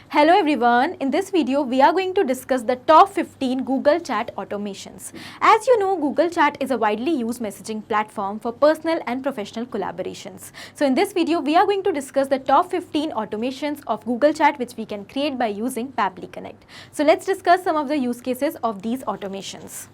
Hello everyone, in this video we are going to discuss the top 15 Google Chat automations. As you know, Google Chat is a widely used messaging platform for personal and professional collaborations. So in this video we are going to discuss the top 15 automations of Google Chat which we can create by using Pabbly Connect. So let's discuss some of the use cases of these automations.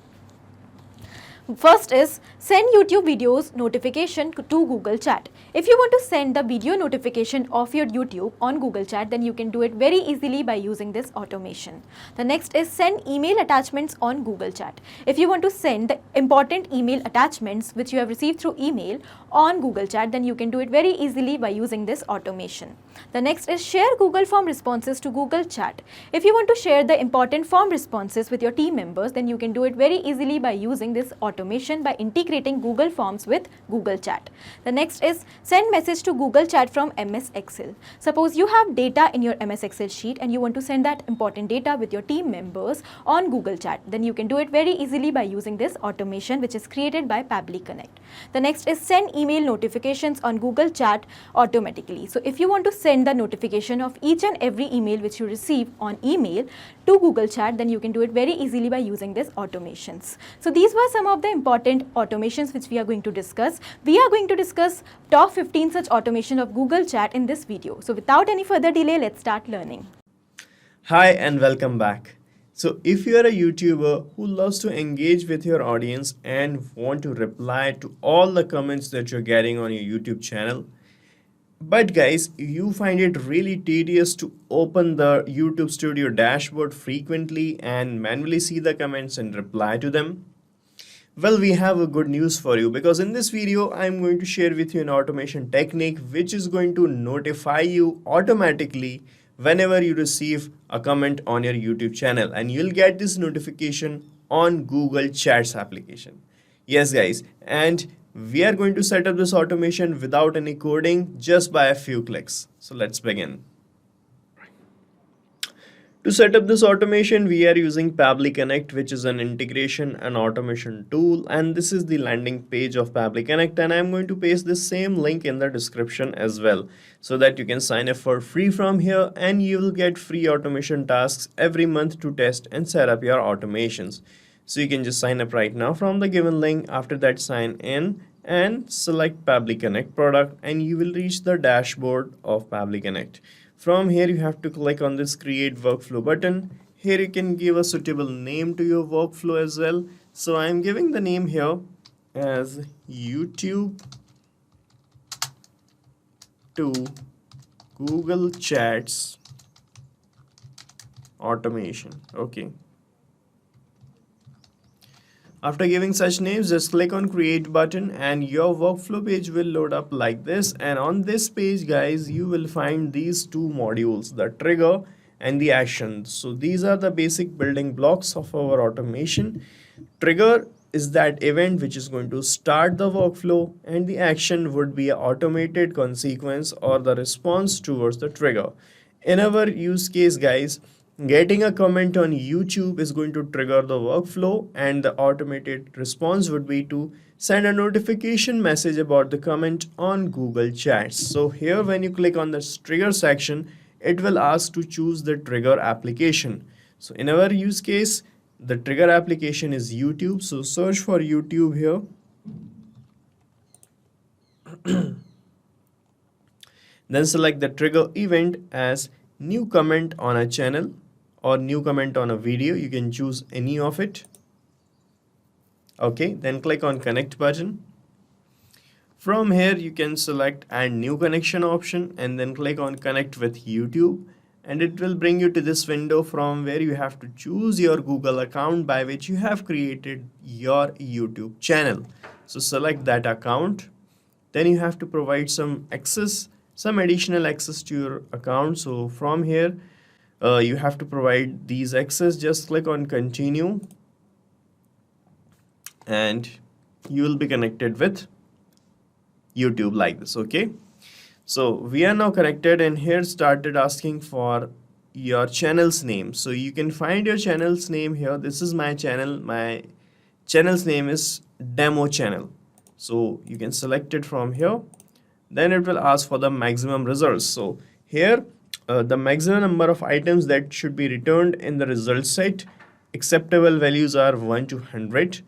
First is send YouTube videos notification to Google Chat. If you want to send the video notification of your YouTube on Google Chat, then you can do it very easily by using this automation. The next is send email attachments on Google Chat. If you want to send the important email attachments which you have received through email on Google Chat, then you can do it very easily by using this automation. The next is share Google Form responses to Google Chat. If you want to share the important form responses with your team members, then you can do it very easily by using this automation by integrating Google Forms with Google Chat. The next is send message to Google Chat from MS Excel. Suppose you have data in your MS Excel sheet and you want to send that important data with your team members on Google Chat, then you can do it very easily by using this automation which is created by Pabbly Connect. The next is send email notifications on Google Chat automatically. So if you want to send the notification of each and every email which you receive on email to Google Chat, then you can do it very easily by using these automations. So these were some of the important automations which we are going to discuss. We are going to discuss top 15 such automation of Google Chat in this video. So without any further delay, let's start learning. Hi and welcome back. So if you are a YouTuber who loves to engage with your audience and want to reply to all the comments that you're getting on your YouTube channel, but guys, you find it really tedious to open the YouTube Studio dashboard frequently and manually see the comments and reply to them, well, we have a good news for you, because in this video I'm going to share with you an automation technique which is going to notify you automatically whenever you receive a comment on your YouTube channel, and you'll get this notification on Google Chats application. Yes guys, and we are going to set up this automation without any coding, just by a few clicks. So let's begin. To set up this automation, we are using Pabbly Connect, which is an integration and automation tool, and this is the landing page of Pabbly Connect, and I'm going to paste the same link in the description as well, so that you can sign up for free from here and you will get free automation tasks every month to test and set up your automations. So you can just sign up right now from the given link. After that, sign in and select Pabbly Connect product, and you will reach the dashboard of Pabbly Connect. From here, you have to click on this create workflow button. Here you can give a suitable name to your workflow as well. So I'm giving the name here as YouTube to Google Chats automation. Okay. After giving such names, just click on create button and your workflow page will load up like this. And on this page, guys, you will find these two modules, the trigger and the action. So these are the basic building blocks of our automation. Trigger is that event which is going to start the workflow, and the action would be an automated consequence or the response towards the trigger. In our use case, guys, getting a comment on YouTube is going to trigger the workflow, and the automated response would be to send a notification message about the comment on Google Chats. So here when you click on this trigger section, it will ask to choose the trigger application. So in our use case, the trigger application is YouTube. So search for YouTube here. Then select the trigger event as new comment on a channel or new comment on a video. You can choose any of it. Okay, then click on connect button. From here you can select add new connection option and then click on connect with YouTube, and it will bring you to this window from where you have to choose your Google account by which you have created your YouTube channel. So select that account. Then you have to provide some access, some additional access to your account. So from here you have to provide these access. Just click on continue and you will be connected with YouTube like this. Okay, so we are now connected, and here started asking for your channel's name. So you can find your channel's name here. This is my channel. My channel's name is demo channel. So you can select it from here. Then it will ask for the maximum results. So here the maximum number of items that should be returned in the result set. Acceptable values are 1 to 100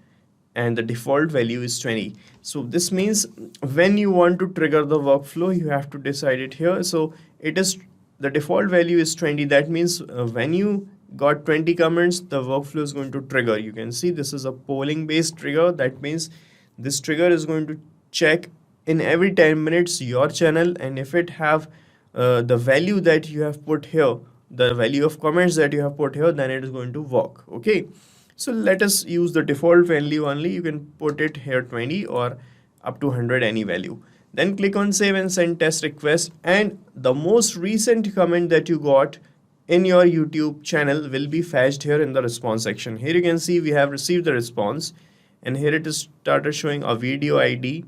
and the default value is 20. So this means when you want to trigger the workflow, you have to decide it here. So it is the default value is 20. That means when you got 20 comments, the workflow is going to trigger. You can see this is a polling based trigger. That means this trigger is going to check in every 10 minutes your channel, and if it have the value that you have put here, the value of comments that you have put here, then it is going to work. Okay, so let us use the default value only. You can put it here 20 or up to 100, any value. Then click on save and send test request, and the most recent comment that you got in your YouTube channel will be fetched here in the response section. Here you can see we have received the response, and here it is started showing a video ID.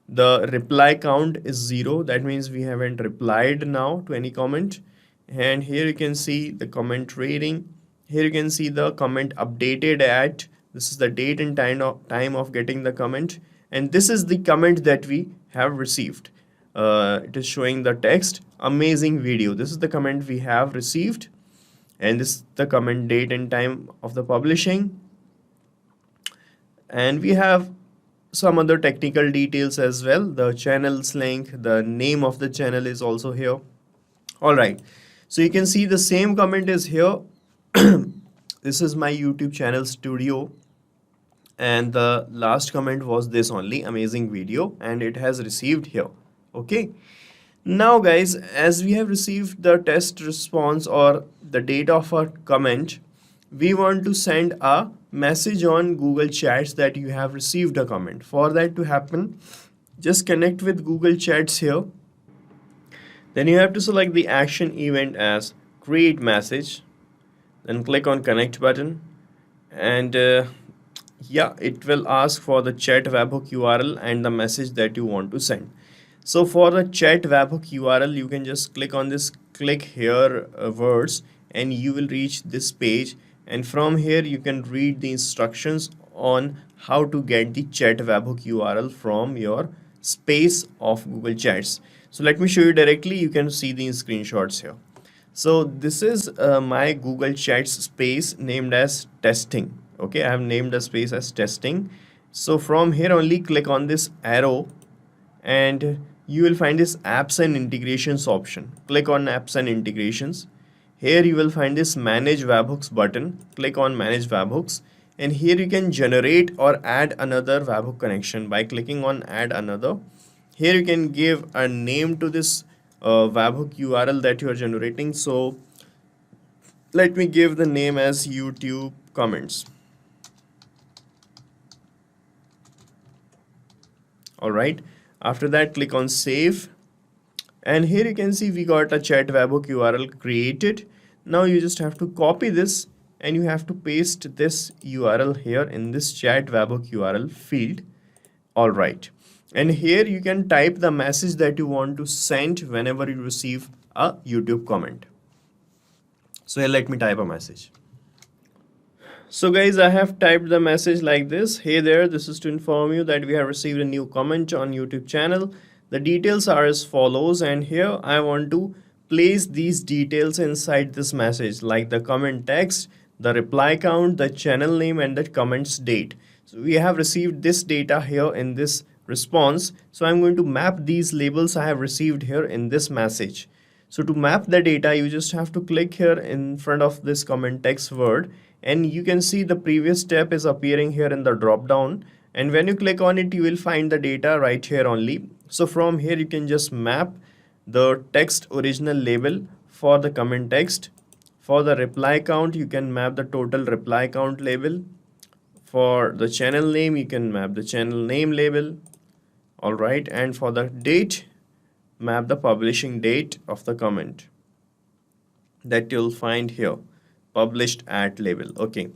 The reply count is 0. That means we haven't replied now to any comment. And here you can see the comment rating. Here you can see the comment updated at. This is the date and time of getting the comment. And this is the comment that we have received. It is showing the text, amazing video. This is the comment we have received. And this is the comment date and time of the publishing. And we have some other technical details as well. The channel's link, the name of the channel is also here. All right, so you can see the same comment is here. This is my YouTube channel studio, and the last comment was this only, amazing video, and it has received here. Okay, now guys, as we have received the test response or the date of our comment, we want to send a message on Google Chats that you have received a comment. For that to happen, just connect with Google Chats here. Then you have to select the action event as create message. Then click on connect button, and yeah, it will ask for the chat webhook URL and the message that you want to send. So for the chat webhook URL, you can just click on this click here words, and you will reach this page. And from here, you can read the instructions on how to get the chat webhook URL from your space of Google Chats. So let me show you directly. You can see the screenshots here. So this is my Google Chats space named as testing. Okay, I have named the space as testing. So from here only, click on this arrow, and you will find this apps and integrations option. Click on apps and integrations. Here you will find this manage webhooks button. Click on manage webhooks, and here you can generate or add another webhook connection by clicking on add another. Here you can give a name to this webhook URL that you are generating. So let me give the name as YouTube comments. All right, after that, click on save. And here you can see we got a chat webhook URL created. Now you just have to copy this, and you have to paste this URL here in this chat webhook URL field. All right, and here you can type the message that you want to send whenever you receive a YouTube comment. So here, let me type a message. So guys, I have typed the message like this. Hey there, this is to inform you that we have received a new comment on YouTube channel. The details are as follows, and here I want to place these details inside this message, like the comment text, the reply count, the channel name, and the comments date. So we have received this data here in this response. So I'm going to map these labels I have received here in this message. So to map the data, you just have to click here in front of this comment text word, and you can see the previous step is appearing here in the drop down. And when you click on it, you will find the data right here only. So from here, you can just map the text original label for the comment text. For the reply count, you can map the total reply count label. For the channel name, you can map the channel name label. All right, and for the date, map the publishing date of the comment that you'll find here, published at label. Okay,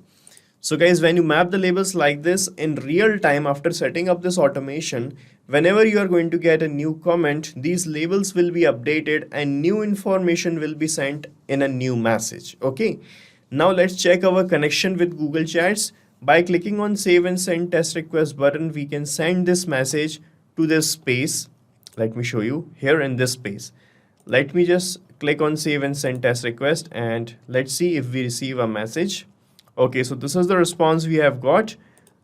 so guys, when you map the labels like this in real time after setting up this automation, whenever you are going to get a new comment, these labels will be updated and new information will be sent in a new message. Okay, now let's check our connection with Google Chats. By clicking on save and send test request button, we can send this message to this space. Let me show you here in this space. Let me just click on save and send test request, and let's see if we receive a message. Okay, so this is the response we have got,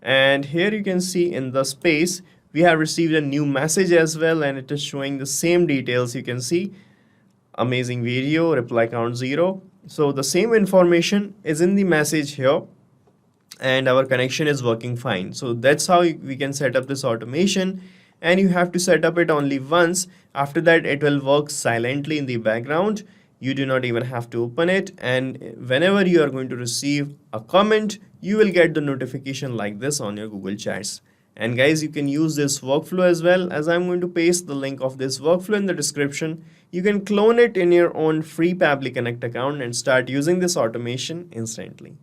and here you can see in the space we have received a new message as well, and it is showing the same details. You can see amazing video, reply count 0. So the same information is in the message here, and our connection is working fine. So that's how we can set up this automation, and you have to set up it only once. After that, it will work silently in the background. You do not even have to open it, and whenever you are going to receive a comment, you will get the notification like this on your Google Chats. And guys, you can use this workflow as well, as I'm going to paste the link of this workflow in the description. You can clone it in your own free Pabbly Connect account and start using this automation instantly.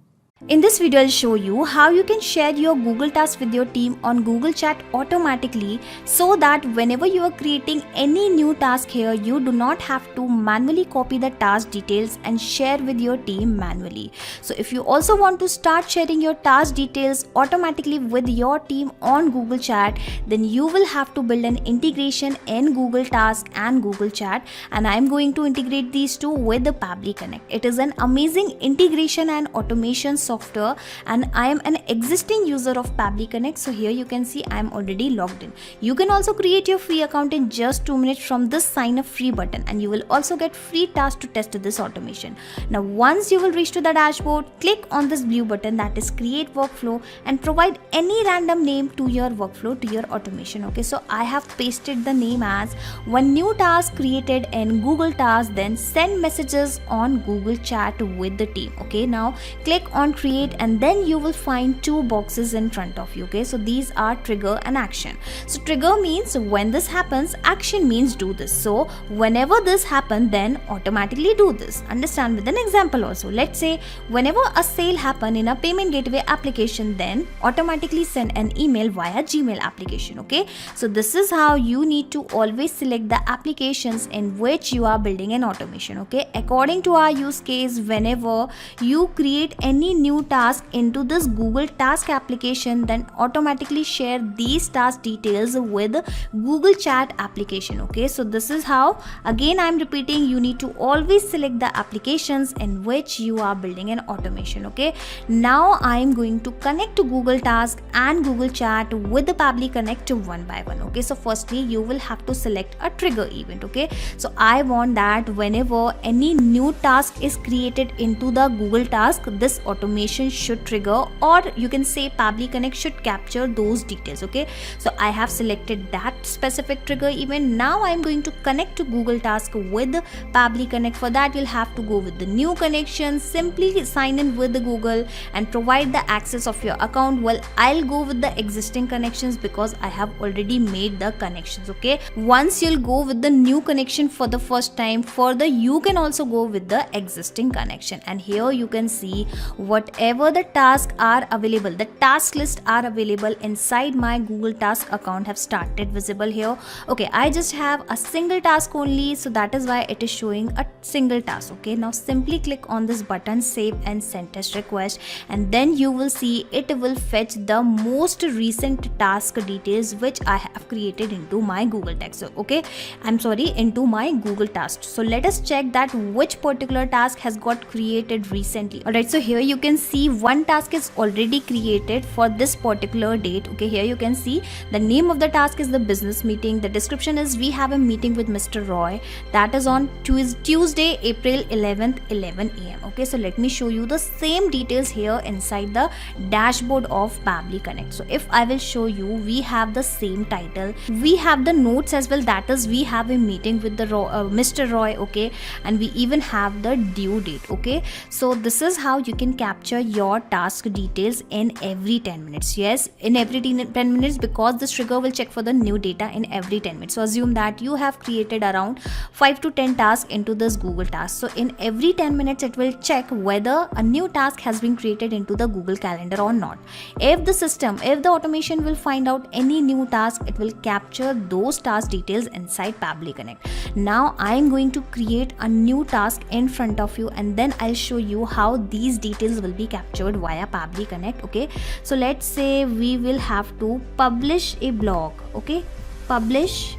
In this video, I'll show you how you can share your Google Tasks with your team on Google Chat automatically, so that whenever you are creating any new task here, you do not have to manually copy the task details and share with your team manually. So if you also want to start sharing your task details automatically with your team on Google Chat, then you will have to build an integration in Google Tasks and Google Chat, and I'm going to integrate these two with the Pabbly Connect. It is an amazing integration and automation software, and I am an existing user of Pabbly Connect. So here you can see I am already logged in. You can also create your free account in just 2 minutes from this sign up free button, and you will also get free tasks to test this automation. Now once you will reach to the dashboard, click on this blue button, that is create workflow, and provide any random name to your workflow, to your automation. Okay, so I have pasted the name as one new task created in Google Tasks, then send messages on Google Chat with the team. Okay, now click on create, and then you will find 2 boxes in front of you. Okay, so these are trigger and action. So trigger means when this happens, action means do this. So whenever this happens, then automatically do this. Understand with an example also. Let's say whenever a sale happen in a payment gateway application, then automatically send an email via Gmail application. Okay, so this is how you need to always select the applications in which you are building an automation. Okay, according to our use case, whenever you create any new task into this Google Task application, then automatically share these task details with Google Chat application. Okay, so this is how, again I'm repeating, you need to always select the applications in which you are building an automation. Okay, now I'm going to connect to Google Task and Google Chat with the Pabbly Connect one by one. Okay, so firstly you will have to select a trigger event. Okay, so I want that whenever any new task is created into the Google Task, this automation should trigger, or you can say Pabbly Connect should capture those details. Okay, so I have selected that specific trigger event. Now I am going to connect to Google Task with Pabbly Connect. For that you'll have to go with the new connection, simply sign in with the Google and provide the access of your account. Well, I'll go with the existing connections because I have already made the connections. Okay, once you'll go with the new connection for the first time, further you can also go with the existing connection, and here you can see whatever the tasks are available, the task list are available inside my Google Task account have started visible here. Okay, I just have a single task only, so that is why it is showing a single task. Okay, now simply click on this button, save and send test request, and then you will see it will fetch the most recent task details which I have created into my Google Task. So, okay, I'm sorry, into my Google Task. So let us check that which particular task has got created recently. Alright, so here you can see one task is already created for this particular date. Okay, here you can see the name of the task is the business meeting. The description is we have a meeting with Mr. Roy, that is on Tuesday, April 11th, 11 a.m. Okay, so let me show you the same details here inside the dashboard of Pabbly Connect. So if I will show you, we have the same title, we have the notes as well, that is we have a meeting with the Mr. Roy. Okay, and we even have the due date. Okay, so this is how you can capture your task details in every 10 minutes. Yes, in every 10 minutes, because this trigger will check for the new data in every 10 minutes. So assume that you have created around 5 to 10 tasks into this Google Task. So in every 10 minutes it will check whether a new task has been created into the Google Calendar or not. If the automation will find out any new task, it will capture those task details inside Pabbly Connect. Now I am going to create a new task in front of you, and then I'll show you how these details will be captured via Pabbly Connect. Okay, so let's say we will have to publish a blog. Okay, publish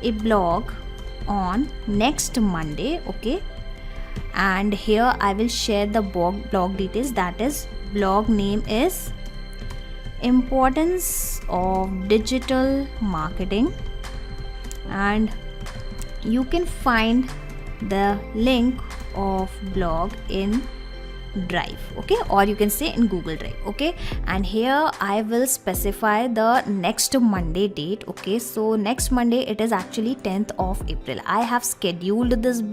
a blog on next Monday. Okay, and here I will share the blog details. That is, blog name is Importance of Digital Marketing, and you can find the link of blog in Drive, okay, or you can say in Google Drive. Okay, and here I will specify the next Monday date. Okay, so next Monday, it is actually 10th of April. I have scheduled this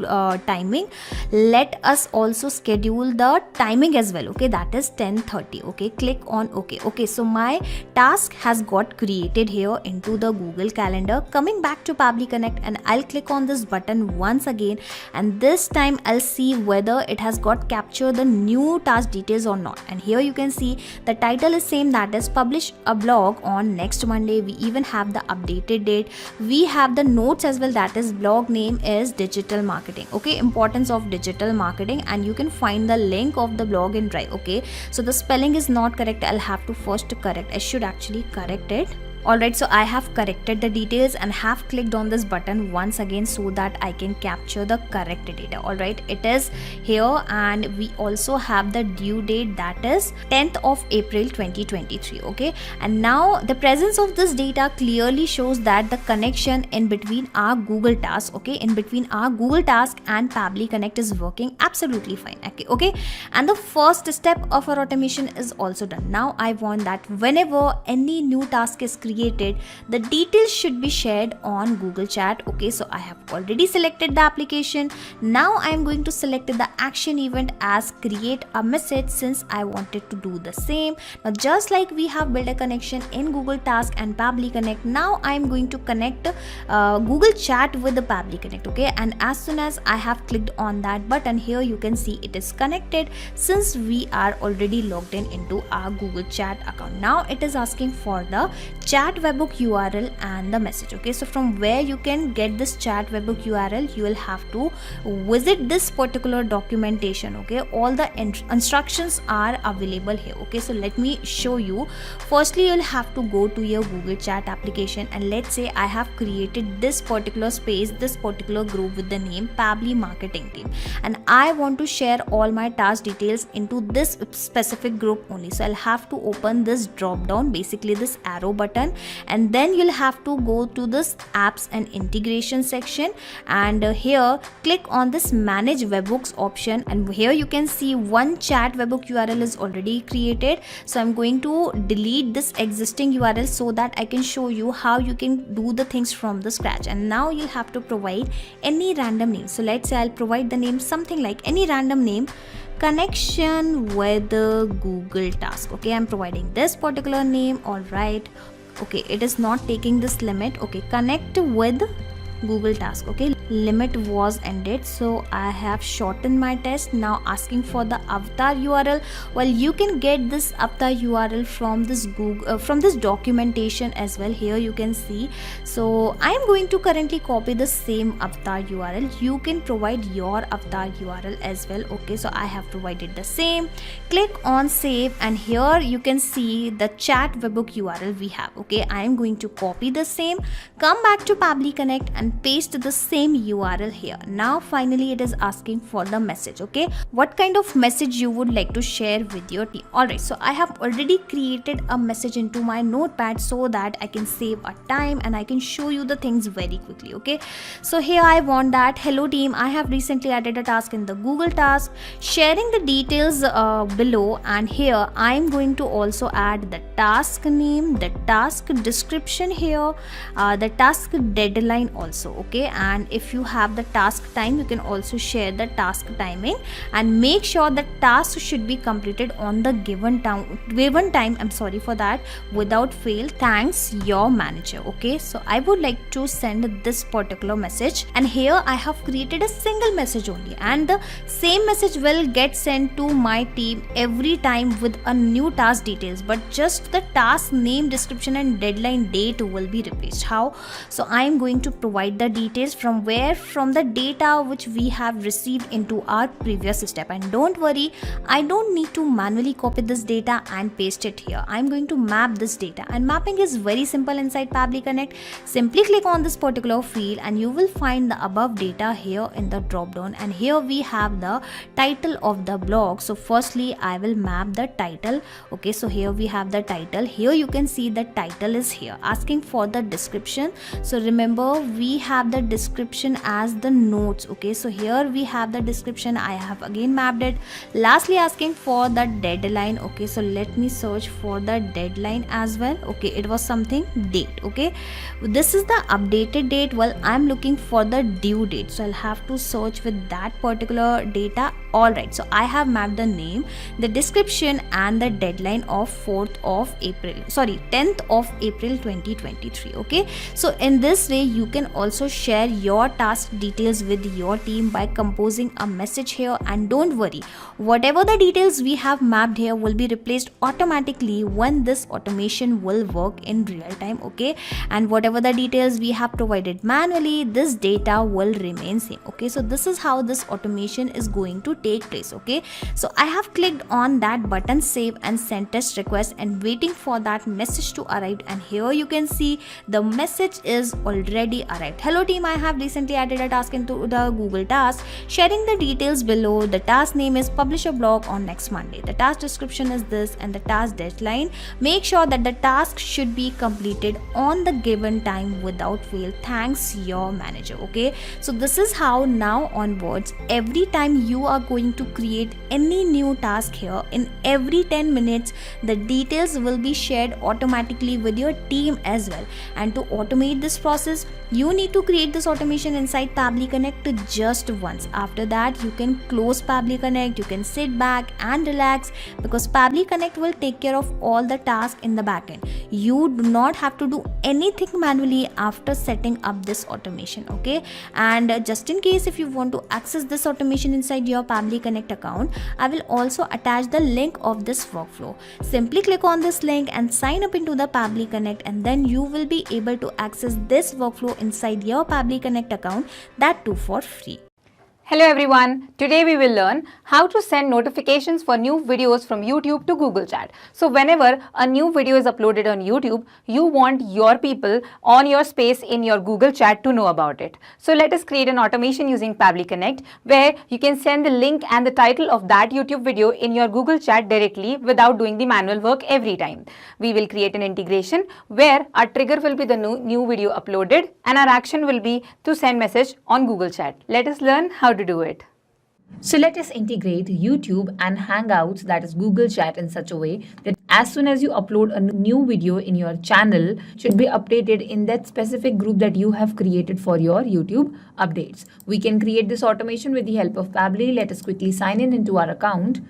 timing. Let us also schedule the timing as well. Okay, that is 10:30. Okay, click on OK. Okay, so my task has got created here into the Google Calendar. Coming back to Pabbly Connect, and I'll click on this button once again, and this time I'll see whether it has got captured the new task details or not. And here you can see the title is same, that is publish a blog on next Monday. We even have the updated date. We have the notes as well, that is blog name is digital marketing. Okay, importance of digital marketing, and you can find the link of the blog in Drive. Okay, so the spelling is not correct. I'll have to first correct. I should actually correct it. Alright, so I have corrected the details and have clicked on this button once again so that I can capture the correct data. Alright, it is here, and we also have the due date, that is 10th of April 2023. Okay, and now the presence of this data clearly shows that the connection in between our Google Task, okay, in between our Google Task and Pabbly Connect is working absolutely fine. Okay, and the first step of our automation is also done. Now I want that whenever any new task is created, the details should be shared on Google Chat. Okay, so I have already selected the application. Now I am going to select the action event as create a message, since I wanted to do the same. Now just like we have built a connection in Google Task and Pabbly Connect, now I am going to connect Google Chat with the Pabbly Connect. Okay, and as soon as I have clicked on that button, here you can see it is connected, since we are already logged in into our Google Chat account. Now it is asking for the chat webhook URL and the message. Okay, so from where you can get this chat webhook URL, you will have to visit this particular documentation. Okay, all the instructions are available here. Okay, so let me show you. Firstly, you'll have to go to your Google Chat application, and let's say I have created this particular space, this particular group with the name Pabbly Marketing Team, and I want to share all my task details into this specific group only. So I'll have to open this drop down, basically this arrow button, and then you'll have to go to this apps and integration section, and here click on this manage webhooks option, and here you can see one chat webhook URL is already created. So I'm going to delete this existing URL so that I can show you how you can do the things from the scratch. And now you'll have to provide any random name. So let's say I'll provide the name something like any random name, connection with the Google Task. Okay, I'm providing this particular name. All right, okay, it is not taking this limit. Okay, connect with Google Task. Okay, limit was ended, so I have shortened my test. Now asking for the avatar URL. Well, you can get this avatar URL from this Google from this documentation as well. Here you can see. So I am going to currently copy the same avatar URL. You can provide your avatar URL as well. Okay, so I have provided the same. Click on save, and here you can see the chat webhook URL we have. Okay, I am going to copy the same, come back to Pabbly Connect and paste the same URL here. Now finally it is asking for the message. Okay, what kind of message you would like to share with your team? Alright, so I have already created a message into my notepad so that I can save a time and I can show you the things very quickly. Okay, so here I want that, hello team, I have recently added a task in the Google Task, sharing the details below, and here I am going to also add the task name, the task description here, the task deadline also. Okay, and if you have the task time, you can also share the task timing, and make sure the task should be completed on the given time. I'm sorry for that, without fail. Thanks, your manager. Okay, so I would like to send this particular message, and here I have created a single message only, and the same message will get sent to my team every time with a new task details, but just the task name, description and deadline date will be replaced. How? So I am going to provide provide the details from the data which we have received into our previous step. And don't worry, I don't need to manually copy this data and paste it here. I'm going to map this data, and mapping is very simple inside Pabbly Connect. Simply click on this particular field and you will find the above data here in the drop down, and here we have the title of the blog. So firstly I will map the title. Okay, so here we have the title. Here you can see the title is here, asking for the description. So remember, we have the description as the notes. Okay, so here we have the description, I have again mapped it. Lastly, asking for the deadline. Okay, so let me search for the deadline as well. Okay, it was something date. Okay, this is the updated date. Well, I'm looking for the due date, so I'll have to search with that particular data. Alright, so I have mapped the name, the description and the deadline of 10th of April 2023. Okay, so in this way you can also share your task details with your team by composing a message here. And don't worry, whatever the details we have mapped here will be replaced automatically when this automation will work in real time. Okay, and whatever the details we have provided manually, this data will remain same. Okay, so this is how this automation is going to take place. Okay, so I have clicked on that button, save and send test request, and waiting for that message to arrive. And here you can see the message is already arrived. Hello team, I have recently added a task into the Google Task, sharing the details below. The task name is publish a blog on next Monday. The task description is this, and the task deadline, make sure that the task should be completed on the given time without fail. Thanks, your manager. Okay, so this is how now onwards, every time you are going to create any new task here, in every 10 minutes the details will be shared automatically with your team as well. And to automate this process, you need to create this automation inside Pabbly Connect just once. After that you can close Pabbly Connect, you can sit back and relax, because Pabbly Connect will take care of all the tasks in the backend. You do not have to do anything manually after setting up this automation. Okay, and just in case if you want to access this automation inside your Pabbly Connect account, I will also attach the link of this workflow. Simply click on this link and sign up into the Pabbly Connect, and then you will be able to access this workflow inside your Pabbly Connect account, that too for free. Hello everyone, today we will learn how to send notifications for new videos from YouTube to Google Chat. So whenever a new video is uploaded on YouTube, you want your people on your space in your Google Chat to know about it. So let us create an automation using Pabbly Connect, where you can send the link and the title of that YouTube video in your Google Chat directly without doing the manual work every time. We will create an integration where our trigger will be the new video uploaded and our action will be to send message on Google Chat. Let us learn how to do it. So let us integrate YouTube and Hangouts, that is Google Chat, in such a way that as soon as you upload a new video in your channel, it should be updated in that specific group that you have created for your YouTube updates. We can create this automation with the help of Pabbly. Let us quickly sign in into our account.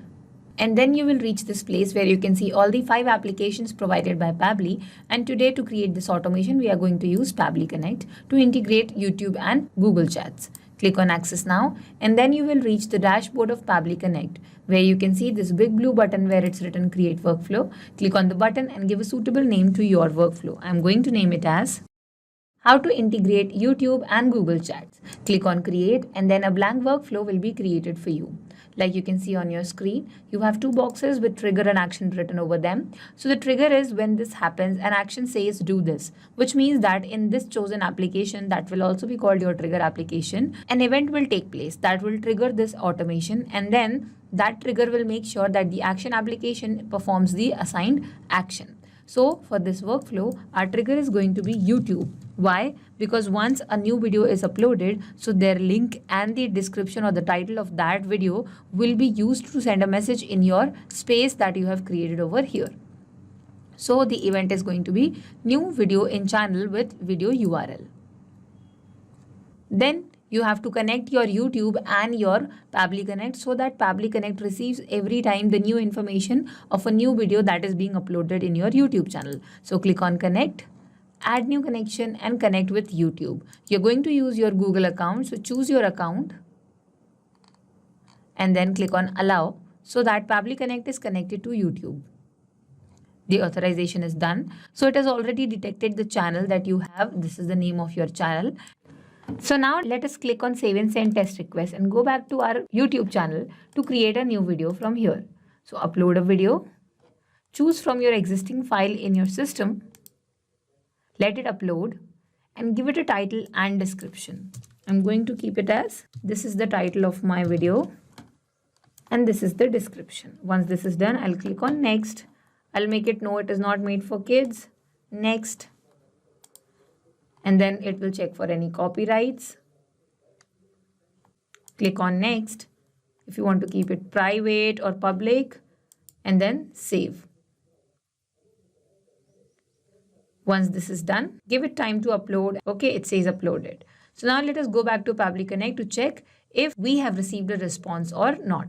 And then you will reach this place where you can see all the 5 applications provided by Pabbly. And today, to create this automation, we are going to use Pabbly Connect to integrate YouTube and Google Chats. Click on Access Now, and then you will reach the dashboard of Pabbly Connect, where you can see this big blue button where it's written Create Workflow. Click on the button and give a suitable name to your workflow. I'm going to name it as How to Integrate YouTube and Google Chats. Click on Create, and then a blank workflow will be created for you. Like you can see on your screen, you have 2 boxes with trigger and action written over them. So the trigger is when this happens, and action says do this, which means that in this chosen application, that will also be called your trigger application, an event will take place that will trigger this automation, and then that trigger will make sure that the action application performs the assigned action. So for this workflow, our trigger is going to be YouTube. Why? Because once a new video is uploaded, so their link and the description or the title of that video will be used to send a message in your space that you have created over here. So the event is going to be new video in channel with video URL. Then you have to connect your YouTube and your Pabbly Connect so that Pabbly Connect receives every time the new information of a new video that is being uploaded in your YouTube channel. So click on Connect, add new connection, and connect with YouTube. You're going to use your Google account, so choose your account and then click on Allow so that Pabbly Connect is connected to YouTube. The authorization is done. So it has already detected the channel that you have. This is the name of your channel. So now let us click on save and send test request and go back to our YouTube channel to create a new video from here. So upload a video, choose from your existing file in your system, let it upload and give it a title and description. I'm going to keep it as this is the title of my video and this is the description. Once this is done, I'll click on next. I'll make it no, it is not made for kids. Next. And then it will check for any copyrights. Click on next. If you want to keep it private or public, and then save. Once this is done, give it time to upload. Okay, it says uploaded. So now let us go back to Pabbly Connect to check if we have received a response or not.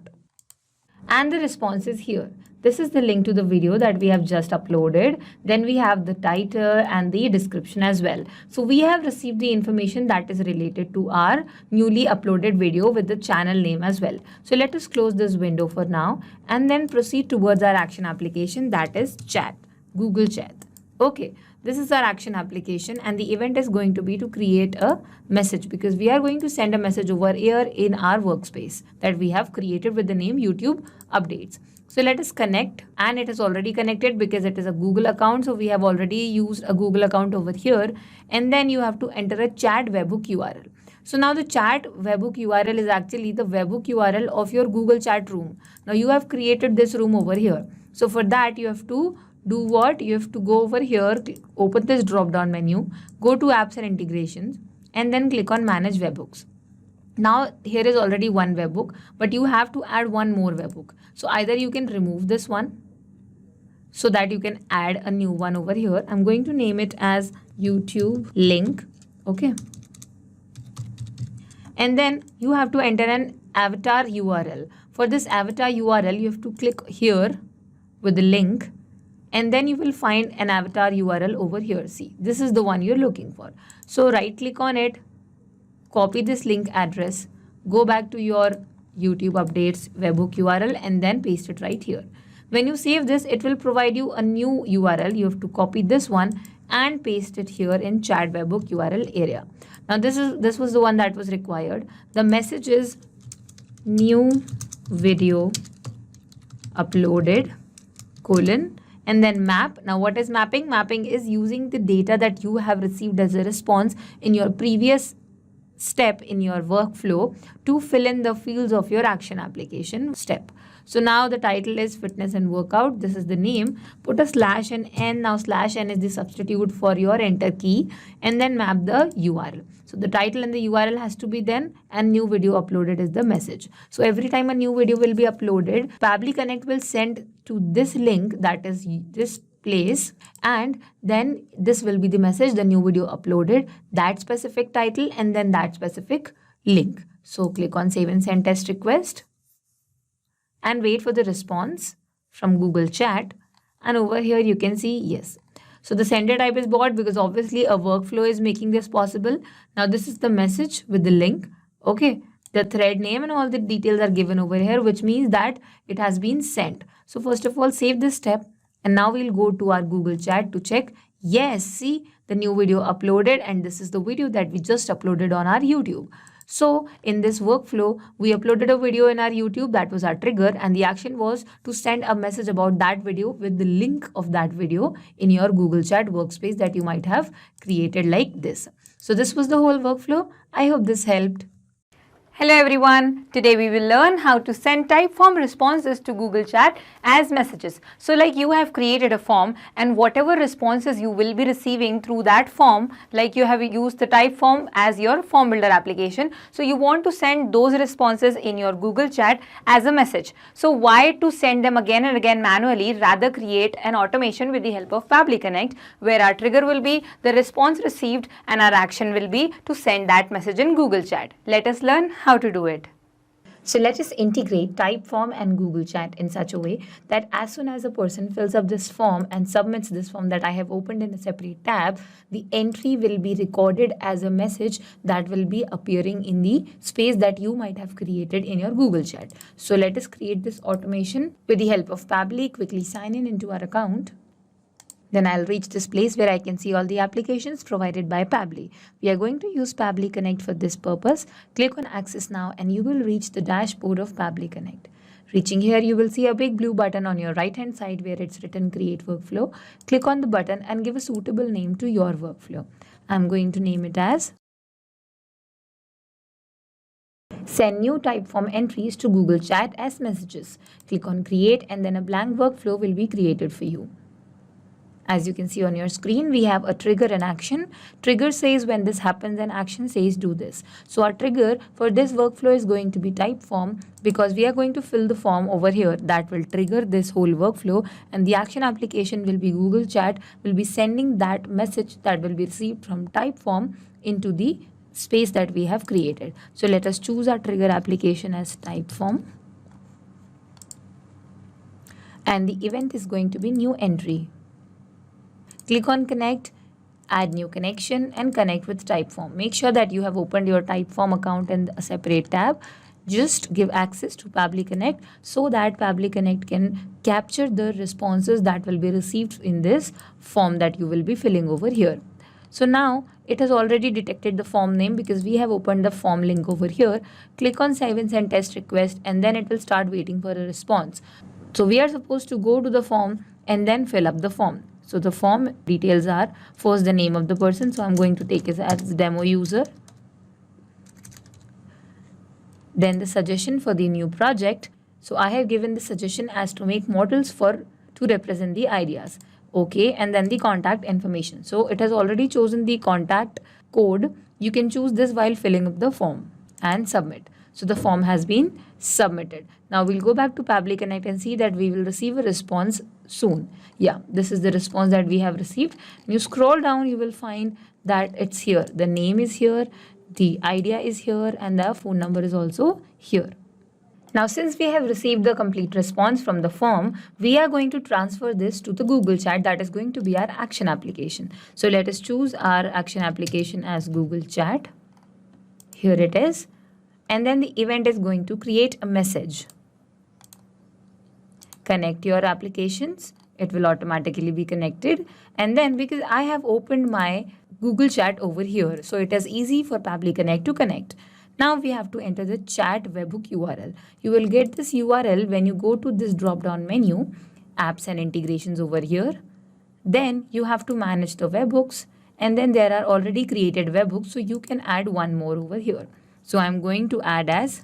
And the response is here. This is the link to the video that we have just uploaded. Then we have the title and the description as well. So we have received the information that is related to our newly uploaded video with the channel name as well. So let us close this window for now and then proceed towards our action application, that is chat, Google Chat. Okay, this is our action application and the event is going to be to create a message because we are going to send a message over here in our workspace that we have created with the name YouTube Updates. So let us connect, and it is already connected because it is a Google account. So we have already used a Google account over here, and then you have to enter a chat webhook URL. So now the chat webhook URL is actually the webhook URL of your Google chat room. Now you have created this room over here. So for that you have to do what? You have to go over here, open this drop down menu, go to apps and integrations, and then click on manage webhooks. Now here is already one webhook, but you have to add one more webhook. So either you can remove this one so that you can add a new one over here. I'm going to name it as YouTube link. Okay. And then you have to enter an avatar URL. For this avatar URL, you have to click here with the link. And then you will find an avatar URL over here. See, this is the one you're looking for. So right click on it, copy this link address, go back to your YouTube Updates webhook URL and then paste it right here. When you save this, it will provide you a new URL. You have to copy this one and paste it here in chat webhook URL area. Now this was the one that was required. The message is new video uploaded : and then map. Now what is mapping? Mapping is using the data that you have received as a response in your previous step in your workflow to fill in the fields of your action application step. So now the title is fitness and workout. This is the name. Put a slash and n. Now slash n is the substitute for your enter key, and then map the URL. So the title and the URL has to be then, and new video uploaded is the message. So every time a new video will be uploaded, Pabbly Connect will send to this link, that is this place, and then this will be the message, the new video uploaded, that specific title, and then that specific link. So click on save and send test request and wait for the response from Google Chat, and over here you can see yes. So the sender type is bot because obviously a workflow is making this possible. Now this is the message with the link. Okay, the thread name and all the details are given over here, which means that it has been sent. So first of all, save this step, and now we'll go to our Google Chat to check. Yes, see, the new video uploaded, and this is the video that we just uploaded on our YouTube. So in this workflow, we uploaded a video in our YouTube, that was our trigger, and the action was to send a message about that video with the link of that video in your Google Chat workspace that you might have created like this. So this was the whole workflow. I hope this helped. Hello everyone, today we will learn how to send Typeform responses to Google Chat as messages. So like you have created a form, and whatever responses you will be receiving through that form, like you have used the Typeform as your form builder application, so you want to send those responses in your Google Chat as a message. So why to send them again and again manually, rather create an automation with the help of Pabbly Connect, where our trigger will be the response received and our action will be to send that message in Google Chat. Let us learn how to do it. So let us integrate Typeform and Google Chat in such a way that as soon as a person fills up this form and submits this form that I have opened in a separate tab, the entry will be recorded as a message that will be appearing in the space that you might have created in your Google Chat. So let us create this automation with the help of Pabbly. Quickly sign in into our account. Then I'll reach this place where I can see all the applications provided by Pabbly. We are going to use Pabbly Connect for this purpose. Click on Access Now and you will reach the dashboard of Pabbly Connect. Reaching here, you will see a big blue button on your right hand side where it's written Create Workflow. Click on the button and give a suitable name to your workflow. I'm going to name it as Send new Typeform entries to Google Chat as messages. Click on Create and then a blank workflow will be created for you. As you can see on your screen, we have a trigger and action. Trigger says when this happens and action says do this. So our trigger for this workflow is going to be Typeform because we are going to fill the form over here that will trigger this whole workflow, and the action application will be Google Chat will be sending that message that will be received from Typeform into the space that we have created. So let us choose our trigger application as Typeform. And the event is going to be new entry. Click on Connect, add new connection and connect with Typeform. Make sure that you have opened your Typeform account in a separate tab. Just give access to Pabbly Connect so that Pabbly Connect can capture the responses that will be received in this form that you will be filling over here. So now it has already detected the form name because we have opened the form link over here. Click on Save and Send Test Request and then it will start waiting for a response. So we are supposed to go to the form and then fill up the form. So the form details are first the name of the person. So I'm going to take it as demo user. Then the suggestion for the new project. So I have given the suggestion as to make models to represent the ideas. Okay, and then the contact information. So it has already chosen the contact code. You can choose this while filling up the form and submit. So the form has been submitted. Now we'll go back to Pabbly Connect and see that we will receive a response soon. Yeah, this is the response that we have received. When you scroll down, you will find that it's here. The name is here, the idea is here, and the phone number is also here. Now, since we have received the complete response from the form, we are going to transfer this to the Google Chat that is going to be our action application. So let us choose our action application as Google Chat. Here it is. And then the event is going to create a message. Connect your applications. It will automatically be connected. And then because I have opened my Google Chat over here, so it is easy for Pabbly Connect to connect. Now we have to enter the chat webhook URL. You will get this URL when you go to this drop-down menu, apps and integrations over here. Then you have to manage the webhooks, and then there are already created webhooks, so you can add one more over here. So I'm going to add as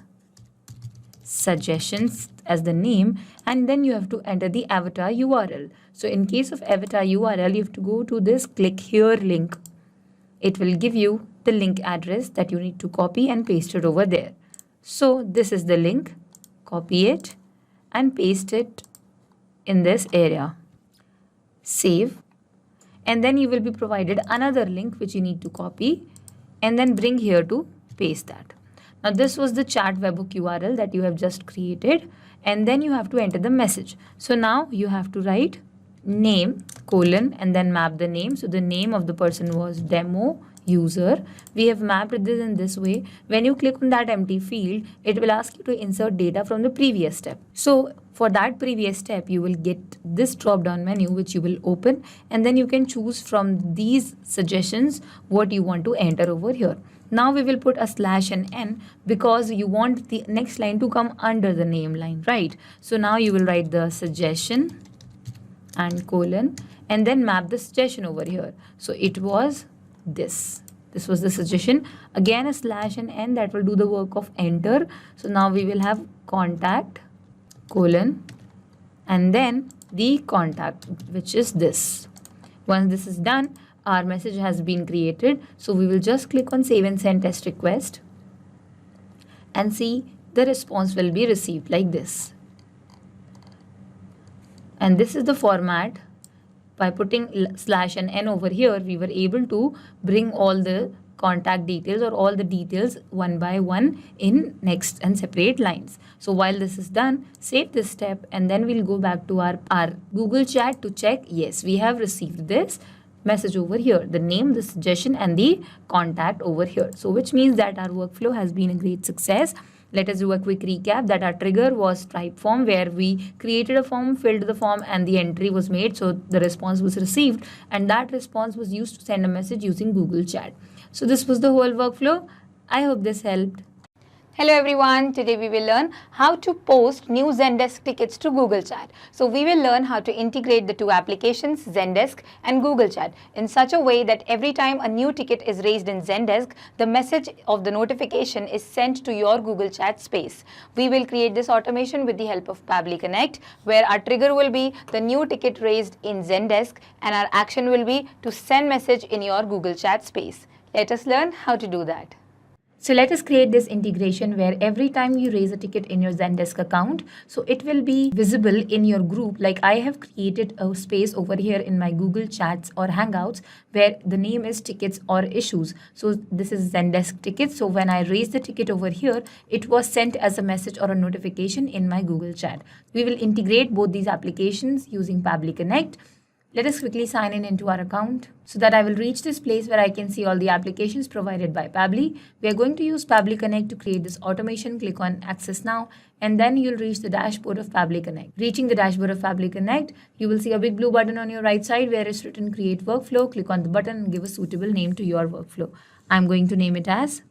suggestions as the name, and then you have to enter the avatar URL. So in case of avatar URL, you have to go to this click here link. It will give you the link address that you need to copy and paste it over there. So this is the link. Copy it and paste it in this area. Save. And then you will be provided another link which you need to copy and then bring here to paste that. Now this was the chat webhook URL that you have just created, and then you have to enter the message. So now you have to write name colon and then map the name. So the name of the person was demo user. We have mapped this in this way. When you click on that empty field, it will ask you to insert data from the previous step. So for that previous step, you will get this drop down menu which you will open, and then you can choose from these suggestions what you want to enter over here. Now we will put a slash and n because you want the next line to come under the name line, right? So now you will write the suggestion and colon and then map the suggestion over here. So it was this. This was the suggestion. Again a slash and n that will do the work of enter. So now we will have contact colon and then the contact, which is this. Once this is done, our message has been created. So we will just click on save and send test request and see the response will be received like this. And this is the format. By putting slash and n over here, we were able to bring all the contact details or all the details one by one in next and separate lines. So while this is done, save this step and then we'll go back to our Google Chat to check, yes, we have received this message over here, the name, the suggestion and the contact over here. So which means that our workflow has been a great success. Let us do a quick recap that our trigger was Typeform, where we created a form, filled the form, and the entry was made. So the response was received, and that response was used to send a message using Google Chat. So this was the whole workflow. I hope this helped. Hello everyone, today we will learn how to post new Zendesk tickets to Google Chat. So we will learn how to integrate the two applications, Zendesk and Google Chat, in such a way that every time a new ticket is raised in Zendesk, the message of the notification is sent to your Google Chat space. We will create this automation with the help of Pabbly Connect, where our trigger will be the new ticket raised in Zendesk and our action will be to send message in your Google Chat space. Let us learn how to do that. So let us create this integration where every time you raise a ticket in your Zendesk account, so it will be visible in your group. Like I have created a space over here in my Google Chats or Hangouts where the name is tickets or issues. So this is Zendesk tickets. So when I raise the ticket over here, it was sent as a message or a notification in my Google Chat. We will integrate both these applications using Pabbly Connect. Let us quickly sign in into our account so that I will reach this place where I can see all the applications provided by Pabbly. We are going to use Pabbly Connect to create this automation. Click on Access Now, and then you'll reach the dashboard of Pabbly Connect. Reaching the dashboard of Pabbly Connect, you will see a big blue button on your right side where it's written Create Workflow. Click on the button and give a suitable name to your workflow. I'm going to name it as.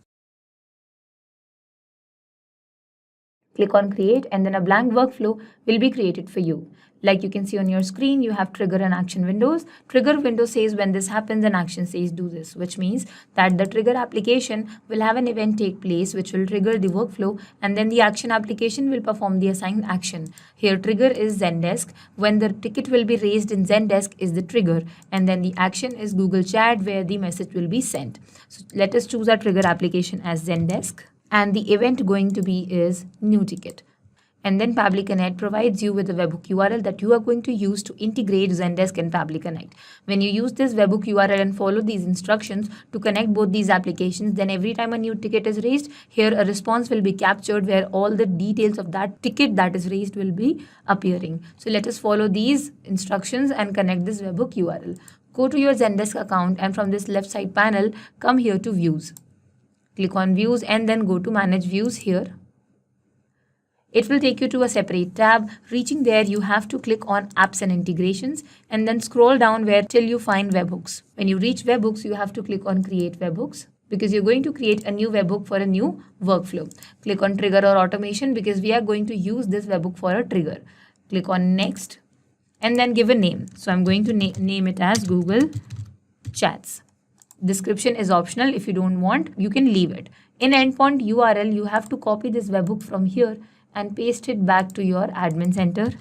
Click on Create, and then a blank workflow will be created for you. Like you can see on your screen, you have trigger and action windows. Trigger window says when this happens and action says do this, which means that the trigger application will have an event take place which will trigger the workflow, and then the action application will perform the assigned action. Here trigger is Zendesk. When the ticket will be raised in Zendesk is the trigger, and then the action is Google Chat where the message will be sent. So let us choose our trigger application as Zendesk, and the event going to be is new ticket. And then Pabbly Connect provides you with a webhook URL that you are going to use to integrate Zendesk and Pabbly Connect. When you use this webhook URL and follow these instructions to connect both these applications, then every time a new ticket is raised, here a response will be captured where all the details of that ticket that is raised will be appearing. So let us follow these instructions and connect this webhook URL. Go to your Zendesk account, and from this left side panel, come here to Views. Click on Views and then go to Manage Views here. It will take you to a separate tab. Reaching there, you have to click on Apps and Integrations and then scroll down where till you find webhooks. When you reach webhooks, you have to click on Create Webhooks because you're going to create a new webhook for a new workflow. Click on Trigger or Automation because we are going to use this webhook for a trigger. Click on Next and then give a name. So I'm going to name it as Google Chats. Description is optional. If you don't want, you can leave it. In endpoint URL, you have to copy this webhook from here and paste it back to your admin center.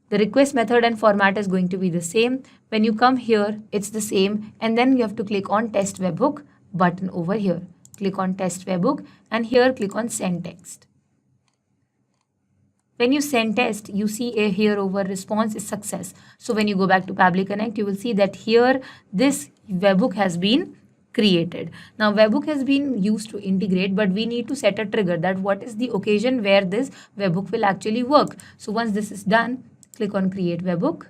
The request method and format is going to be the same. When you come here, it's the same, and then you have to click on Test Webhook button over here. Click on Test Webhook and here click on Send Text. When you send test, you see a here over response is success. So when you go back to Pabbly Connect, you will see that here this webhook has been created. Now webhook has been used to integrate, but we need to set a trigger that what is the occasion where this webhook will actually work. So once this is done, click on Create Webhook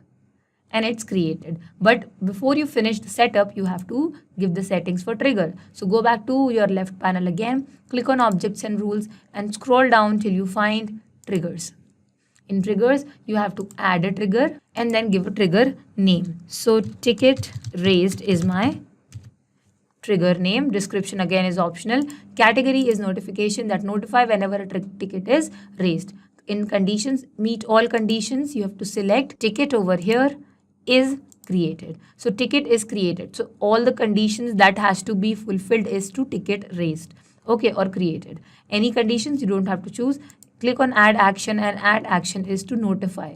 and it's created. But before you finish the setup, you have to give the settings for trigger. So go back to your left panel again, click on Objects and Rules and scroll down till you find Triggers. In triggers, you have to add a trigger and then give a trigger name. So ticket raised is my trigger name. Description again is optional. Category is notification, that notify whenever a ticket is raised. In conditions, meet all conditions, you have to select ticket over here is created. So ticket is created. So all the conditions that has to be fulfilled is to ticket raised, okay, or created. Any conditions you don't have to choose. Click on Add Action, and Add Action is to notify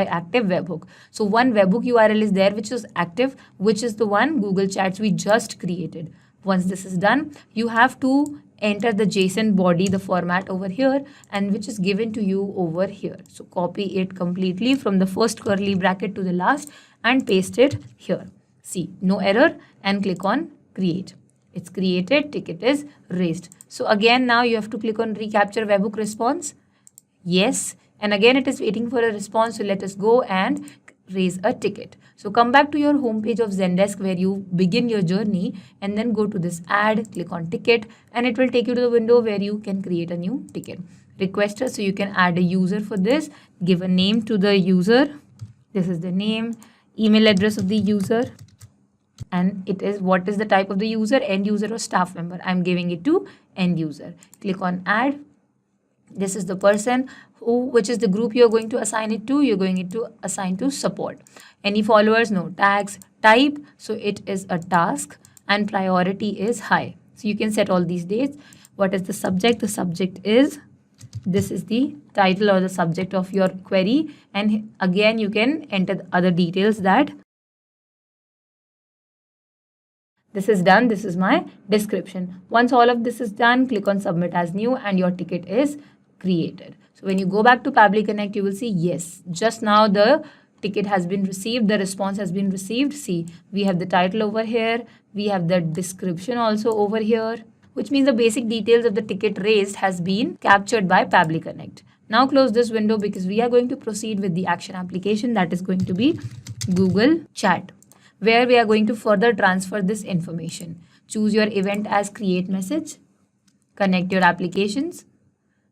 active webhook. So one webhook URL is there which is active, which is the one Google Chats we just created. Once this is done, you have to enter the JSON body, the format over here, and which is given to you over here. So copy it completely from the first curly bracket to the last and paste it here. See, no error, and click on Create. It's created, ticket is raised. So again, now you have to click on Recapture Webhook Response. Yes, and again it is waiting for a response. So let us go and raise a ticket. So come back to your home page of Zendesk where you begin your journey, and then go to this add, click on ticket, and it will take you to the window where you can create a new ticket. Requester, so you can add a user for this, give a name to the user. This is the name, email address of the user, and it is what is the type of the user, end user or staff member. I'm giving it to end user. Click on add. This is the person which is the group you're going to assign it to. You're going to assign to support. Any followers? No. Tags, type, so it is a task, and priority is high. So you can set all these dates. What is the subject? The subject is, this is the title or the subject of your query, and again you can enter other details that this is done. This is my description. Once all of this is done, click on submit as new and your ticket is created. So when you go back to Pabbly Connect, you will see, yes, just now the ticket has been received, the response has been received. See, we have the title over here, we have the description also over here, which means the basic details of the ticket raised has been captured by Pabbly Connect. Now close this window because we are going to proceed with the action application, that is going to be Google Chat, where we are going to further transfer this information. Choose your event as create message, connect your applications.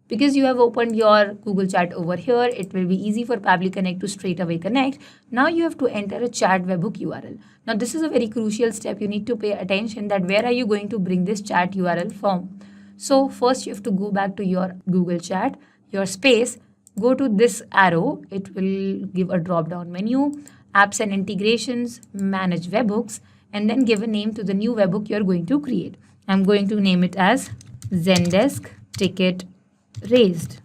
Because you have opened your Google Chat over here, it will be easy for Pabbly Connect to straight away connect. Now you have to enter a chat webhook URL. Now this is a very crucial step. You need to pay attention that where are you going to bring this chat URL from. So first you have to go back to your Google Chat, your space, go to this arrow. It will give a drop down menu, apps and integrations, manage webhooks, and then give a name to the new webhook you're going to create. I'm going to name it as Zendesk ticket raised.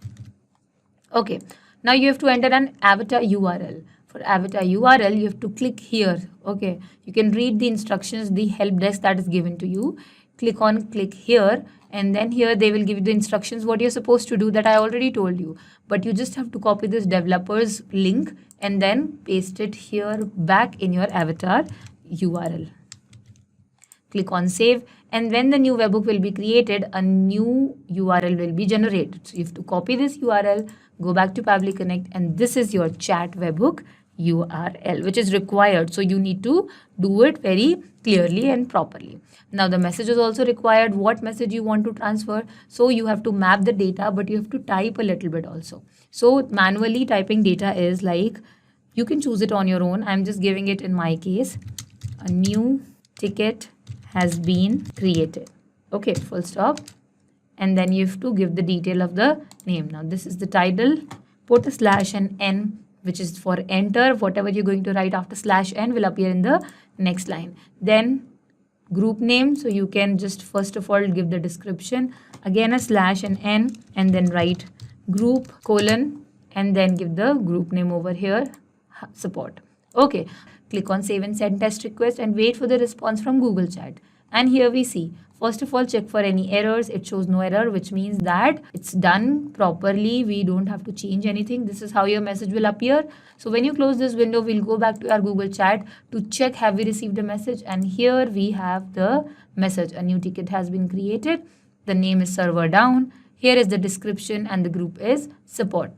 Okay, now you have to enter an avatar URL. For avatar URL, you have to click here. Okay, you can read the instructions, the help desk that is given to you. Click here, and then here they will give you the instructions what you're supposed to do that I already told you. But you just have to copy this developer's link and then paste it here back in your avatar URL. Click on save, and when the new webhook will be created, a new URL will be generated. So you have to copy this URL, go back to Pabbly Connect, and this is your chat webhook URL, which is required. So you need to do it very clearly and properly. Now the message is also required. What message you want to transfer? So you have to map the data, but you have to type a little bit also. So manually typing data is like, you can choose it on your own. I'm just giving it in my case. A new ticket has been created. Okay, full stop. And then you have to give the detail of the name. Now this is the title. Put a slash and n, which is for enter. Whatever you're going to write after slash n will appear in the next line. Then group name. So you can just first of all give the description. Again a slash and n, and then write group colon, and then give the group name over here, support. Okay. Click on save and send test request and wait for the response from Google Chat. And here we see, first of all, check for any errors. It shows no error, which means that it's done properly. We don't have to change anything. This is how your message will appear. So when you close this window, we'll go back to our Google Chat to check have we received a message. And here we have the message. A new ticket has been created. The name is server down. Here is the description and the group is support,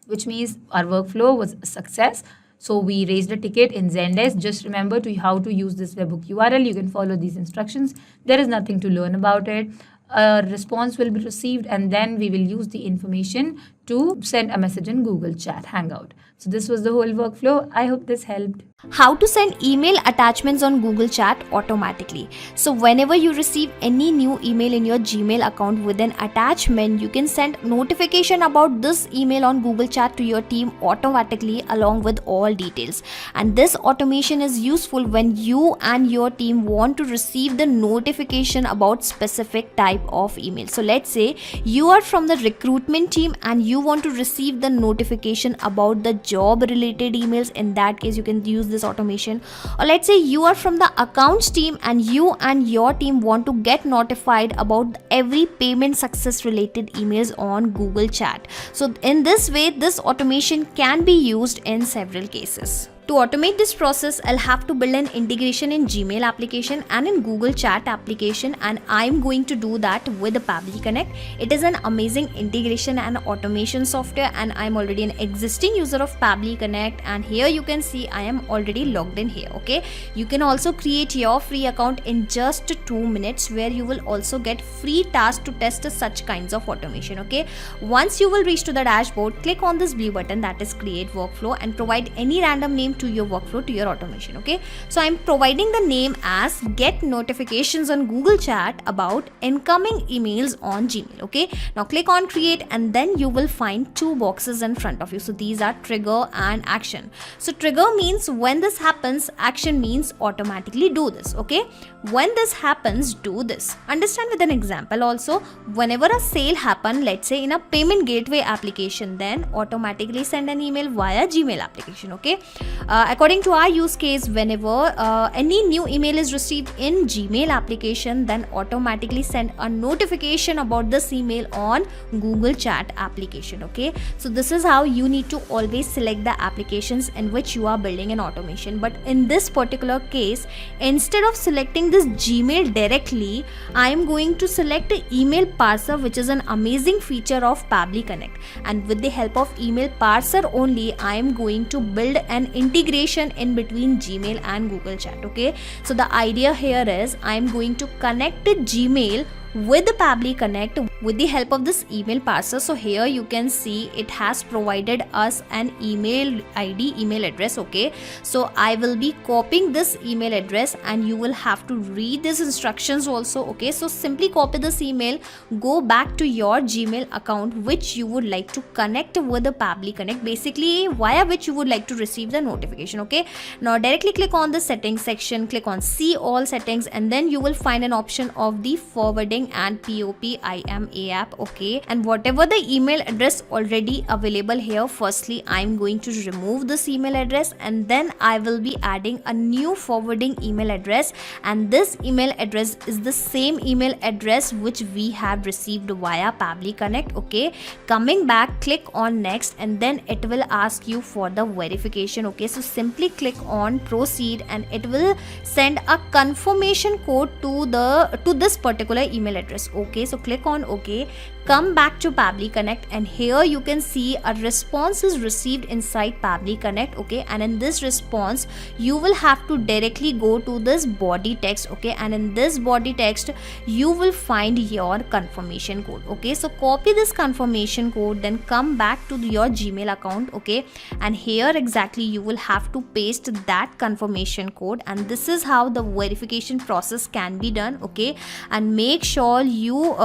which means our workflow was a success. So we raised a ticket in Zendesk. Just remember how to use this webhook URL. You can follow these instructions. There is nothing to learn about it. A response will be received, and then we will use the information to send a message in Google Chat Hangout. So this was the whole workflow. I hope this helped. How to send email attachments on Google Chat automatically. So whenever you receive any new email in your Gmail account with an attachment, you can send notification about this email on Google Chat to your team automatically along with all details. And this automation is useful when you and your team want to receive the notification about specific type of email. So let's say you are from the recruitment team and you want to receive the notification about the job related emails. In that case, you can use this automation. Or let's say you are from the accounts team and you and your team want to get notified about every payment success related emails on Google Chat. So in this way, this automation can be used in several cases. To automate this process, I'll have to build an integration in Gmail application and in Google Chat application, and I'm going to do that with the Pabbly Connect. It is an amazing integration and automation software, and I'm already an existing user of Pabbly Connect, and here you can see I am already logged in here. Okay, you can also create your free account in just 2 minutes, where you will also get free tasks to test such kinds of automation. Okay, once you will reach to the dashboard, click on this blue button, that is create workflow, and provide any random name to your workflow, to your automation. Okay, so I'm providing the name as get notifications on Google Chat about incoming emails on Gmail. Okay, now click on create, and then you will find 2 boxes in front of you. So these are trigger and action. So trigger means when this happens, action means automatically do this. Okay, when this happens, do this. Understand with an example also. Whenever a sale happen, let's say in a payment gateway application, then automatically send an email via Gmail application. Okay, according to our use case, whenever any new email is received in Gmail application, then automatically send a notification about this email on Google Chat application. Okay, so this is how you need to always select the applications in which you are building an automation. But in this particular case, instead of selecting this Gmail directly, I am going to select the email parser, which is an amazing feature of Pabbly Connect, and with the help of email parser only, I am going to build an integration in between Gmail and Google Chat. Okay, so the idea here is I'm going to connect the Gmail with the Pabbly Connect with the help of this email parser. So here you can see it has provided us an email ID, email address. Okay, so I will be copying this email address, and you will have to read these instructions also. Okay, so simply copy this email, go back to your Gmail account which you would like to connect with the Pabbly Connect, basically via which you would like to receive the notification. Okay, now directly click on the settings section, click on see all settings, and then you will find an option of the forwarding and POP app. Okay, and whatever the email address already available here, firstly I'm going to remove this email address, and then I will be adding a new forwarding email address, and this email address is the same email address which we have received via Pabbly Connect. Okay, coming back, click on next, and then it will ask you for the verification. Okay, so simply click on proceed, and it will send a confirmation code to this particular email address. Okay, so click on OK, come back to Pabbly Connect, and here you can see a response is received inside Pabbly Connect. Okay, and in this response you will have to directly go to this body text. Okay, and in this body text you will find your confirmation code. Okay, so copy this confirmation code, then come back to your Gmail account. Okay, and here exactly you will have to paste that confirmation code, and this is how the verification process can be done. Okay, and make sure you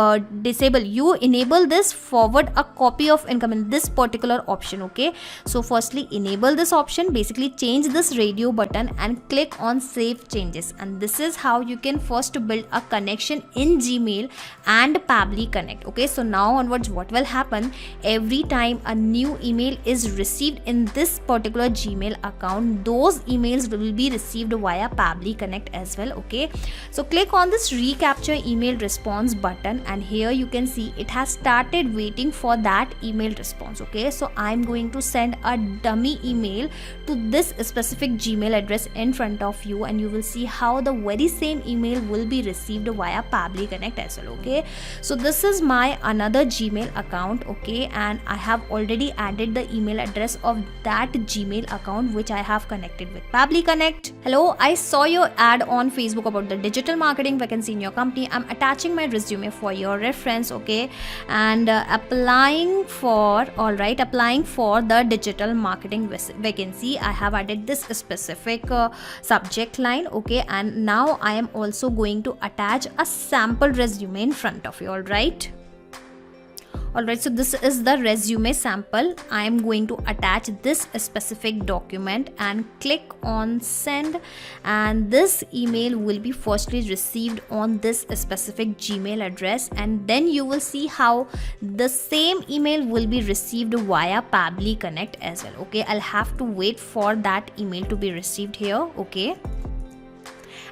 enable this forward a copy of income in this particular option. Okay, so firstly enable this option, basically change this radio button and click on save changes, and this is how you can first build a connection in Gmail and Pabbly Connect. Okay, so now onwards what will happen, every time a new email is received in this particular Gmail account, those emails will be received via Pabbly Connect as well. Okay, so click on this recapture email response button, and here you can see it has started waiting for that email response. Okay, so I'm going to send a dummy email to this specific Gmail address in front of you, and you will see how the very same email will be received via Pabbly Connect as well. Okay, so this is my another Gmail account. Okay, and I have already added the email address of that Gmail account which I have connected with Pabbly Connect. Hello, I saw your ad on Facebook about the digital marketing vacancy in your company. I'm attaching my resume for your reference. Okay, and applying for the digital marketing vacancy, I have added this specific subject line. Okay, and now I am also going to attach a sample resume in front of you. Alright, so this is the resume sample. I am going to attach this specific document and click on send, and this email will be firstly received on this specific Gmail address, and then you will see how the same email will be received via Pabbly Connect as well. Okay, I'll have to wait for that email to be received here. Okay,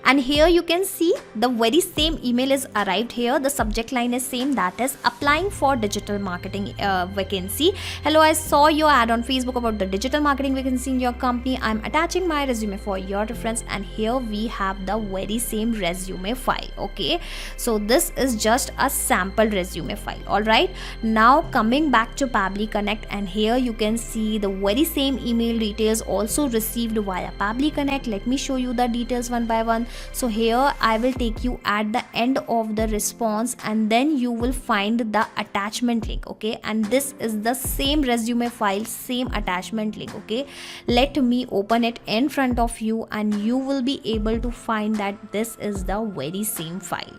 and here you can see the very same email is arrived here. The subject line is same, that is applying for digital marketing vacancy. Hello, I saw your ad on Facebook about the digital marketing vacancy in your company. I'm attaching my resume for your reference, and here we have the very same resume file. Okay, so this is just a sample resume file. All right, now coming back to Pabbly Connect, and here you can see the very same email details also received via Pabbly Connect. Let me show you the details one by one. So here I will take you at the end of the response, and then you will find the attachment link. Okay, and this is the same resume file, same attachment link. Okay, let me open it in front of you, and you will be able to find that this is the very same file.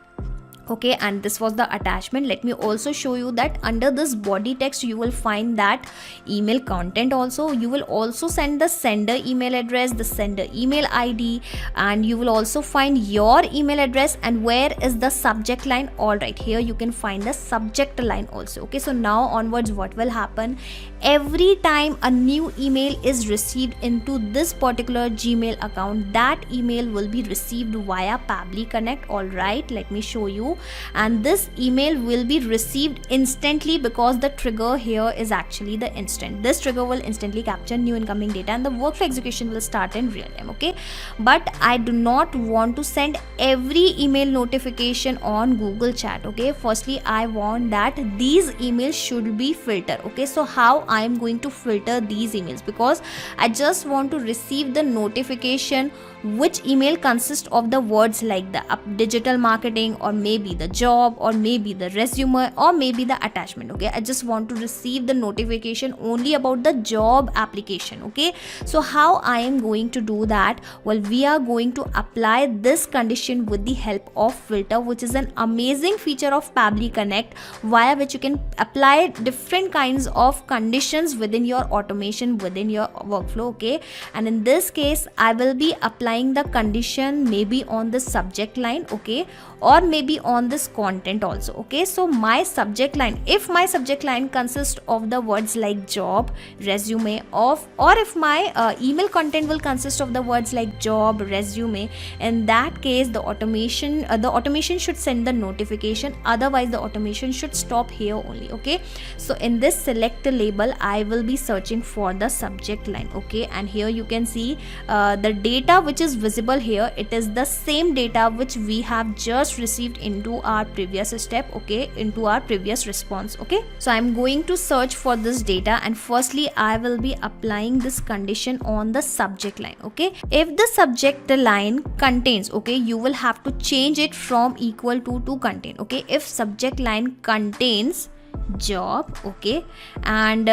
Okay, and this was the attachment. Let me also show you that under this body text you will find that email content also. You will also send the sender email address, the sender email ID, and you will also find your email address, and where is the subject line. All right, here you can find the subject line also. Okay, so now onwards what will happen, every time a new email is received into this particular Gmail account, that email will be received via Pabbly Connect. All right, let me show you, and this email will be received instantly because the trigger here is actually the instant. This trigger will instantly capture new incoming data, and the workflow execution will start in real time. Okay, but I do not want to send every email notification on Google Chat. Okay, firstly I want that these emails should be filtered. Okay, so how I am going to filter these emails, because I just want to receive the notification which email consists of the words like the digital marketing, or maybe the job, or maybe the resume, or maybe the attachment. Okay, I just want to receive the notification only about the job application. Okay, so how I am going to do that? Well, we are going to apply this condition with the help of filter, which is an amazing feature of Pabbly Connect, via which you can apply different kinds of conditions within your automation, within your workflow. Okay, and in this case I will be applying the condition maybe on the subject line. Okay, or maybe on this content also. Okay, so my subject line, if my subject line consists of the words like job, resume, or if my email content will consist of the words like job, resume, in that case the automation should send the notification, otherwise the automation should stop here only. Okay, so in this select label I will be searching for the subject line. Okay, and here you can see the data which is visible here, it is the same data which we have just received into our previous step. Okay, into our previous response. Okay, so I'm going to search for this data, and firstly I will be applying this condition on the subject line. Okay, if the subject line contains, okay, you will have to change it from equal to contain. Okay, if subject line contains job, okay, and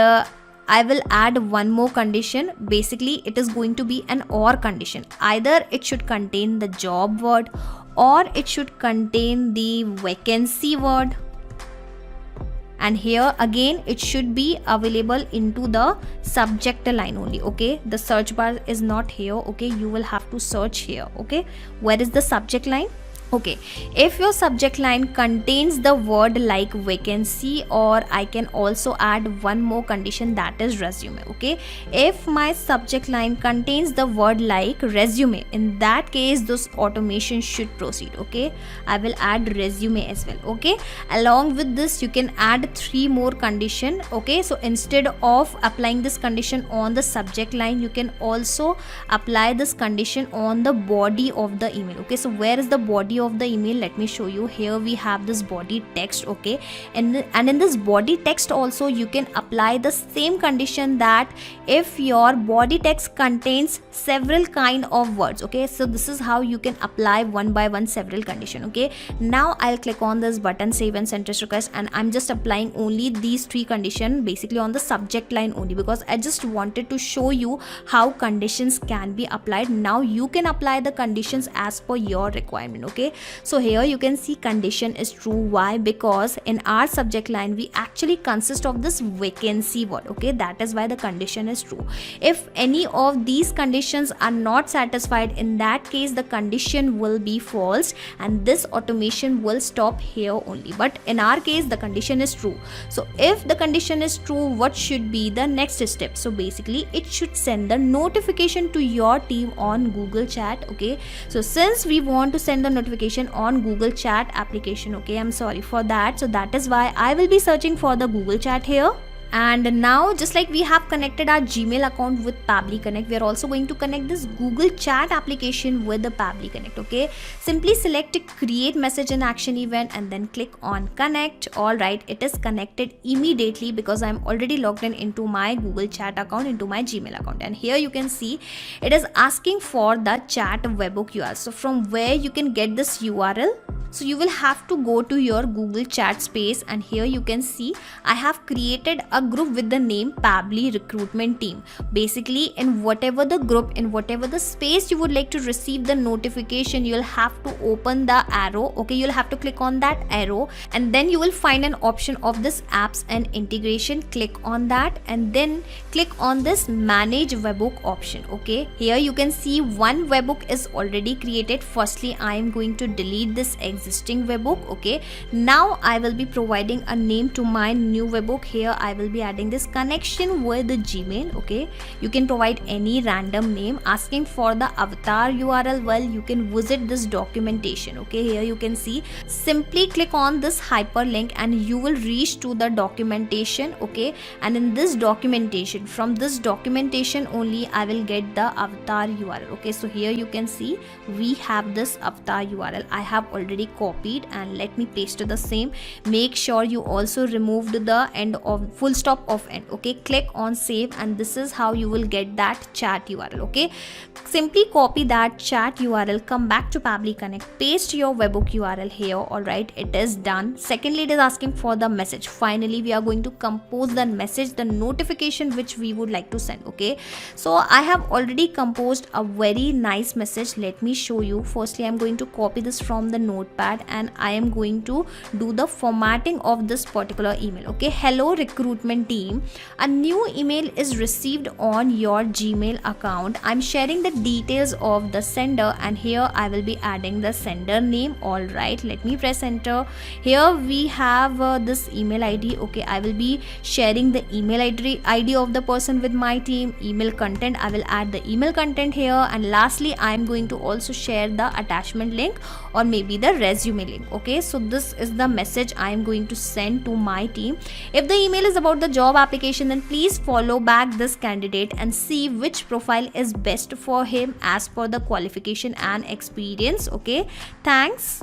I will add one more condition. Basically it is going to be an or condition. Either it should contain the job word, or it should contain the vacancy word, and here again it should be available into the subject line only. Okay, the search bar is not here. Okay, you will have to search here. Okay, where is the subject line? Okay, if your subject line contains the word like vacancy, or I can also add one more condition, that is resume. Okay, if my subject line contains the word like resume, in that case this automation should proceed. Okay, I will add resume as well. Okay, along with this you can add 3 more condition. Okay, so instead of applying this condition on the subject line, you can also apply this condition on the body of the email. Okay, so where is the body of the email? Let me show you. Here we have this body text. Okay, and in this body text also you can apply the same condition, that if your body text contains several kind of words. Okay, so this is how you can apply one by one several condition. Okay, now I'll click on this button save and send test request, and I'm just applying only these 3 condition basically on the subject line only, because I just wanted to show you how conditions can be applied. Now you can apply the conditions as per your requirement. Okay, okay. So here you can see condition is true. Why? Because in our subject line we actually consist of this vacancy word, okay. That is why the condition is true. If any of these conditions are not satisfied, in that case the condition will be false and this automation will stop here only. But in our case the condition is true. So if the condition is true, what should be the next step? So basically it should send the notification to your team on Google Chat, okay. So since we want to send the notification on Google Chat application, okay, I'm sorry for that. So that is why I will be searching for the Google Chat here. And now just like we have connected our Gmail account with Pabbly Connect, we are also going to connect this Google Chat application with the Pabbly Connect, okay. Simply select create message and action event and then click on connect. Alright, it is connected immediately because I'm already logged in into my Google Chat account, into my Gmail account. And here you can see it is asking for the chat webhook URL. So from where you can get this URL? So you will have to go to your Google Chat space, and here you can see I have created a group with the name Pabbly Recruitment Team. Basically in whatever the group, in whatever the space you would like to receive the notification, you'll have to open the arrow, okay. You'll have to click on that arrow and then you will find an option of this apps and integration. Click on that and then click on this manage webhook option, okay. Here you can see one webhook is already created. Firstly I am going to delete this existing webhook, okay. Now I will be providing a name to my new webhook. Here I will be adding this connection with the Gmail, okay. You can provide any random name. Asking for the avatar URL, well, you can visit this documentation, okay. Here you can see simply click on this hyperlink and you will reach to the documentation, okay. And in this documentation, from this documentation only I will get the avatar URL, okay. So here you can see we have this avatar URL. I have already copied and let me paste the same. Make sure you also removed the end of full stop of end, okay. Click on save and this is how you will get that chat URL, okay. Simply copy that chat URL, come back to Pabbly Connect, paste your webhook URL here. Alright, it is done. Secondly, it is asking for the message. Finally we are going to compose the message, the notification which we would like to send, okay. So I have already composed a very nice message. Let me show you. Firstly I'm going to copy this from the notepad and I am going to do the formatting of this particular email, okay. Hello recruitment team, a new email is received on your Gmail account. I'm sharing the details of the sender and here I will be adding the sender name. Alright, let me press enter. Here we have this email ID, okay. I will be sharing the email ID of the person with my team. Email content, I will add the email content here, and lastly I am going to also share the attachment link or maybe the resume link, okay. So this is the message I am going to send to my team. If the email is about the job application, then please follow back this candidate and see which profile is best for him as per the qualification and experience, okay. Thanks,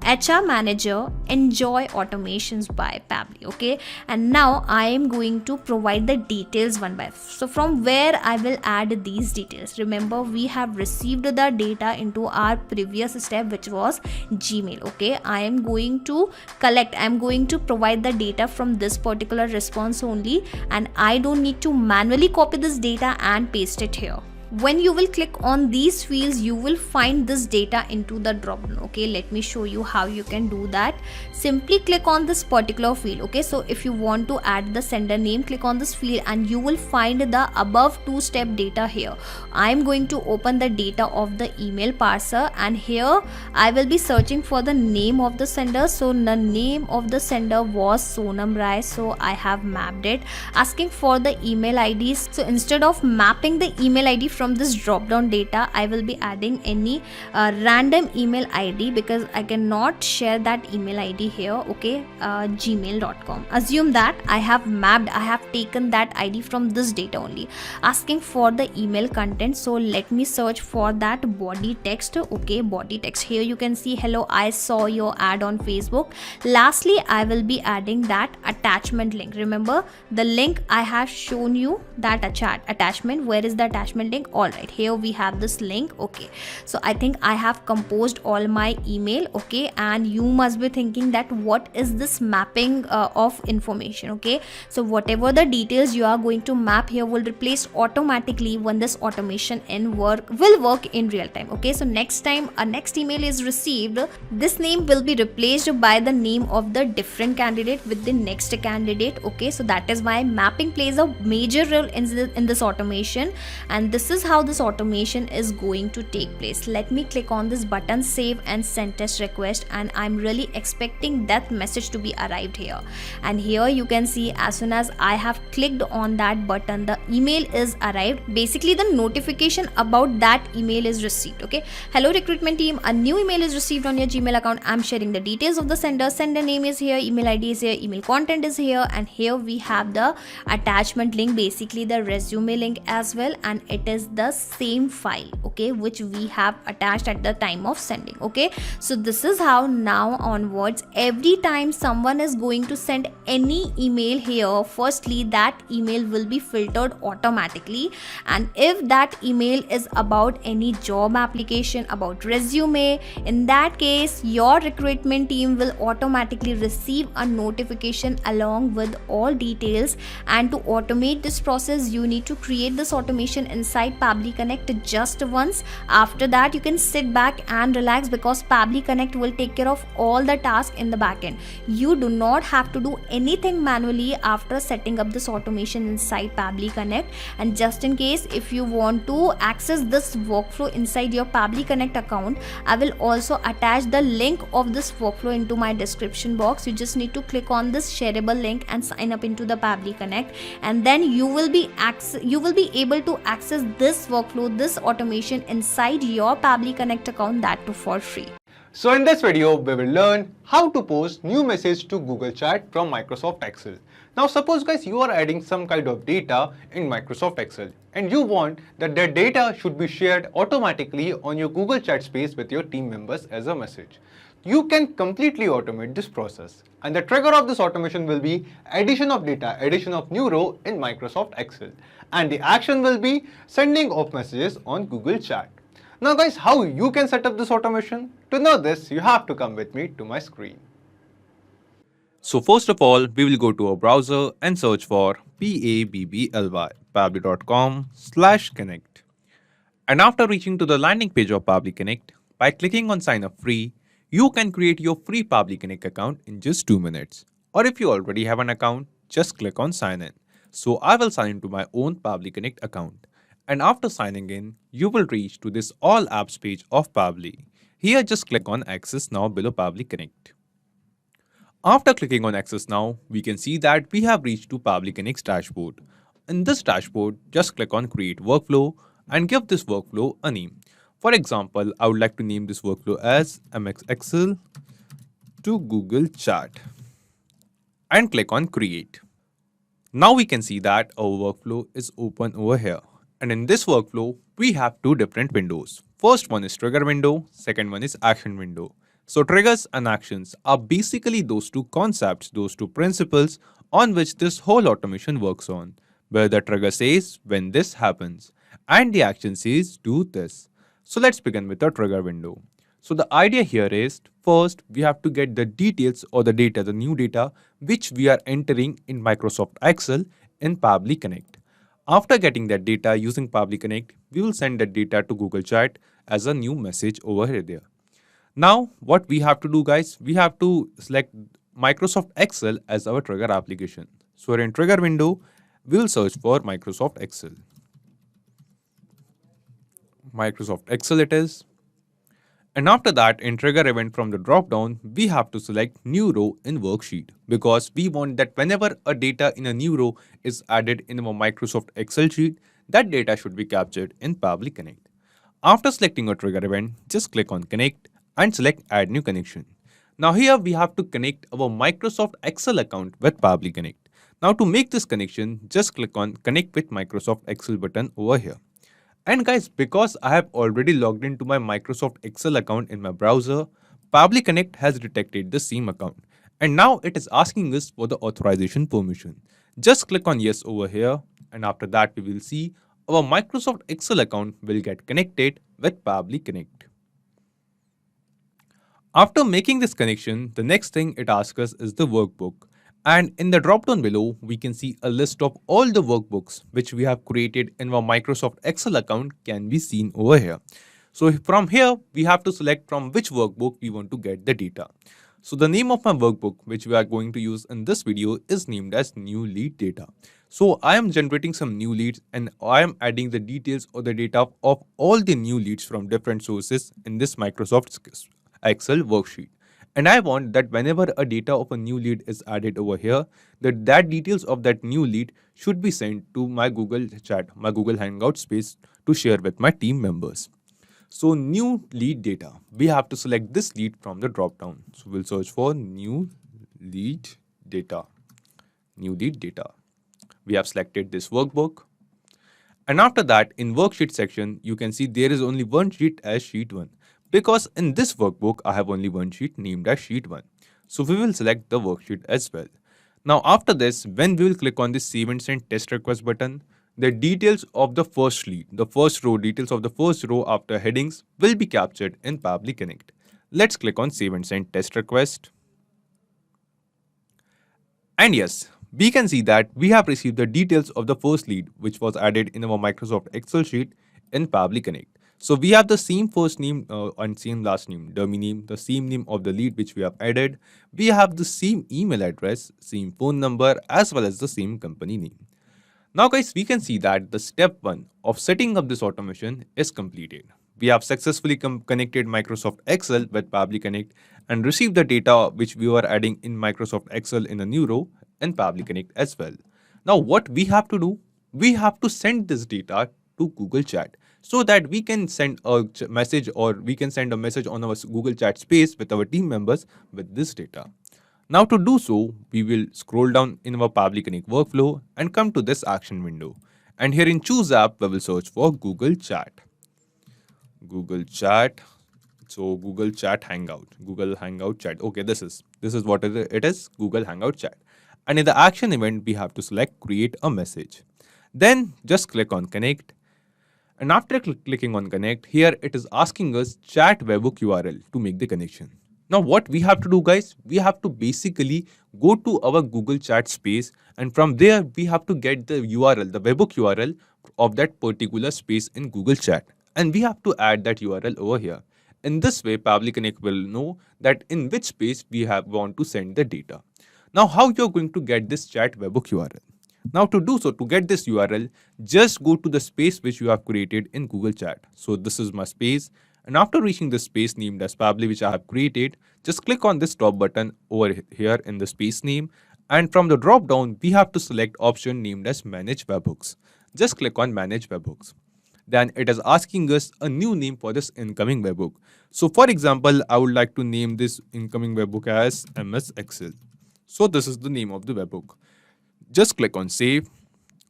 HR manager, enjoy automations by Pabbly, okay. And now I am going to provide the details one by one. So from where I will add these details? Remember we have received the data into our previous step which was Gmail, okay. I am going to collect, I am going to provide the data from this particular response only, and I don't need to manually copy this data and paste it here. When you will click on these fields, you will find this data into the dropdown, okay. Let me show you how you can do that. Simply click on this particular field, okay. So if you want to add the sender name, click on this field and you will find the above two-step data here. I am going to open the data of the email parser and here I will be searching for the name of the sender. So the name of the sender was Sonam Rai, so I have mapped it. Asking for the email IDs, so instead of mapping the email ID from this drop down data, I will be adding any random email ID because I cannot share that email ID here, okay. Gmail.com. Assume that I have mapped, I have taken that ID from this data only. Asking for the email content, so let me search for that body text, okay. Body text, here you can see hello, I saw your ad on Facebook. Lastly I will be adding that attachment link. Remember the link I have shown you, that attachment, where is the attachment link? Alright, here we have this link. Okay, so I think I have composed all my email. Okay, and you must be thinking that what is this mapping of information. Okay, so whatever the details you are going to map here will replace automatically when this automation will work in real time. Okay, so next time a next email is received, this name will be replaced by the name of the different candidate with the next candidate. Okay, so that is why mapping plays a major role in this automation, and this is how this automation is going to take place. Let me click on this button, save and send test request, and I'm really expecting that message to be arrived here. And here you can see as soon as I have clicked on that button, the email is arrived. Basically the notification about that email is received. Okay, hello recruitment team, a new email is received on your Gmail account. I'm sharing the details of the sender name is here, email ID is here, email content is here, and here we have the attachment link, basically the resume link as well, and it is the same file, okay, which we have attached at the time of sending. Okay, so this is how now onwards every time someone is going to send any email here, firstly that email will be filtered automatically, and if that email is about any job application, about resume, in that case your recruitment team will automatically receive a notification along with all details. And to automate this process, you need to create this automation inside Pabbly Connect just once. After that you can sit back and relax, because Pabbly Connect will take care of all the tasks in the backend. You do not have to do anything manually after setting up this automation inside Pabbly Connect. And just in case if you want to access this workflow inside your Pabbly Connect account, I will also attach the link of this workflow into my description box. You just need to click on this shareable link and sign up into the Pabbly Connect, and then you will be able to access this workflow, this automation inside your Pabbly Connect account, that too for free. So in this video, we will learn how to post new message to Google Chat from Microsoft Excel. Now suppose guys you are adding some kind of data in Microsoft Excel and you want that data should be shared automatically on your Google Chat space with your team members as a message. You can completely automate this process, and the trigger of this automation will be addition of data, addition of new row in Microsoft Excel, and the action will be sending of messages on Google Chat. Now guys, how you can set up this automation? To know this, you have to come with me to my screen. So first of all, we will go to our browser and search for pabbly.com/connect. And after reaching to the landing page of Pabbly Connect, by clicking on sign up free, you can create your free Pabbly Connect account in just 2 minutes. Or if you already have an account, just click on sign in. So I will sign into my own Pabbly Connect account. And after signing in, you will reach to this all apps page of Pabbly. Here just click on access now below Pabbly Connect. After clicking on access now, we can see that we have reached to Pabbly Connect's dashboard. In this dashboard, just click on create workflow and give this workflow a name. For example, I would like to name this workflow as MX Excel to Google Chat and click on create. Now we can see that our workflow is open over here. And in this workflow, we have two different windows. First one is trigger window, second one is action window. So triggers and actions are basically those two concepts, those two principles on which this whole automation works on, where the trigger says when this happens and the action says do this. So let's begin with the trigger window. So the idea here is, first we have to get the details or the data, the new data, which we are entering in Microsoft Excel in Pabbly Connect. After getting that data using Pabbly Connect, we will send that data to Google Chat as a new message over here there. Now what we have to do guys, we have to select Microsoft Excel as our trigger application. So in trigger window, we will search for Microsoft Excel. Microsoft Excel it is. And after that, in trigger event from the drop down, we have to select new row in worksheet, because we want that whenever a data in a new row is added in our Microsoft Excel sheet, that data should be captured in Pabbly Connect. After selecting a trigger event, just click on connect and select add new connection. Now here we have to connect our Microsoft Excel account with Pabbly Connect. Now to make this connection, just click on connect with Microsoft Excel button over here. And guys, because I have already logged into my Microsoft Excel account in my browser, Pabbly Connect has detected the same account. And now it is asking us for the authorization permission. Just click on yes over here, and after that we will see our Microsoft Excel account will get connected with Pabbly Connect. After making this connection, the next thing it asks us is the workbook. And in the drop-down below, we can see a list of all the workbooks which we have created in our Microsoft Excel account can be seen over here. So from here, we have to select from which workbook we want to get the data. So the name of my workbook, which we are going to use in this video, is named as new lead data. So I am generating some new leads and I am adding the details or the data of all the new leads from different sources in this Microsoft Excel worksheet. And I want that whenever a data of a new lead is added over here, that details of that new lead should be sent to my Google Chat, my Google Hangout space to share with my team members. So new lead data, we have to select this lead from the drop down. So we'll search for new lead data. New lead data. We have selected this workbook. And after that, in worksheet section, you can see there is only one sheet as sheet 1. Because in this workbook, I have only one sheet named as sheet 1. So we will select the worksheet as well. Now after this, when we will click on this save and send test request button, the details of the first lead, the first row, details of the first row after headings will be captured in Pabbly Connect. Let's click on save and send test request. And yes, we can see that we have received the details of the first lead which was added in our Microsoft Excel sheet in Pabbly Connect. So we have the same first name and same last name, dummy name, the same name of the lead which we have added. We have the same email address, same phone number, as well as the same company name. Now guys, we can see that the step 1 of setting up this automation is completed. We have successfully connected Microsoft Excel with Pabbly Connect and received the data which we were adding in Microsoft Excel in a new row in Pabbly Connect as well. Now what we have to do, we have to send this data to Google Chat so that we can send a message or we can send a message on our Google Chat space with our team members with this data. Now to do so, we will scroll down in our Pabbly Connect workflow and come to this action window. And here in choose app, we will search for Google Chat. Google Chat. So Google Chat Hangout, Google Hangout Chat. Okay, this is what it is, Google Hangout Chat. And in the action event, we have to select create a message. Then just click on connect. And after clicking on connect, here it is asking us chat webhook URL to make the connection. Now what we have to do guys, we have to basically go to our Google Chat space and from there we have to get the URL, the webhook URL of that particular space in Google Chat. And we have to add that URL over here. In this way, Pabbly Connect will know that in which space we want to send the data. Now how you're going to get this chat webhook URL? Now to do so, to get this URL, just go to the space which you have created in Google Chat. So this is my space. And after reaching the space named as Pabbly which I have created, just click on this top button over here in the space name. And from the drop down, we have to select option named as Manage Webhooks. Just click on Manage Webhooks. Then it is asking us a new name for this incoming webhook. So for example, I would like to name this incoming webhook as MS Excel. So this is the name of the webhook. Just click on save.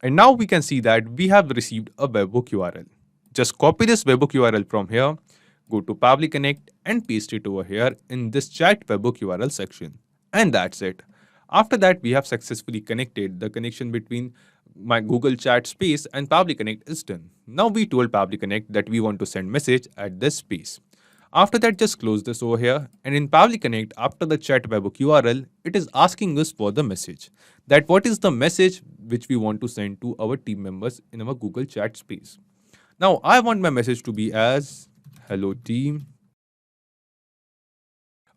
And now we can see that we have received a webhook URL. Just copy this webhook URL from here, go to Pabbly Connect and paste it over here in this chat webhook URL section. And that's it. After that, we have successfully connected. The connection between my Google Chat space and Pabbly Connect is done. Now we told Pabbly Connect that we want to send message at this space. After that, just close this over here. And in Pabbly Connect, after the chat webhook URL, it is asking us for the message. That what is the message which we want to send to our team members in our Google Chat space. Now, I want my message to be as hello team.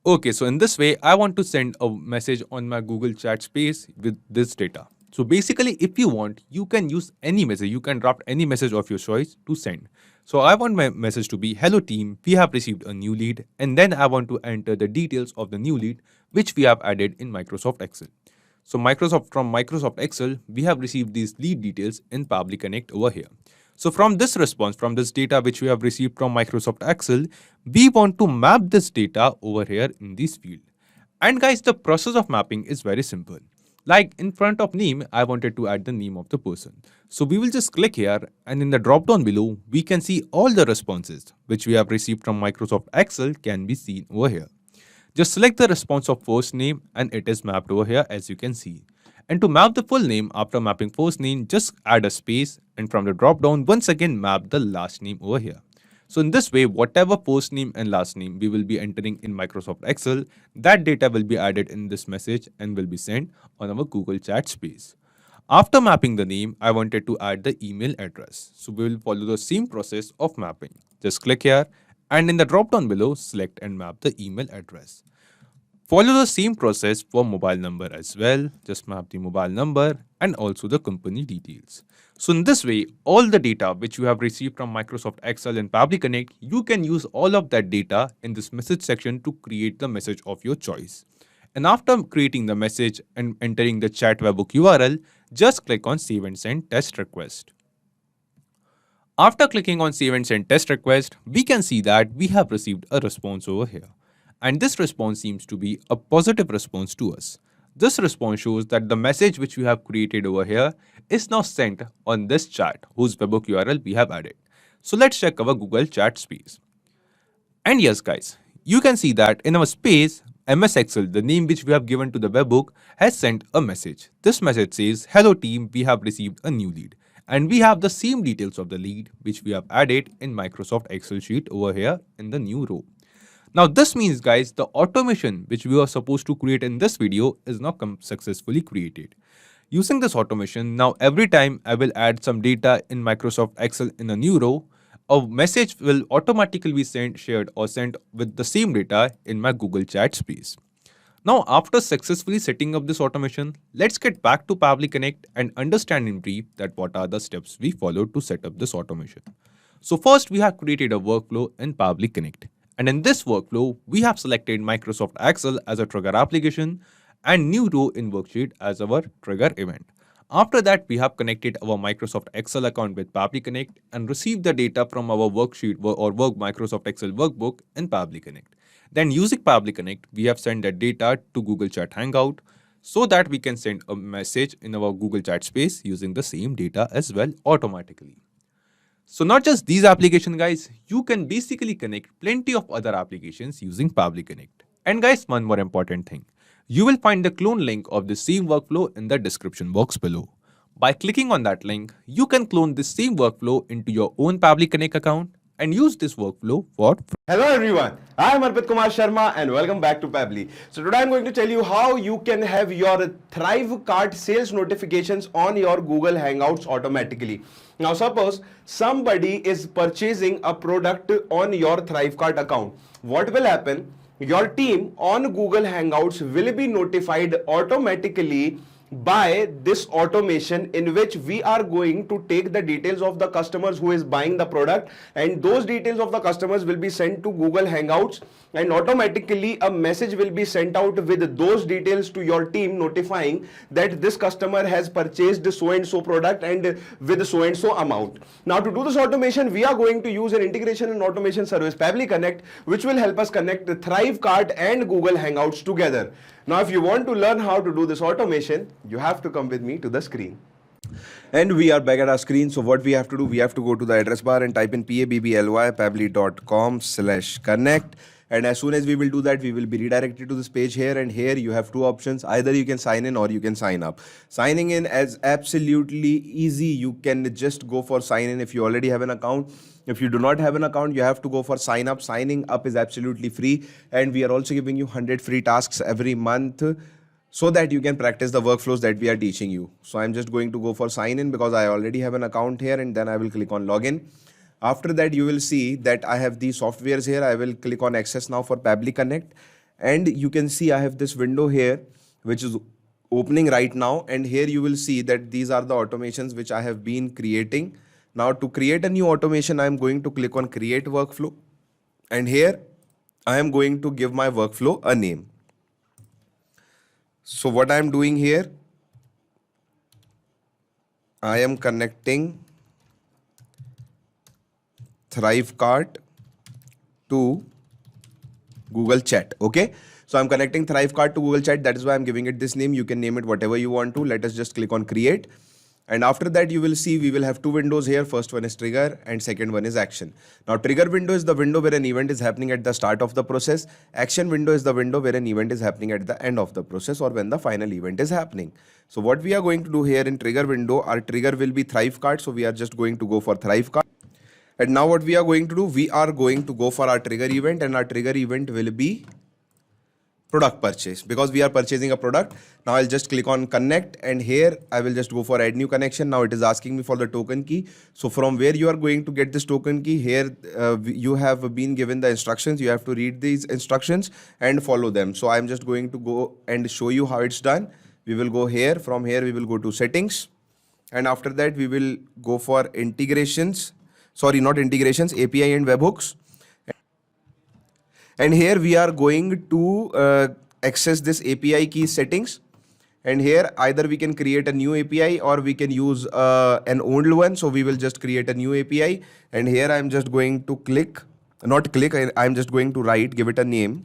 Okay, so in this way, I want to send a message on my Google Chat space with this data. So basically, if you want, you can use any message. You can draft any message of your choice to send. So I want my message to be, hello team, we have received a new lead. And then I want to enter the details of the new lead, which we have added in Microsoft Excel. So from Microsoft Excel, we have received these lead details in Pabbly Connect over here. So from this response, from this data which we have received from Microsoft Excel, we want to map this data over here in this field. And guys, the process of mapping is very simple. Like in front of name, I wanted to add the name of the person. So we will just click here and in the drop down below, we can see all the responses which we have received from Microsoft Excel can be seen over here. Just select the response of first name and it is mapped over here as you can see. And to map the full name after mapping first name, just add a space and from the drop down once again map the last name over here. So in this way, whatever post name and last name we will be entering in Microsoft Excel, that data will be added in this message and will be sent on our Google Chat space. After mapping the name, I wanted to add the email address. So we will follow the same process of mapping. Just click here and in the drop down below, select and map the email address. Follow the same process for mobile number as well. Just map the mobile number and also the company details. So in this way, all the data which you have received from Microsoft Excel and Pabbly Connect, you can use all of that data in this message section to create the message of your choice. And after creating the message and entering the chat webhook URL, just click on Save and Send Test Request. After clicking on Save and Send Test Request, we can see that we have received a response over here. And this response seems to be a positive response to us. This response shows that the message which we have created over here is now sent on this chat whose webhook URL we have added. So let's check our Google Chat space. And yes guys, you can see that in our space, MS Excel, the name which we have given to the webhook, has sent a message. This message says, "Hello team, we have received a new lead." And we have the same details of the lead which we have added in Microsoft Excel sheet over here in the new row. Now this means guys, the automation which we were supposed to create in this video is now successfully created. Using this automation, now every time I will add some data in Microsoft Excel in a new row, a message will automatically be shared or sent with the same data in my Google Chat space. Now after successfully setting up this automation, let's get back to Pabbly Connect and understand in brief that what are the steps we followed to set up this automation. So first we have created a workflow in Pabbly Connect. And in this workflow, we have selected Microsoft Excel as a trigger application and new row in worksheet as our trigger event. After that, we have connected our Microsoft Excel account with Pabbly Connect and received the data from our worksheet or Microsoft Excel workbook in Pabbly Connect. Then using Pabbly Connect, we have sent that data to Google Chat Hangout so that we can send a message in our Google Chat space using the same data as well automatically. So not just these applications guys, you can basically connect plenty of other applications using Pabbly Connect. And guys, one more important thing. You will find the clone link of the same workflow in the description box below. By clicking on that link, you can clone this same workflow into your own Pabbly Connect account and use this workflow for free. Hello everyone, I am Arpit Kumar Sharma and welcome back to Pabbly. So today I am going to tell you how you can have your ThriveCart sales notifications on your Google Hangouts automatically. Now suppose somebody is purchasing a product on your ThriveCart account. What will happen? Your team on Google Hangouts will be notified automatically by this automation in which we are going to take the details of the customers who is buying the product, and those details of the customers will be sent to Google Hangouts, and automatically a message will be sent out with those details to your team notifying that this customer has purchased so and so product and with so and so amount. Now to do this automation, we are going to use an integration and automation service Pabbly Connect, which will help us connect the ThriveCart and Google Hangouts together. Now if you want to learn how to do this automation, you have to come with me to the screen. And we are back at our screen. So what we have to do, we have to go to the address bar and type in PABBLY pabbly.com/connect. And as soon as we will do that, we will be redirected to this page here, and here you have two options. Either you can sign in or you can sign up. Signing in is absolutely easy. You can just go for sign in if you already have an account. If you do not have an account, you have to go for sign up. Signing up is absolutely free, and we are also giving you 100 free tasks every month so that you can practice the workflows that we are teaching you. So I'm just going to go for sign in because I already have an account here, and then I will click on login. After that, you will see that I have these softwares here. I will click on access now for Pabbly Connect, and you can see I have this window here which is opening right now, and here you will see that these are the automations which I have been creating. Now to create a new automation, I am going to click on create workflow, and here I am going to give my workflow a name. So what I am doing here, I am connecting ThriveCart to Google Chat. Okay, so I'm connecting ThriveCart to Google Chat. That is why I'm giving it this name. You can name it whatever you want to. Let us just click on create. And after that, you will see we will have two windows here. First one is trigger and second one is action. Now, trigger window is the window where an event is happening at the start of the process. Action window is the window where an event is happening at the end of the process or when the final event is happening. So what we are going to do here in trigger window, our trigger will be ThriveCart. So we are just going to go for ThriveCart. And now what we are going to do, we are going to go for our trigger event, and our trigger event will be product purchase because we are purchasing a product. Now I'll just click on connect, and here I will just go for add new connection. Now it is asking me for the token key. So from where you are going to get this token key, here you have been given the instructions. You have to read these instructions and follow them. So I'm just going to go and show you how it's done. We will go here. From here we will go to settings, and after that we will go for integrations. Sorry, not integrations, API and webhooks. And here we are going to access this API key settings. And here either we can create a new API or we can use an old one. So we will just create a new API. And here I'm just going to I'm just going to write, give it a name,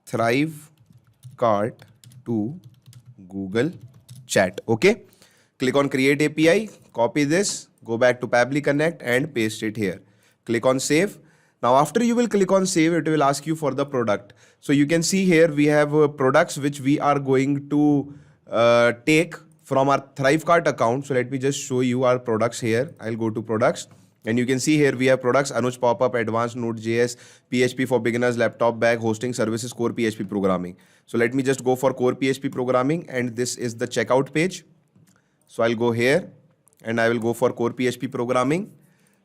ThriveCart to Google Chat. Okay. Click on create API, copy this, go back to Pabbly Connect and paste it here. Click on save. Now after you will click on save, it will ask you for the product. So you can see here we have products which we are going to take from our ThriveCart account. So let me just show you our products here. I'll go to products, and you can see here we have products: Anuj Pop-up, Advanced Node.js, PHP for beginners, laptop bag, hosting services, core PHP programming. So let me just go for core PHP programming, and this is the checkout page. So I'll go here and I will go for core PHP programming.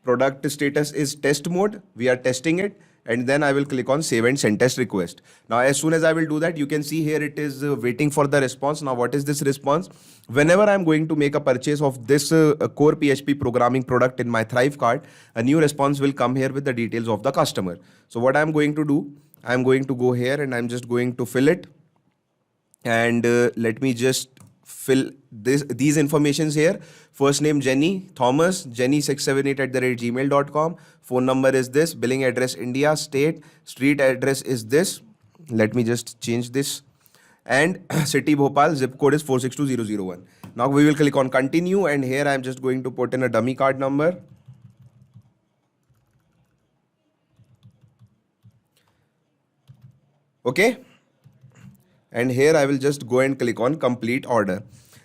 Product status is test mode. We are testing it. And then I will click on save and send test request. Now, as soon as I will do that, you can see here it is waiting for the response. Now, what is this response? Whenever I'm going to make a purchase of this core PHP programming product in my ThriveCart, a new response will come here with the details of the customer. So what I'm going to do, I'm going to go here and I'm just going to fill it. And let me just fill these informations here. First name Jenny Thomas, jenny678@gmail.com. Phone number is this, billing address India, state, street address is this. Let me just change this. And city Bhopal, zip code is 462001. Now we will click on continue, and here I am just going to put in a dummy card number. Okay. And here I will just go and click on complete order.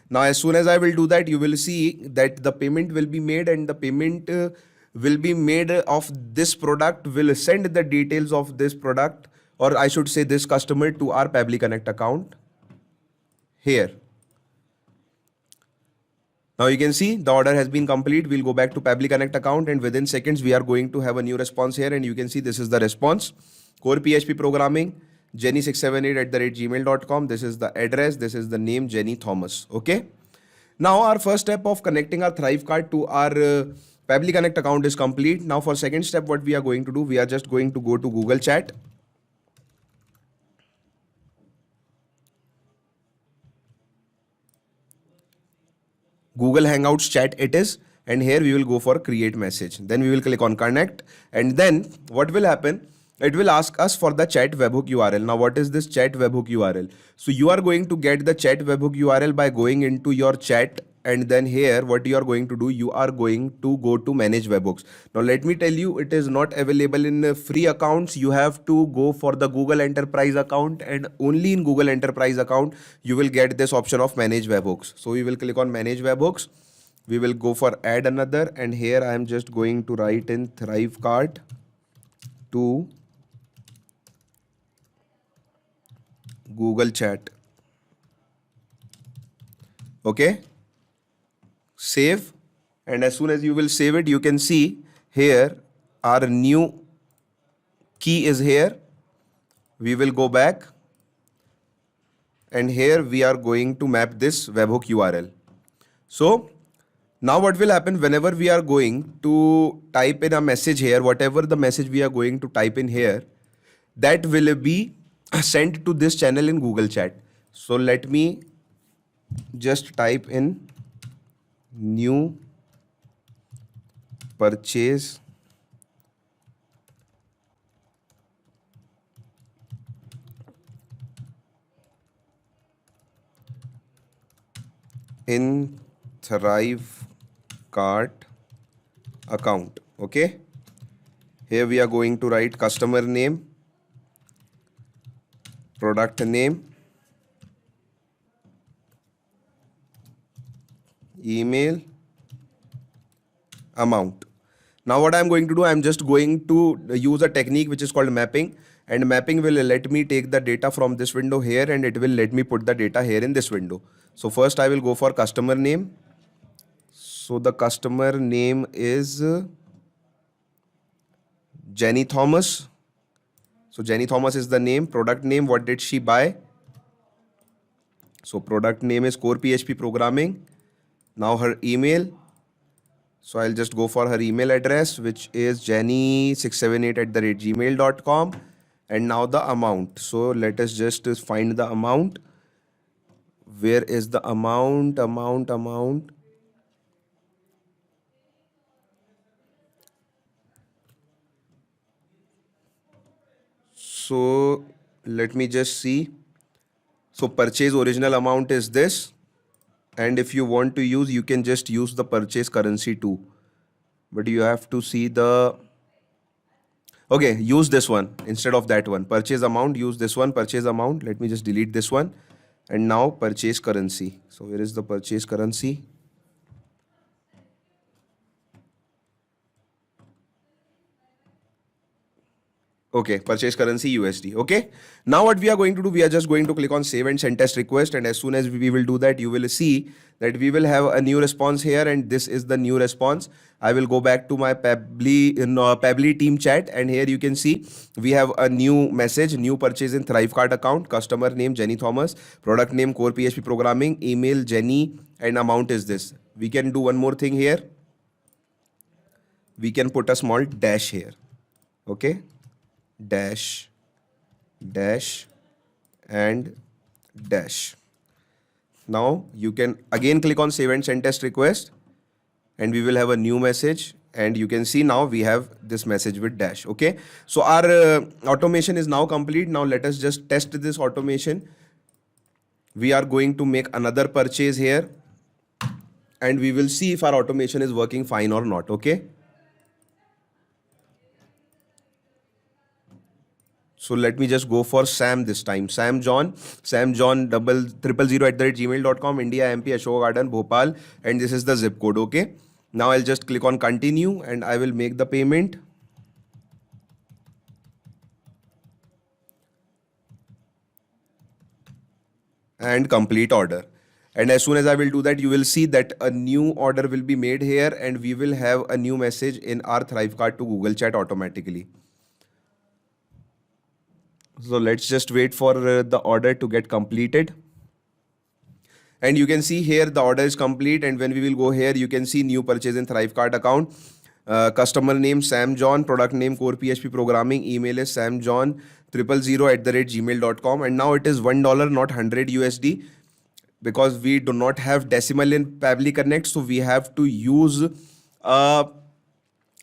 Now, as soon as I will do that, you will see that the payment will be made, and the payment will be made of this product, will send the details of this product, or I should say this customer, to our Pabbly Connect account here. Now you can see the order has been complete. We'll go back to Pabbly Connect account, and within seconds we are going to have a new response here, and you can see this is the response. Core PHP programming, jenny678@gmail.com. This is the address. This is the name, Jenny Thomas. Okay. Now our first step of connecting our ThriveCart to our Pabbly Connect account is complete. Now for second step, what we are going to do, we are just going to go to Google Chat. Google Hangouts chat it is, and here we will go for create message. Then we will click on connect, and then what will happen? It will ask us for the chat webhook URL. Now, what is this chat webhook URL? So you are going to get the chat webhook URL by going into your chat, and then here what you are going to do, you are going to go to manage webhooks. Now let me tell you, it is not available in free accounts. You have to go for the Google Enterprise account, and only in Google Enterprise account you will get this option of manage webhooks. So we will click on manage webhooks. We will go for add another, and here I am just going to write in ThriveCart to Google Chat. Okay. Save, and as soon as you will save it, you can see here our new key is here. We will go back, and here we are going to map this webhook URL. So now what will happen, whenever we are going to type in a message here, whatever the message we are going to type in here, that will be sent to this channel in Google Chat. So let me just type in new purchase in ThriveCart account. Okay. Here we are going to write customer name, product name, email, amount. Now what I'm going to do, I'm just going to use a technique which is called mapping, and mapping will let me take the data from this window here and it will let me put the data here in this window. So first I will go for customer name. So the customer name is Jenny Thomas. So Jenny Thomas is the name. Product name, what did she buy? So product name is core PHP programming. Now her email. So I'll just go for her email address, which is jenny678@gmail.com. And now the amount. So let us just find the amount. Where is the amount? So let me just see. So purchase original amount is this. And if you want to use, you can just use the purchase currency too. But you have to see the... Okay, use this one instead of that one. Purchase amount, use this one, purchase amount. Let me just delete this one. And now purchase currency. So where is the purchase currency? Okay, purchase currency USD. Okay. Now what we are going to do, we are just going to click on save and send test request. And as soon as we will do that, you will see that we will have a new response here. And this is the new response. I will go back to my Pabbly team chat. And here you can see we have a new message, new purchase in ThriveCart account, customer name Jenny Thomas, product name core PHP programming, email Jenny, and amount is this. We can do one more thing here. We can put a small dash here. Okay. Dash, and dash. Now you can again click on save and send test request and we will have a new message, and you can see now we have this message with dash. Okay. So our automation is now complete. Now let us just test this automation. We are going to make another purchase here and we will see if our automation is working fine or not. Okay. So let me just go for Sam this time. Sam John 000@gmail.com, India, MP, Ashok Garden, Bhopal, and this is the zip code. Okay. Now I'll just click on continue and I will make the payment. And complete order. And as soon as I will do that, you will see that a new order will be made here and we will have a new message in our ThriveCart to Google Chat automatically. So let's just wait for the order to get completed. And you can see here the order is complete, and when we will go here, you can see new purchase in ThriveCart account. Customer name Sam John, product name core PHP programming, email is samjohn000@gmail.com, and now it is $1, not 100 USD, because we do not have decimal in Pabbly Connect, so we have to use a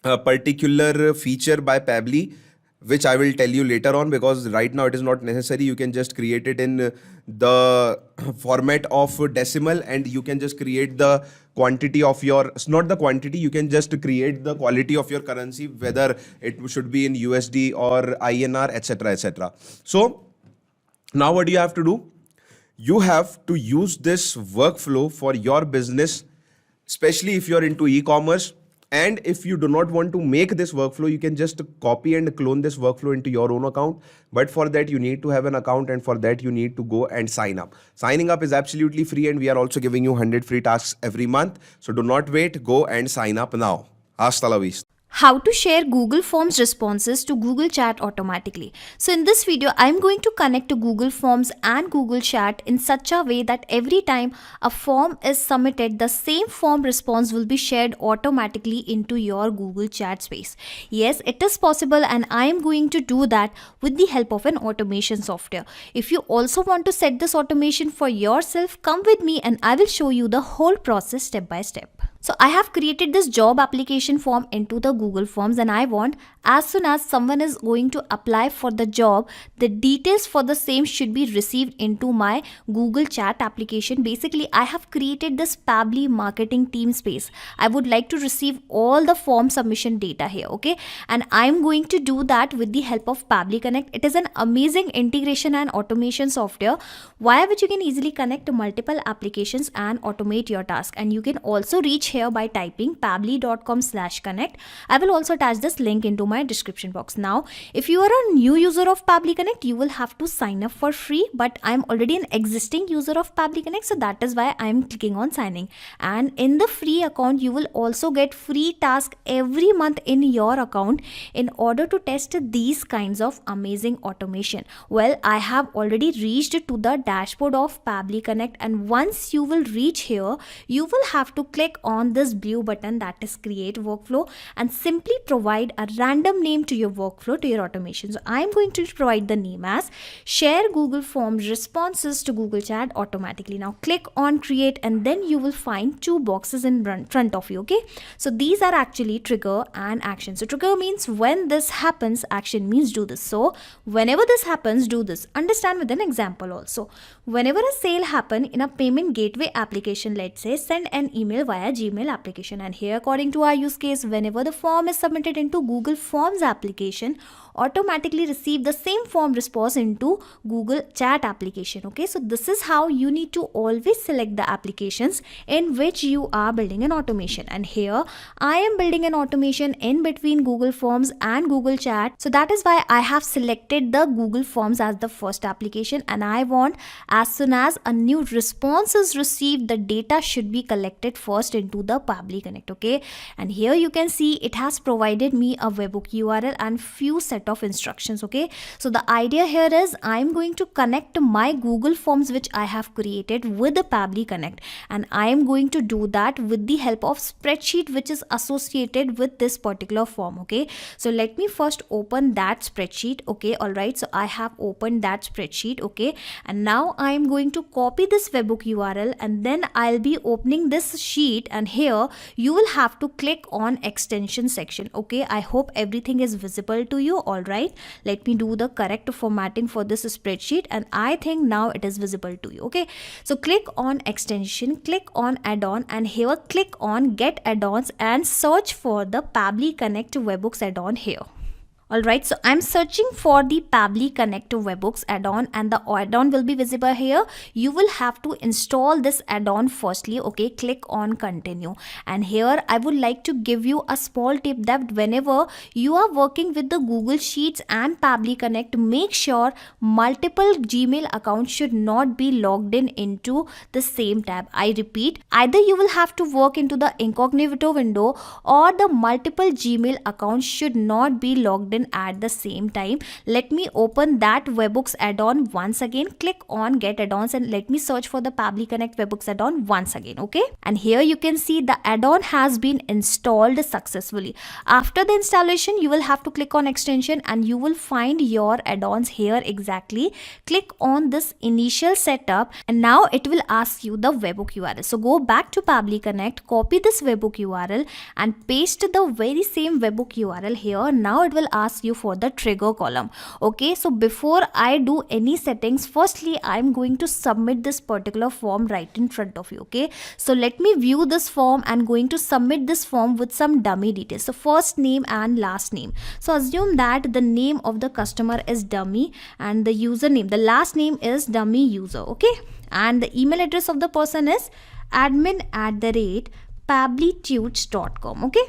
particular feature by Pabbly, which I will tell you later on, because right now it is not necessary. You can just create it in the format of decimal, and you can just create the quantity of your, not the quantity, you can just create the quality of your currency, whether it should be in USD or INR, etc, etc. So now what do you have to do? You have to use this workflow for your business, especially if you're into e-commerce. And if you do not want to make this workflow, you can just copy and clone this workflow into your own account. But for that, you need to have an account, and for that, you need to go and sign up. Signing up is absolutely free, and we are also giving you 100 free tasks every month. So do not wait, go and sign up now. Hasta la vista. How to share Google Forms responses to Google Chat automatically. So in this video, I'm going to connect to Google Forms and Google Chat in such a way that every time a form is submitted, the same form response will be shared automatically into your Google Chat space. Yes, it is possible, and I am going to do that with the help of an automation software. If you also want to set this automation for yourself, come with me and I will show you the whole process step by step. So I have created this job application form into the Google Forms, and I want as soon as someone is going to apply for the job, the details for the same should be received into my Google Chat application. Basically, I have created this Pabbly marketing team space. I would like to receive all the form submission data here, okay? And I'm going to do that with the help of Pabbly Connect. It is an amazing integration and automation software via which you can easily connect multiple applications and automate your task. And you can also reach here by typing pabbly.com/connect. I will also attach this link into my description box. Now, if you are a new user of Pabbly Connect, you will have to sign up for free, but I'm already an existing user of Pabbly Connect, so that is why I'm clicking on signing. And in the free account, you will also get free task every month in your account in order to test these kinds of amazing automation. Well, I have already reached to the dashboard of Pabbly Connect, and once you will reach here, you will have to click on this blue button that is create workflow and simply provide a random name to your workflow, to your automation. So I'm going to provide the name as share Google Forms responses to Google Chat automatically. Now click on create, and then you will find two boxes in front of you, okay? So these are actually trigger and action. So trigger means when this happens, action means do this. So whenever this happens, do this. Understand with an example also. Whenever a sale happen in a payment gateway application, let's say send an email via Gmail application, and here according to our use case, whenever the form is submitted into Google Forms application, automatically receive the same form response into Google Chat application, okay? So this is how you need to always select the applications in which you are building an automation. And here I am building an automation in between Google Forms and Google Chat, so that is why I have selected the Google Forms as the first application, and I want as soon as a new response is received, the data should be collected first into the Pabbly Connect, okay? And here you can see it has provided me a webhook URL and few set of instructions, okay? So the idea here is I'm going to connect my Google Forms which I have created with the Pabbly Connect, and I am going to do that with the help of spreadsheet which is associated with this particular form, okay? So let me first open that spreadsheet, okay? All right, so I have opened that spreadsheet, okay? And now I am going to copy this webhook URL, and then I'll be opening this sheet, and here you will have to click on extension section, okay? I hope everything is visible to you. All right, let me do the correct formatting for this spreadsheet, and I think now it is visible to you, okay? So click on extension, click on add-on, and here click on get add-ons and search for the Pabbly Connect webhooks add-on here. Alright, so I'm searching for the Pabbly Connect webhooks add-on, and the add-on will be visible here. You will have to install this add-on firstly, okay? Click on continue, and here I would like to give you a small tip that whenever you are working with the Google Sheets and Pabbly Connect, make sure multiple Gmail accounts should not be logged in into the same tab. I repeat, either you will have to work into the incognito window, or the multiple Gmail accounts should not be logged in at the same time. Let me open that webhooks add-on once again. Click on get add-ons, and let me search for the Pabbly Connect webhooks add-on once again, okay? And here you can see the add-on has been installed successfully. After the installation, you will have to click on extension, and you will find your add-ons here exactly. Click on this initial setup, and now it will ask you the webhook URL. So go back to Pabbly Connect, copy this webhook URL and paste the very same webhook URL here. Now it will ask you for the trigger column, okay? So before I do any settings, firstly I'm going to submit this particular form right in front of you, okay? So let me view this form and going to submit this form with some dummy details. So first name and last name. So assume that the name of the customer is dummy and the username, the last name is dummy user, okay? And the email address of the person is admin@pabblytudes.com, okay?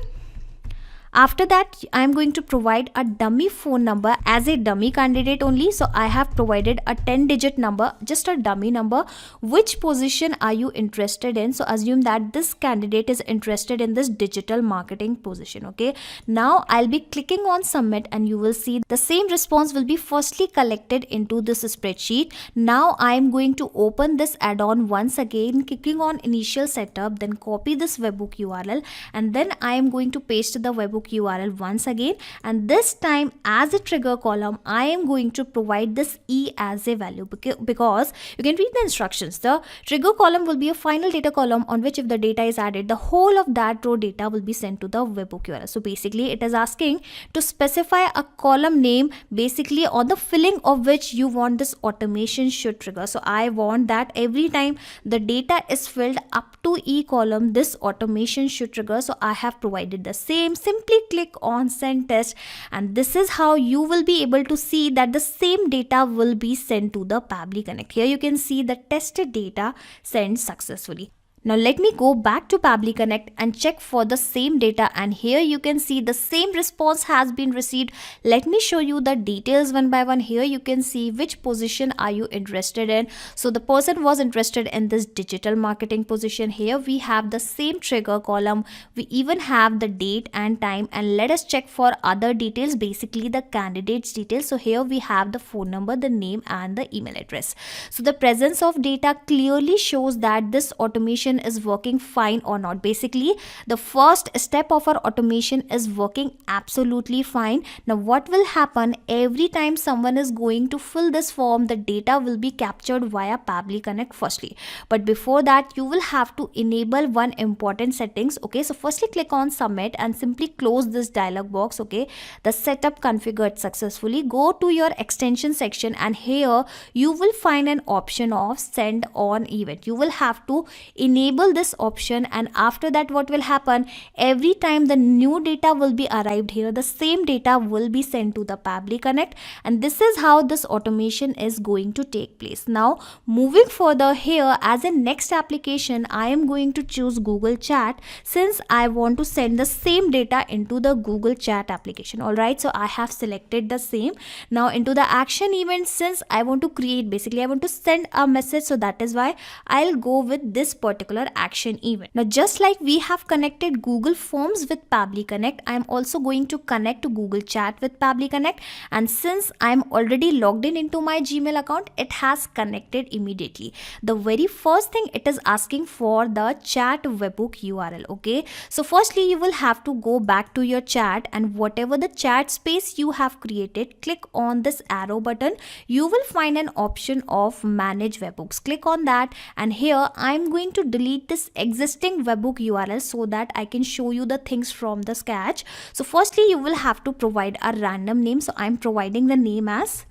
After that, I am going to provide a dummy phone number as a dummy candidate only. So I have provided a 10-digit number, just a dummy number. Which position are you interested in? So assume that this candidate is interested in this digital marketing position, okay? Now I'll be clicking on submit, and you will see the same response will be firstly collected into this spreadsheet. Now I am going to open this add-on once again, clicking on initial setup, then copy this webhook URL, and then I am going to paste the webhook webhook URL once again, and this time as a trigger column I am going to provide this E as a value, because you can read the instructions. The trigger column will be a final data column on which if the data is added, the whole of that row data will be sent to the webhook URL. So basically it is asking to specify a column name basically on the filling of which you want this automation should trigger. So I want that every time the data is filled up to E column, this automation should trigger. So I have provided the same. Simply click on send test, and this is how you will be able to see that the same data will be sent to the Pabbly Connect. Here you can see the tested data sent successfully. Now let me go back to Pabbly Connect and check for the same data, and here you can see the same response has been received. Let me show you the details one by one. Here you can see which position are you interested in. So the person was interested in this digital marketing position. Here we have the same trigger column. We even have the date and time, and let us check for other details, basically the candidate's details. So here we have the phone number, the name and the email address. So the presence of data clearly shows that this automation is working fine or not. Basically the first step of our automation is working absolutely fine. Now what will happen, every time someone is going to fill this form, the data will be captured via Pabbly Connect firstly, but before that you will have to enable one important settings. Okay, so firstly click on submit and simply close this dialog box. Okay, the setup configured successfully. Go to your extension section, and here you will find an option of send on event. You will have to enable this option, and after that what will happen, every time the new data will be arrived here, the same data will be sent to the Pabbly Connect, and this is how this automation is going to take place. Now moving further, here as a next application I am going to choose Google Chat, since I want to send the same data into the Google Chat application. Alright, so I have selected the same. Now into the action event, since I want to create, basically I want to send a message, so that is why I'll go with this particular action event. Now just like we have connected Google Forms with Pabbly Connect, I am also going to connect to Google Chat with Pabbly Connect, and since I am already logged in into my Gmail account, it has connected immediately. The very first thing it is asking for the chat webhook URL. Okay, so firstly you will have to go back to your chat, and whatever the chat space you have created, click on this arrow button. You will find an option of manage webhooks. Click on that, and here I am going to delete this existing webhook URL so that I can show you the things from the scratch. So firstly you will have to provide a random name. So I am providing the name as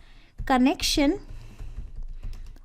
connection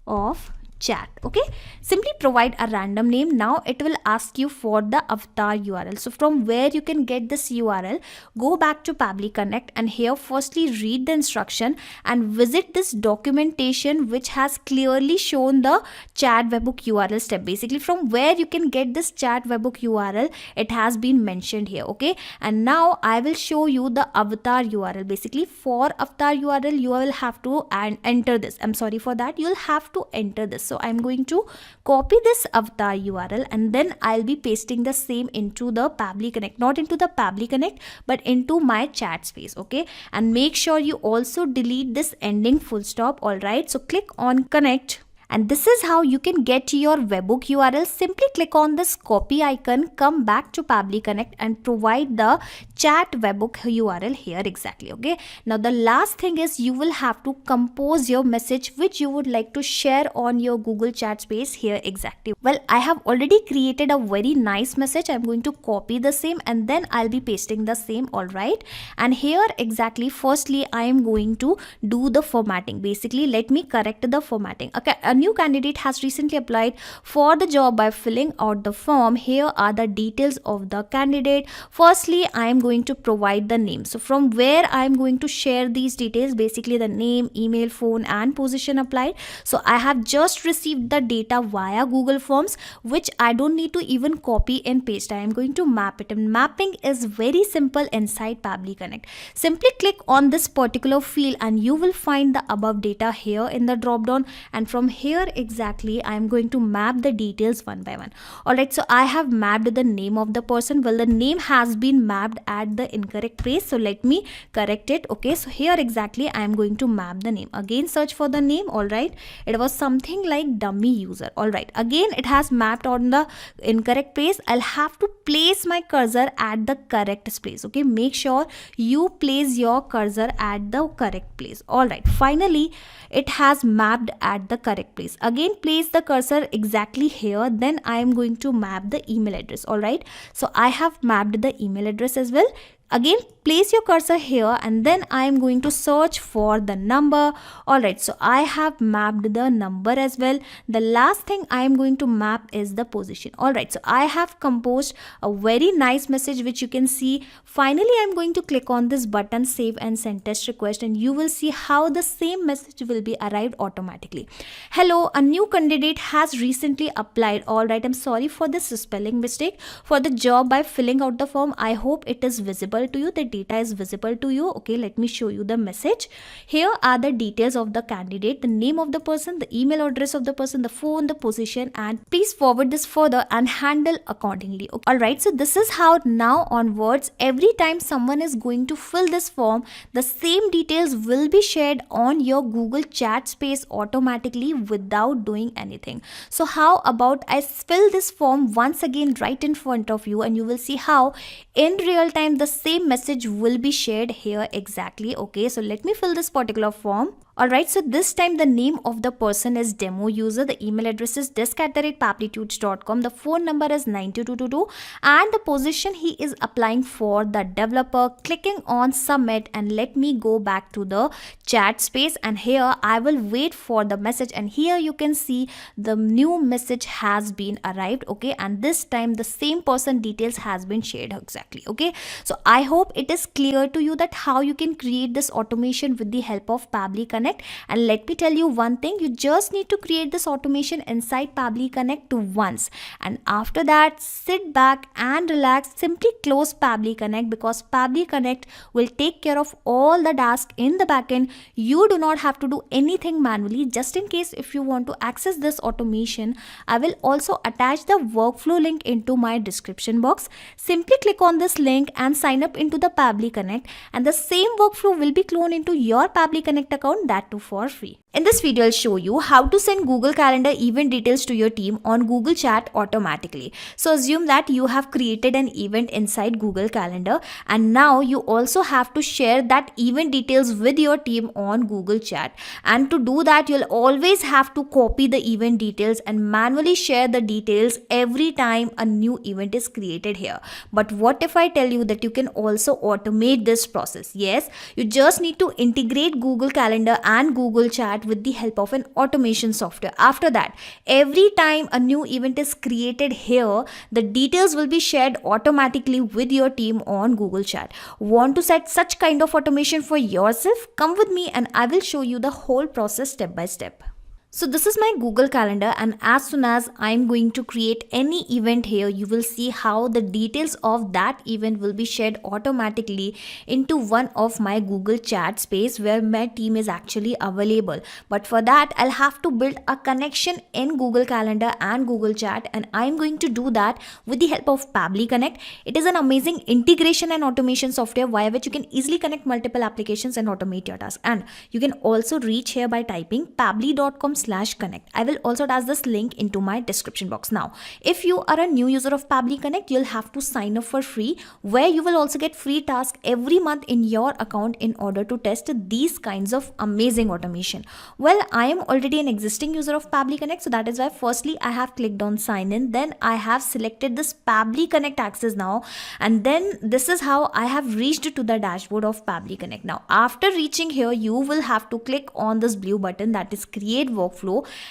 of chat. Okay, simply provide a random name. Now it will ask you for the avatar URL. So from where you can get this URL, go back to Pabbly Connect, and here firstly read the instruction and visit this documentation which has clearly shown the chat webhook URL step. Basically from where you can get this chat webhook URL, it has been mentioned here. Okay, and now I will show you the avatar URL. Basically for avatar URL you will have to enter this. I'm sorry for that, you'll have to enter this. So I'm going to copy this avatar URL, and then I'll be pasting the same into the Pabbly Connect, not into the Pabbly Connect but into my chat space. Okay, and make sure you also delete this ending full stop. Alright, so click on connect, and this is how you can get your webhook URL. Simply click on this copy icon, come back to Pabbly Connect and provide the chat webhook URL here exactly. Okay, now the last thing is you will have to compose your message which you would like to share on your Google Chat space here exactly. Well, I have already created a very nice message. I'm going to copy the same and then I'll be pasting the same. Alright, and here exactly firstly I am going to do the formatting. Basically let me correct the formatting. Okay, a new candidate has recently applied for the job by filling out the form. Here are the details of the candidate. Firstly I am going to provide the name. So from where I am going to share these details, basically the name, email, phone and position applied. So I have just received the data via Google Forms, which I don't need to even copy and paste. I am going to map it, and mapping is very simple inside Pabbly Connect. Simply click on this particular field and you will find the above data here in the drop down, and from here here exactly I am going to map the details one by one. Alright, so I have mapped the name of the person. Well, the name has been mapped at the incorrect place, so let me correct it. Okay, so here exactly I am going to map the name. Again, search for the name. Alright, it was something like dummy user. Alright, again it has mapped on the incorrect place. I'll have to place my cursor at the correct place. Okay, make sure you place your cursor at the correct place. Alright, finally it has mapped at the correct place. Again, place the cursor exactly here. Then I am going to map the email address. Alright, so I have mapped the email address as well. Again, place your cursor here, and then I am going to search for the number. Alright, so I have mapped the number as well. The last thing I am going to map is the position. Alright, so I have composed a very nice message which you can see. Finally, I am going to click on this button, save and send test request, and you will see how the same message will be arrived automatically. Hello, a new candidate has recently applied. Alright, I'm sorry for this spelling mistake, for the job by filling out the form. I hope it is visible to you, the data is visible to you. Okay, let me show you the message. Here are the details of the candidate, the name of the person, the email address of the person, the phone, the position, and please forward this further and handle accordingly. Okay. Alright, so this is how now onwards, every time someone is going to fill this form, the same details will be shared on your Google chat space automatically without doing anything. So how about I fill this form once again right in front of you, and you will see how in real time the same message will be shared here exactly. Okay, so let me fill this particular form. Alright, so this time the name of the person is demo user, the email address is desk@pabblytudes.com, the phone number is 92222, and the position he is applying for the developer. Clicking on submit, and let me go back to the chat space, and here I will wait for the message, and here you can see the new message has been arrived. Okay, and this time the same person details has been shared exactly. Okay, so I hope it is clear to you that how you can create this automation with the help of Pabbly Connect. And let me tell you one thing, you just need to create this automation inside Pabbly Connect once, and after that sit back and relax. Simply close Pabbly Connect, because Pabbly Connect will take care of all the tasks in the backend. You do not have to do anything manually. Just in case if you want to access this automation, I will also attach the workflow link into my description box. Simply click on this link and sign up into the Pabbly Connect, and the same workflow will be cloned into your Pabbly Connect account, that too for free. In this video, I'll show you how to send Google Calendar event details to your team on Google Chat automatically. So assume that you have created an event inside Google Calendar, and now you also have to share that event details with your team on Google Chat. And to do that, you'll always have to copy the event details and manually share the details every time a new event is created here. But what if I tell you that you can also automate this process? Yes, you just need to integrate Google Calendar and Google Chat with the help of an automation software. After that, every time a new event is created here, the details will be shared automatically with your team on Google Chat. Want to set such kind of automation for yourself? Come with me and I will show you the whole process step by step. So this is my Google Calendar, and as soon as I'm going to create any event here, you will see how the details of that event will be shared automatically into one of my Google Chat space where my team is actually available. But for that, I'll have to build a connection in Google Calendar and Google Chat, and I'm going to do that with the help of Pabbly Connect. It is an amazing integration and automation software via which you can easily connect multiple applications and automate your tasks. And you can also reach here by typing pabbly.com/connect. I will also attach this link into my description box. Now, if you are a new user of Pabbly Connect, you'll have to sign up for free, where you will also get free tasks every month in your account in order to test these kinds of amazing automation. Well, I am already an existing user of Pabbly Connect, so that is why firstly I have clicked on sign in, then I have selected this Pabbly Connect access now, and then this is how I have reached to the dashboard of Pabbly Connect. Now, after reaching here, you will have to click on this blue button, that is create workflow,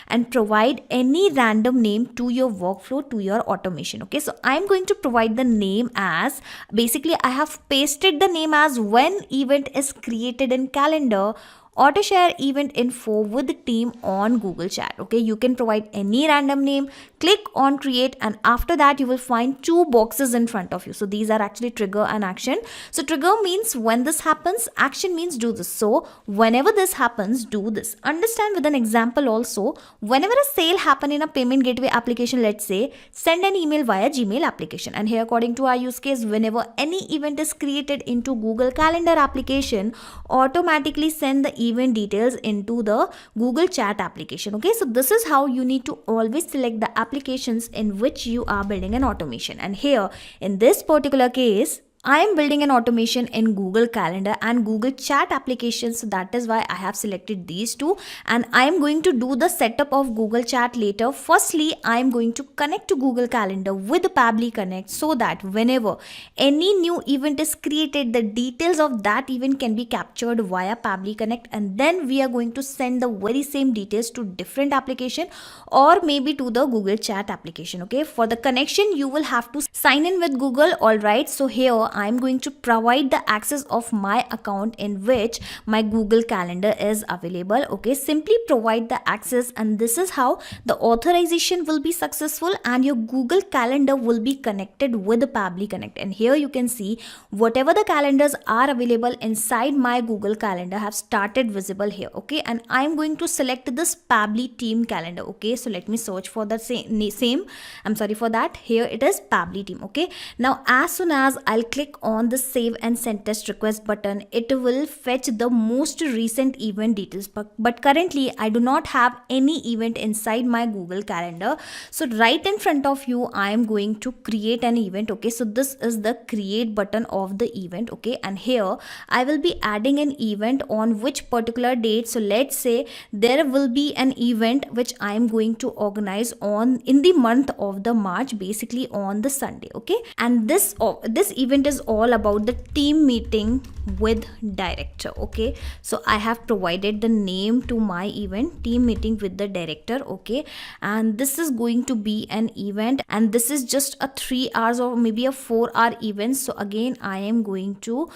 and provide any random name to your workflow, to your automation. Okay, so I'm going to provide the name as, basically I have pasted the name as when event is created in calendar, auto share event info with the team on Google Chat. Okay, you can provide any random name, click on create, and after that you will find two boxes in front of you. So these are actually trigger and action. So trigger means when this happens, action means do this. So whenever this happens, do this. Understand with an example also. Whenever a sale happen in a payment gateway application, let's say, send an email via Gmail application. And here according to our use case, whenever any event is created into Google Calendar application, automatically send the event details into the Google Chat application. Okay, so this is how you need to always select the applications in which you are building an automation. And here in this particular case, I am building an automation in Google Calendar and Google Chat applications. So that is why I have selected these two, and I am going to do the setup of Google Chat later. Firstly, I am going to connect to Google Calendar with Pabbly Connect so that whenever any new event is created, the details of that event can be captured via Pabbly Connect, and then we are going to send the very same details to different application or maybe to the Google Chat application. Okay, for the connection you will have to sign in with Google. All right, so here I'm going to provide the access of my account in which my Google Calendar is available. Okay, simply provide the access, and this is how the authorization will be successful and your Google Calendar will be connected with the Pabbly Connect. And here you can see whatever the calendars are available inside my Google Calendar have started visible here. Okay, and I'm going to select this Pabbly team calendar. Okay, so let me search for the same. I'm sorry for that. Here it is Pabbly team. Okay, now as soon as I'll click on the save and send test request button, it will fetch the most recent event details, but currently I do not have any event inside my Google Calendar. So right in front of you I am going to create an event. Okay, so this is the create button of the event. Okay, and here I will be adding an event on which particular date. So let's say there will be an event which I am going to organize on in the month of the March, basically on the Sunday. Okay, and this event is all about the team meeting with director. Okay, so I have provided the name to my event, team meeting with the director. Okay, and this is going to be an event, and this is just a 3 hours or maybe a 4-hour event. So again I am going to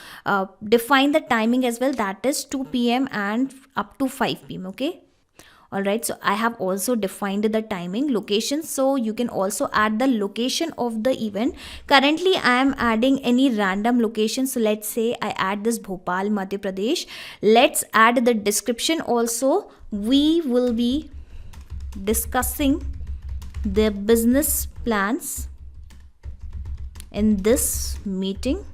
define the timing as well, that is 2 p.m. and up to 5 p.m. Okay, alright, so I have also defined the timing, location, so you can also add the location of the event. Currently I am adding any random location, so let's say I add this Bhopal, Madhya Pradesh. Let's add the description also. We will be discussing the business plans in this meeting.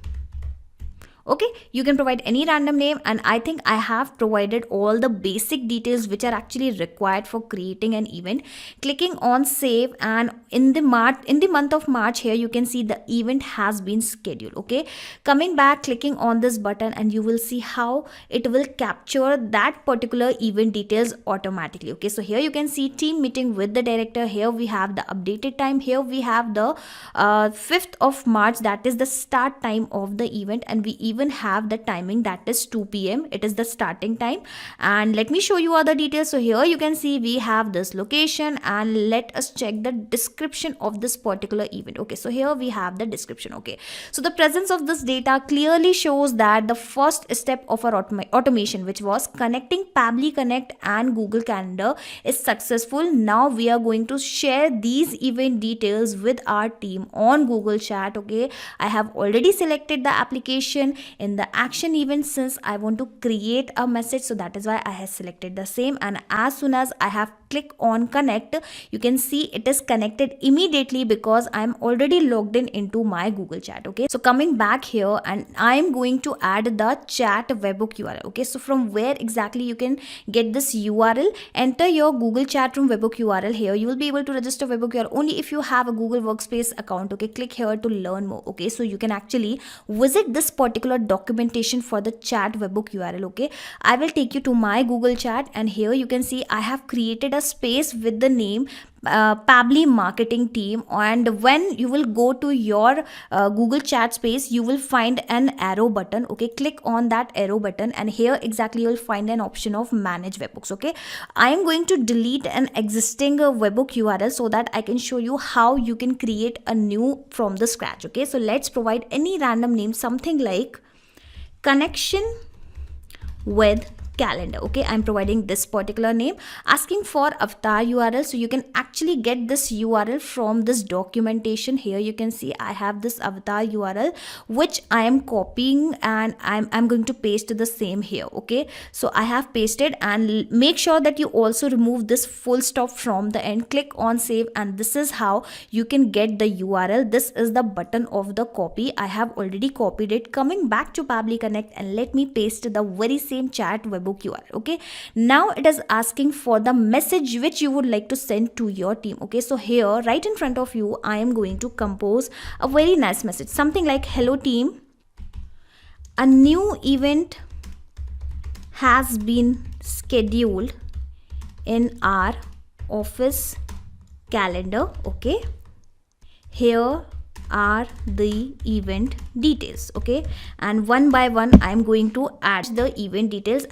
Okay, you can provide any random name, and I think I have provided all the basic details which are actually required for creating an event. Clicking on save, and in the month of March, here you can see the event has been scheduled. Okay, coming back, clicking on this button, and you will see how it will capture that particular event details automatically. Okay, so here you can see team meeting with the director. Here we have the updated time. Here we have the 5th of March, that is the start time of the event, and we even have the timing, that is 2 p.m. It is the starting time. And let me show you other details. So here you can see we have this location, and let us check the description of this particular event. Okay, so here we have the description. Okay, so the presence of this data clearly shows that the first step of our automation, which was connecting Pabbly Connect and Google Calendar, is successful. Now we are going to share these event details with our team on Google Chat. Okay, I have already selected the application in the action event since I want to create a message, so that is why I have selected the same. And as soon as I have clicked on connect, you can see it is connected immediately because I am already logged in into my Google Chat. Okay, so coming back here, and I am going to add the chat webhook URL. Okay, so from where exactly you can get this URL? Enter your Google Chat room webhook URL. Here you will be able to register webhook URL only if you have a Google Workspace account. Okay, click here to learn more. Okay, so you can actually visit this particular documentation for the chat webhook URL. Okay, I will take you to my Google Chat, and here you can see I have created a space with the name Pabbly marketing team, and when you will go to your Google Chat space, you will find an arrow button. Okay, click on that arrow button, and here exactly you will find an option of manage webhooks. Okay, I am going to delete an existing webhook URL so that I can show you how you can create a new from the scratch. Okay, so let's provide any random name, something like connection with calendar. Okay, I'm providing this particular name, asking for avatar URL. So you can actually get this URL from this documentation. Here you can see I have this avatar URL which I am copying and I'm going to paste the same here. Okay, so I have pasted, and make sure that you also remove this full stop from the end. Click on save, and this is how you can get the URL. This is the button of the copy. I have already copied it. Coming back to Pabbly Connect, and let me paste the very same chat webhook URL. Okay, now it is asking for the message which you would like to send to your team. Okay, so here right in front of you I am going to compose a very nice message, something like, hello team, a new event has been scheduled in our office calendar. Okay, here are the event details. Okay, and one by one I'm going to add the event details.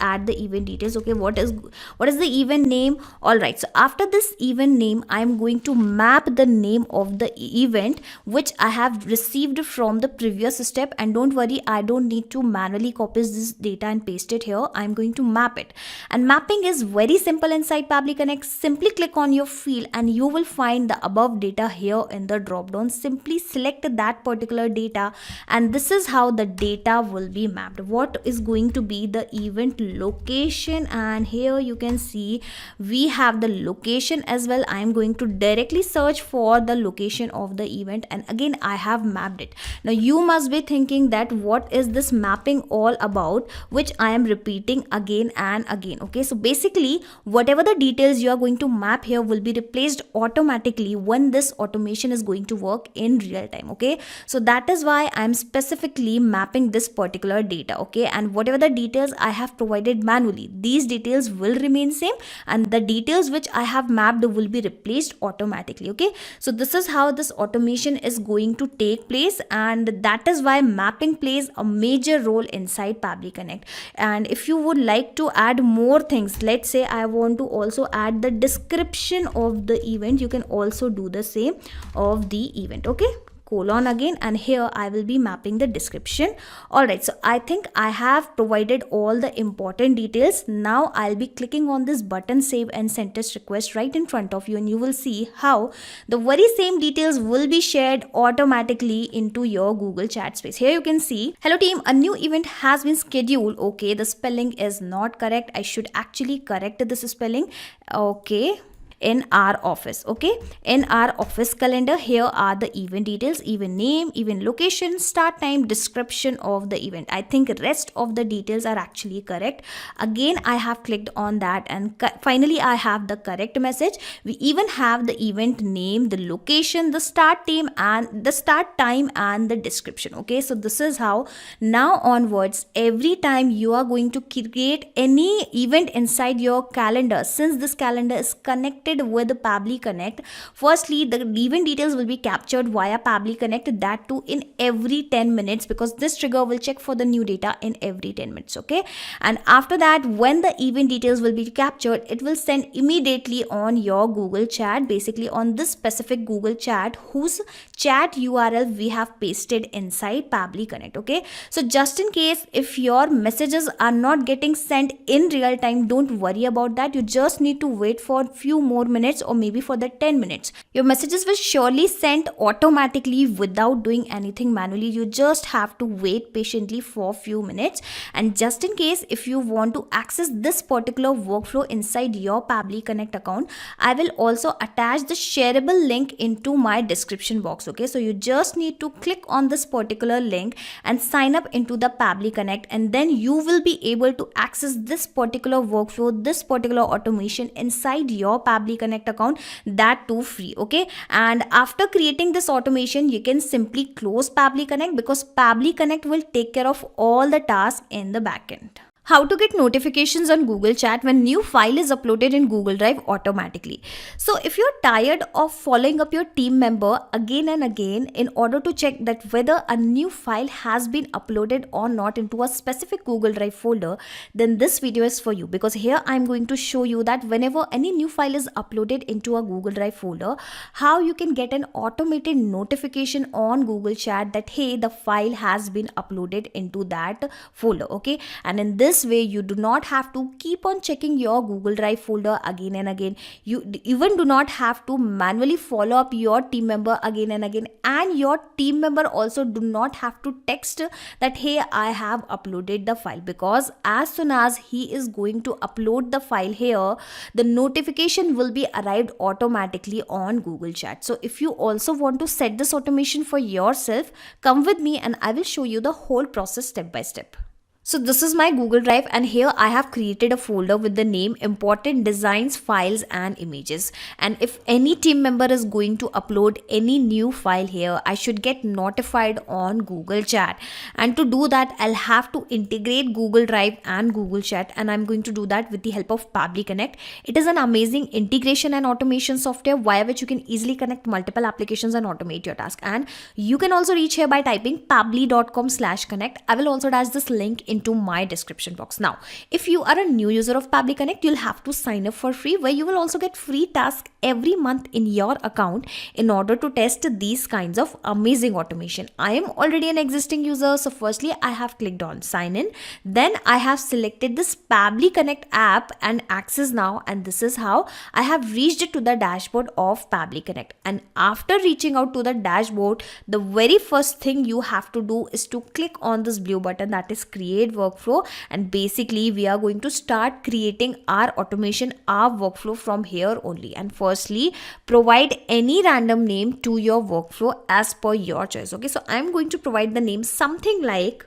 Okay, what is the event name? All right, so after this event name I'm going to map the name of the event which I have received from the previous step. And don't worry, I don't need to manually copy this data and paste it here. I'm going to map it, and mapping is very simple inside Pabbly Connect. Simply click on your field and you will find the above data here in the drop down. Simply select that particular data, and this is how the data will be mapped. What is going to be the event location, and here you can see we have the location as well. I am going to directly search for the location of the event, and again I have mapped it. Now you must be thinking that what is this mapping all about, which I am repeating again and again. Okay, so basically whatever the details you are going to map here will be replaced automatically when this automation is going to work in real time. Okay, so that is why I'm specifically mapping this particular data. Okay, and whatever the details I have provided manually, these details will remain same, and the details which I have mapped will be replaced automatically. Okay, so this is how this automation is going to take place, and that is why mapping plays a major role inside Pabbly Connect. And if you would like to add more things, let's say I want to also add the description of the event, you can also do the same of the event. Okay, colon again, and here I will be mapping the description. All right, so I think I have provided all the important details. Now I'll be clicking on this button, save and send test request, right in front of you, and you will see how the very same details will be shared automatically into your Google Chat space. Here you can see, hello team, a new event has been scheduled. Okay, the spelling is not correct. I should actually correct this spelling. Okay, in our office. Okay, in our office calendar, here are the event details, event name, event location, start time, description of the event. I think rest of the details are actually correct. Again I have clicked on that, and finally I have the correct message. We even have the event name, the location, the start time and the description. Okay, so this is how now onwards every time you are going to create any event inside your calendar, since this calendar is connected with Pabbly Connect, firstly the event details will be captured via Pabbly Connect, that too in every 10 minutes, because this trigger will check for the new data in every 10 minutes. Okay, and after that, when the event details will be captured, it will send immediately on your Google Chat, basically on this specific Google Chat whose chat URL we have pasted inside Pabbly Connect. Okay, so just in case if your messages are not getting sent in real time, don't worry about that. You just need to wait for a few more minutes, or maybe for the 10 minutes. Your messages will surely send automatically without doing anything manually. You just have to wait patiently for a few minutes. And just in case if you want to access this particular workflow inside your Pabbly Connect account, I will also attach the shareable link into my description box. Okay, so you just need to click on this particular link and sign up into the Pabbly Connect, and then you will be able to access this particular workflow, this particular automation inside your Pabbly Connect account, that too free. Okay, and after creating this automation, you can simply close Pabbly Connect, because Pabbly Connect will take care of all the tasks in the backend. How to get notifications on Google Chat when new file is uploaded in Google Drive automatically. So if you're tired of following up your team member again and again in order to check that whether a new file has been uploaded or not into a specific Google Drive folder, then this video is for you, because here I'm going to show you that whenever any new file is uploaded into a Google Drive folder, how you can get an automated notification on Google Chat that hey, the file has been uploaded into that folder. Okay, and in this this way you do not have to keep on checking your Google Drive folder again and again. You even do not have to manually follow up your team member again and again, and your team member also do not have to text that hey, I have uploaded the file, because as soon as he is going to upload the file here, the notification will be arrived automatically on Google Chat. So if you also want to set this automation for yourself, come with me and I will show you the whole process step by step. So this is my Google Drive, and here I have created a folder with the name important designs, files and images. And if any team member is going to upload any new file here, I should get notified on Google Chat. And to do that, I'll have to integrate Google Drive and Google Chat, and I'm going to do that with the help of Pabbly Connect. It is an amazing integration and automation software via which you can easily connect multiple applications and automate your task. And you can also reach here by typing pabbly.com/connect. I will also dash this link into my description box. Now, if you are a new user of Pabbly Connect, you'll have to sign up for free, where you will also get free tasks every month in your account in order to test these kinds of amazing automation. I am already an existing user, so firstly I have clicked on sign in, then I have selected this Pabbly Connect app and access now, and this is how I have reached to the dashboard of Pabbly Connect. And after reaching out to the dashboard, the very first thing you have to do is to click on this blue button, that is create workflow, and basically we are going to start creating our automation, our workflow from here only. And firstly, provide any random name to your workflow as per your choice. Okay, so I'm going to provide the name something like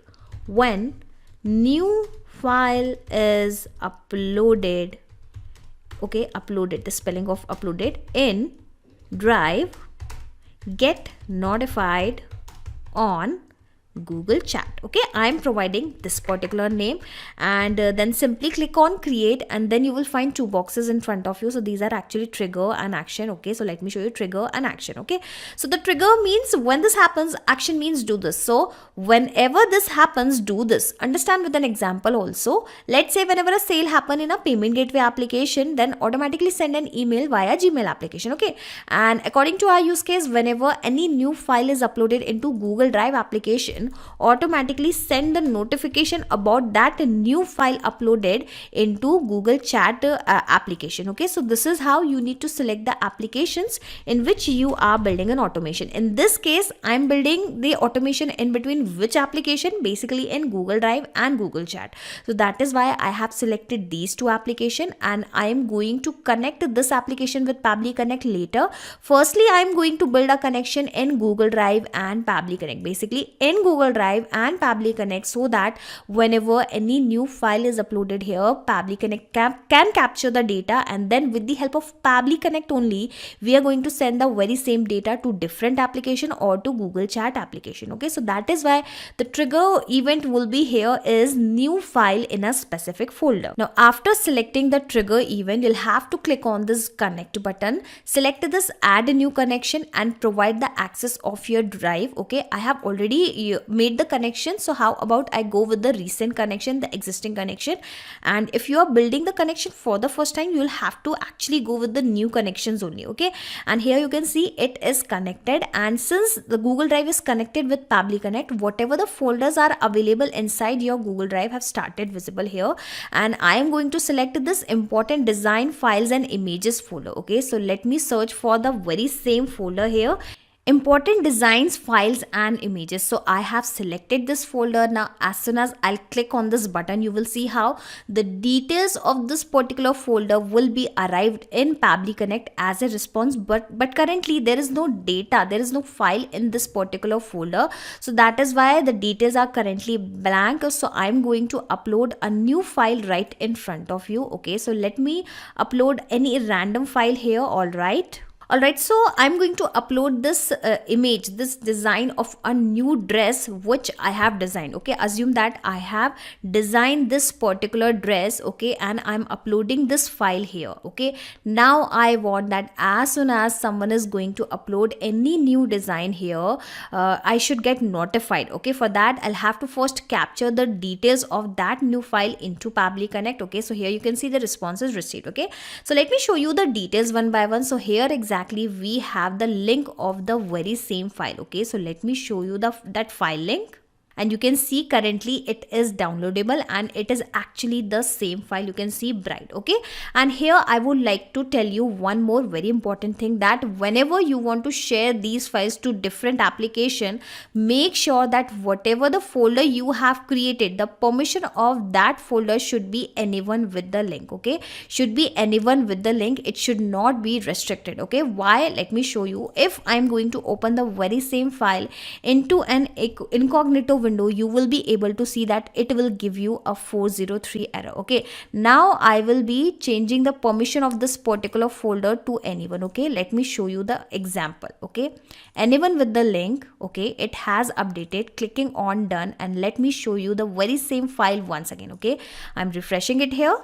when new file is uploaded, okay, uploaded, the spelling of uploaded in Drive, get notified on Google Chat. Okay, I'm providing this particular name, and then simply click on create, and then you will find two boxes in front of you. So these are actually trigger and action. Okay, so let me show you trigger and action. Okay, so the trigger means when this happens, action means do this. So whenever this happens, do this. Understand with an example also. Let's say whenever a sale happen in a payment gateway application, then automatically send an email via Gmail application. Okay, and according to our use case, whenever any new file is uploaded into Google Drive application, automatically send the notification about that new file uploaded into Google Chat application. Okay, so this is how you need to select the applications in which you are building an automation. In this case, I'm building the automation in between which application? Basically in Google Drive and Google Chat. So that is why I have selected these two applications, and I am going to connect this application with Pabbly Connect later. Firstly, I am going to build a connection in Google Drive and Pabbly Connect. Basically in Google Drive and Pabbly Connect, so that whenever any new file is uploaded here, Pabbly Connect can capture the data, and then with the help of Pabbly Connect only, we are going to send the very same data to different application or to Google Chat application. Okay, so that is why the trigger event will be here is new file in a specific folder. Now after selecting the trigger event, you'll have to click on this connect button, select this add a new connection and provide the access of your drive. Okay, I have already made the connection, so how about I go with the recent connection, the existing connection. And if you are building the connection for the first time, you'll have to actually go with the new connections only. Okay, and here you can see it is connected, and since the Google Drive is connected with Pabbly Connect, whatever the folders are available inside your Google Drive have started visible here, and I am going to select this important design, files and images folder. Okay, so let me search for the very same folder here, important designs, files and images. So I have selected this folder. Now as soon as I'll click on this button, you will see how the details of this particular folder will be arrived in Pabbly Connect as a response, but currently there is no data, there is no file in this particular folder, so that is why the details are currently blank. So I'm going to upload a new file right in front of you. Okay, so let me upload any random file here. Alright, so I'm going to upload this image, this design of a new dress which I have designed. Okay, assume that I have designed this particular dress. Okay, and I'm uploading this file here. Okay, now I want that as soon as someone is going to upload any new design here, I should get notified. Okay, for that I'll have to first capture the details of that new file into Pabbly Connect. Okay, so here you can see the responses received. Okay, so let me show you the details one by one. So here exactly we have the link of the very same file. Okay, so let me show you that file link. and you can see currently it is downloadable and it is actually the same file. You can see bright. Okay, and here I would like to tell you one more very important thing, that whenever you want to share these files to different application, make sure that whatever the folder you have created, the permission of that folder should be anyone with the link. Okay, should be anyone with the link, it should not be restricted. Okay, why? Let me show you. If I'm going to open the very same file into an incognito window, you will be able to see that it will give you a 403 error. Okay, now I will be changing the permission of this particular folder to anyone. Okay, let me show you the example. Okay, anyone with the link. Okay, it has updated. Clicking on done, and let me show you the very same file once again. Okay, I'm refreshing it here.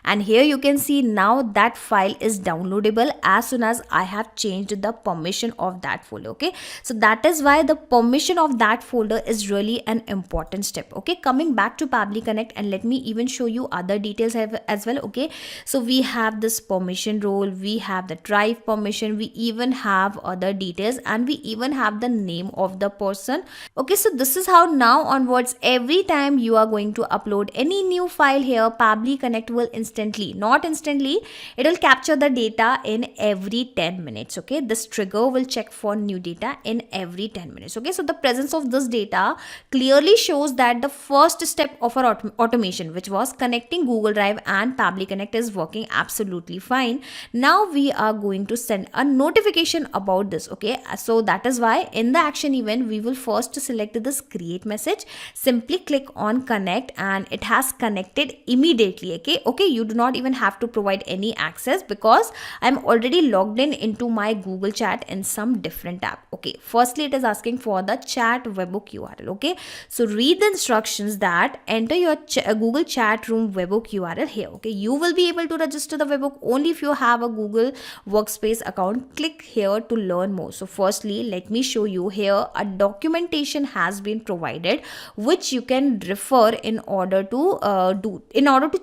And here you can see now that file is downloadable as soon as I have changed the permission of that folder. Okay, so that is why the permission of that folder is really an important step. Okay, coming back to Pabbly Connect, and let me even show you other details as well. Okay, so we have this permission role, we have the drive permission, we even have other details, and we even have the name of the person. Okay, so this is how now onwards, every time you are going to upload any new file here, Pabbly Connect will not instantly, it will capture the data in every 10 minutes. Okay, this trigger will check for new data in every 10 minutes. Okay, so the presence of this data clearly shows that the first step of our automation, which was connecting Google Drive and Pabbly Connect, is working absolutely fine. Now we are going to send a notification about this. Okay, so that is why in the action event, we will first select this create message, simply click on connect, and it has connected immediately. Okay, you do not even have to provide any access because I'm already logged in into my Google Chat in some different tab. Okay, firstly it is asking for the chat webhook URL. Okay, so read the instructions that enter your Google chat room webhook URL here. Okay, you will be able to register the webhook only if you have a Google Workspace account. Click here to learn more. So firstly, let me show you here a documentation has been provided which you can refer in order to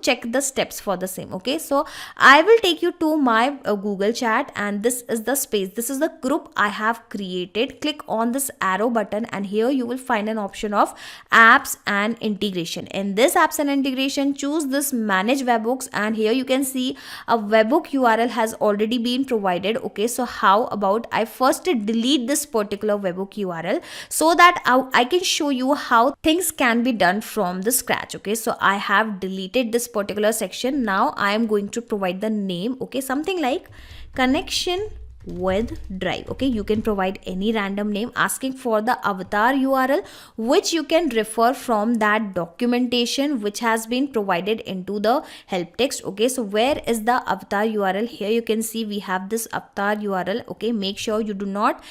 check the steps for the same. Okay, so I will take you to my Google Chat, and this is the space, this is the group I have created. Click on this arrow button, and here you will find an option of apps and integration. In this apps and integration, choose this manage webhooks, and here you can see a webhook URL has already been provided. Okay, so how about I first delete this particular webhook URL so that I can show you how things can be done from the scratch. Okay, so I have deleted this particular section. Now I am going to provide the name. Okay, something like connection with Drive. Okay, you can provide any random name, asking for the avatar URL which you can refer from that documentation which has been provided into the help text. Okay, so where is the avatar URL? Here you can see we have this avatar URL. Okay, make sure you do not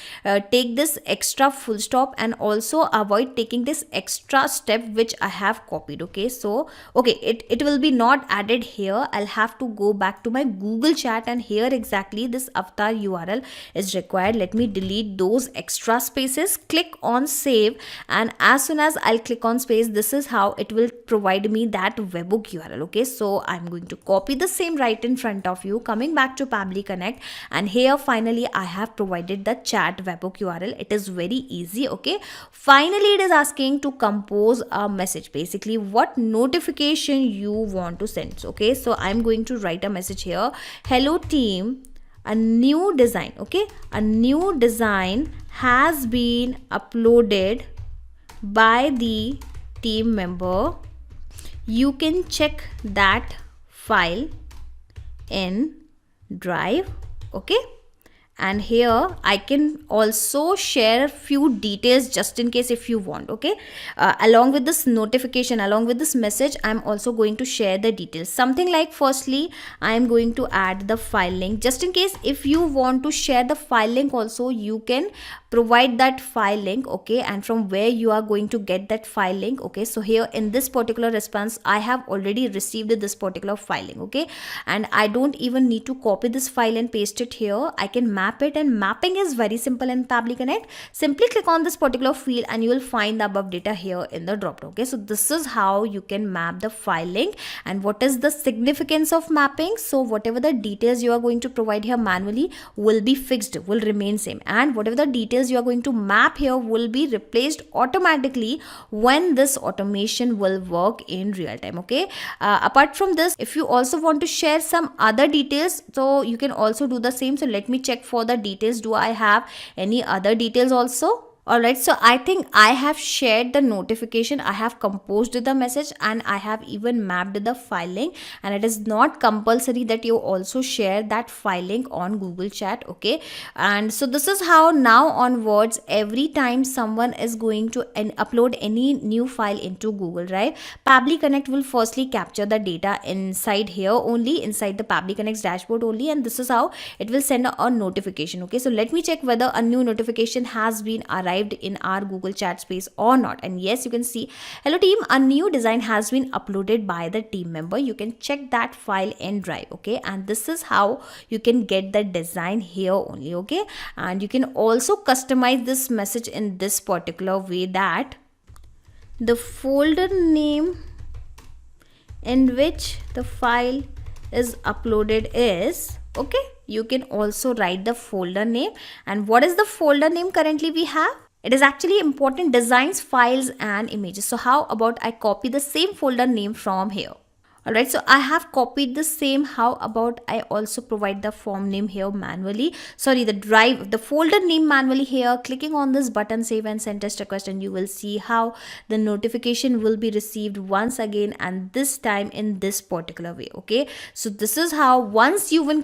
take this extra full stop, and also avoid taking this extra step which I have copied. Okay, so it will be not added here. I'll have to go back to my Google Chat, and here exactly this avatar URL is required. Let me delete those extra spaces. Click on save, and as soon as I'll click on space, this is how it will provide me that webhook URL. Okay, so I'm going to copy the same right in front of you, coming back to Pabbly Connect, and here finally I have provided the chat webhook URL. It is very easy. Okay, finally it is asking to compose a message, basically what notification you want to send. Okay, so I'm going to write a message here. Hello team, a new design. Okay, a new design has been uploaded by the team member. You can check that file in Drive. Okay, and here I can also share a few details just in case if you want. Okay, along with this notification, along with this message, I'm also going to share the details. Something like, firstly I'm going to add the file link, just in case if you want to share the file link also, you can provide that file link. Okay, and from where you are going to get that file link. Okay, so here in this particular response, I have already received this particular file link. Okay, and I don't even need to copy this file and paste it here. I can map map it, and mapping is very simple in Pabbly Connect. Simply click on this particular field and you will find the above data here in the drop down. Okay, so this is how you can map the file link. And what is the significance of mapping? So whatever the details you are going to provide here manually will be fixed, will remain same, and whatever the details you are going to map here will be replaced automatically when this automation will work in real time. Okay, apart from this, if you also want to share some other details, so you can also do the same. So let me check for the details. Do I have any other details also? Alright, so I think I have shared the notification, I have composed the message, and I have even mapped the file link, and it is not compulsory that you also share that file link on Google Chat. Okay, and so this is how now onwards, every time someone is going to upload any new file into Google Drive, Pabbly Connect will firstly capture the data inside here only, inside the Pabbly Connect's dashboard only, and this is how it will send a notification. Okay, so let me check whether a new notification has been arrived in our Google Chat space or not. And yes, you can see, hello team, a new design has been uploaded by the team member. You can check that file in Drive. Okay, and this is how you can get the design here only. Okay, and you can also customize this message in this particular way, that the folder name in which the file is uploaded is, okay, you can also write the folder name. And what is the folder name currently we have? It is actually important designs, files and images. So how about I copy the same folder name from here? Alright, so I have copied the same. How about I also provide the form name here manually? Sorry, the folder name manually here. Clicking on this button, save and send test request, and you will see how the notification will be received once again, and this time in this particular way. Okay, so this is how once you will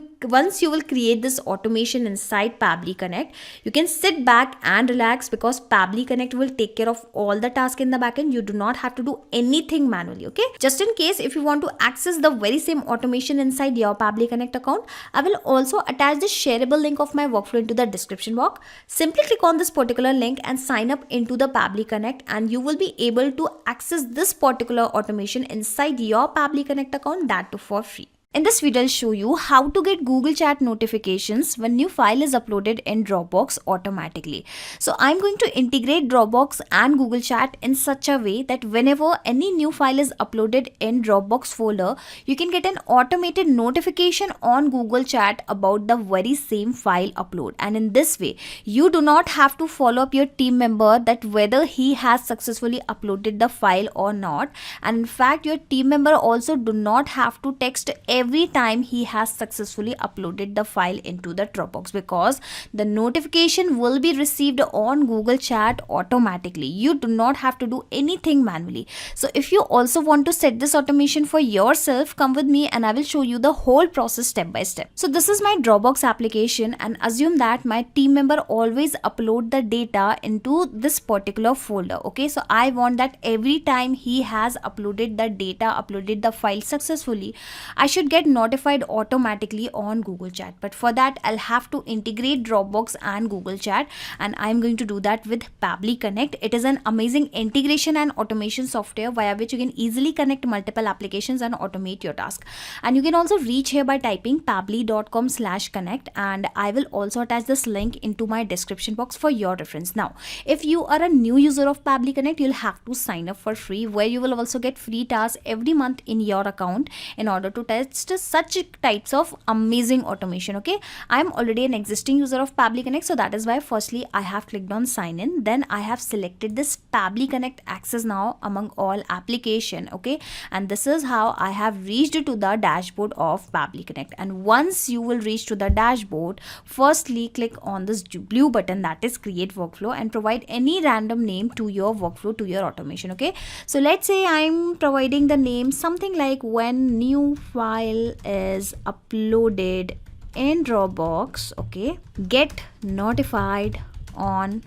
create this automation inside Pabbly Connect, you can sit back and relax, because Pabbly Connect will take care of all the tasks in the backend. You do not have to do anything manually. Okay, just in case if you want to access the very same automation inside your Pabbly Connect account, I will also attach the shareable link of my workflow into the description box. Simply click on this particular link and sign up into the Pabbly Connect, and you will be able to access this particular automation inside your Pabbly Connect account, that too for free. In this video, I'll show you how to get Google Chat notifications when new file is uploaded in Dropbox automatically. So I'm going to integrate Dropbox and Google Chat in such a way that whenever any new file is uploaded in Dropbox folder, you can get an automated notification on Google Chat about the very same file upload. And in this way, you do not have to follow up your team member that whether he has successfully uploaded the file or not. And in fact, your team member also do not have to text every time he has successfully uploaded the file into the Dropbox, because the notification will be received on Google Chat automatically. You do not have to do anything manually. So if you also want to set this automation for yourself, come with me and I will show you the whole process step by step. So this is my Dropbox application, and assume that my team member always upload the data into this particular folder. Okay, so I want that every time he has uploaded the data, uploaded the file successfully, I should get notified automatically on Google Chat. But for that, I'll have to integrate Dropbox and Google Chat, and I'm going to do that with Pabbly Connect. It is an amazing integration and automation software via which you can easily connect multiple applications and automate your task. And you can also reach here by typing pabbly.com/connect, and I will also attach this link into my description box for your reference. Now, if you are a new user of Pabbly Connect, you'll have to sign up for free, where you will also get free tasks every month in your account in order to test such types of amazing automation. Okay, I'm already an existing user of Pabbly Connect, so that is why firstly I have clicked on sign in, then I have selected this Pabbly Connect access now among all application. Okay, and this is how I have reached to the dashboard of Pabbly Connect. And once you will reach to the dashboard, firstly click on this blue button, that is create workflow, and provide any random name to your workflow, to your automation. Okay, so let's say I'm providing the name something like when new file is uploaded in Dropbox, okay, get notified on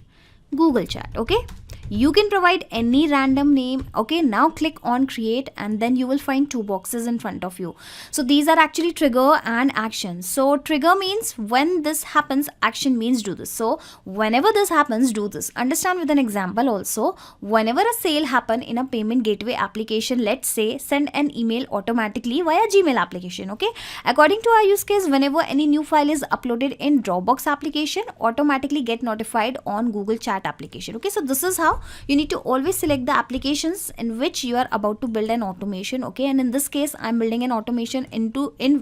Google Chat. Okay, You can provide any random name. Okay, now click on create, and then you will find two boxes in front of you. So these are actually trigger and action. So trigger means when this happens, action means do this. So whenever this happens, do this. Understand with an example also. Whenever a sale happen in a payment gateway application, let's say send an email automatically via Gmail application. Okay, according to our use case, whenever any new file is uploaded in Dropbox application, automatically get notified on Google Chat application. Okay, so this is how you need to always select the applications in which you are about to build an automation. Okay, and in this case I'm building an automation in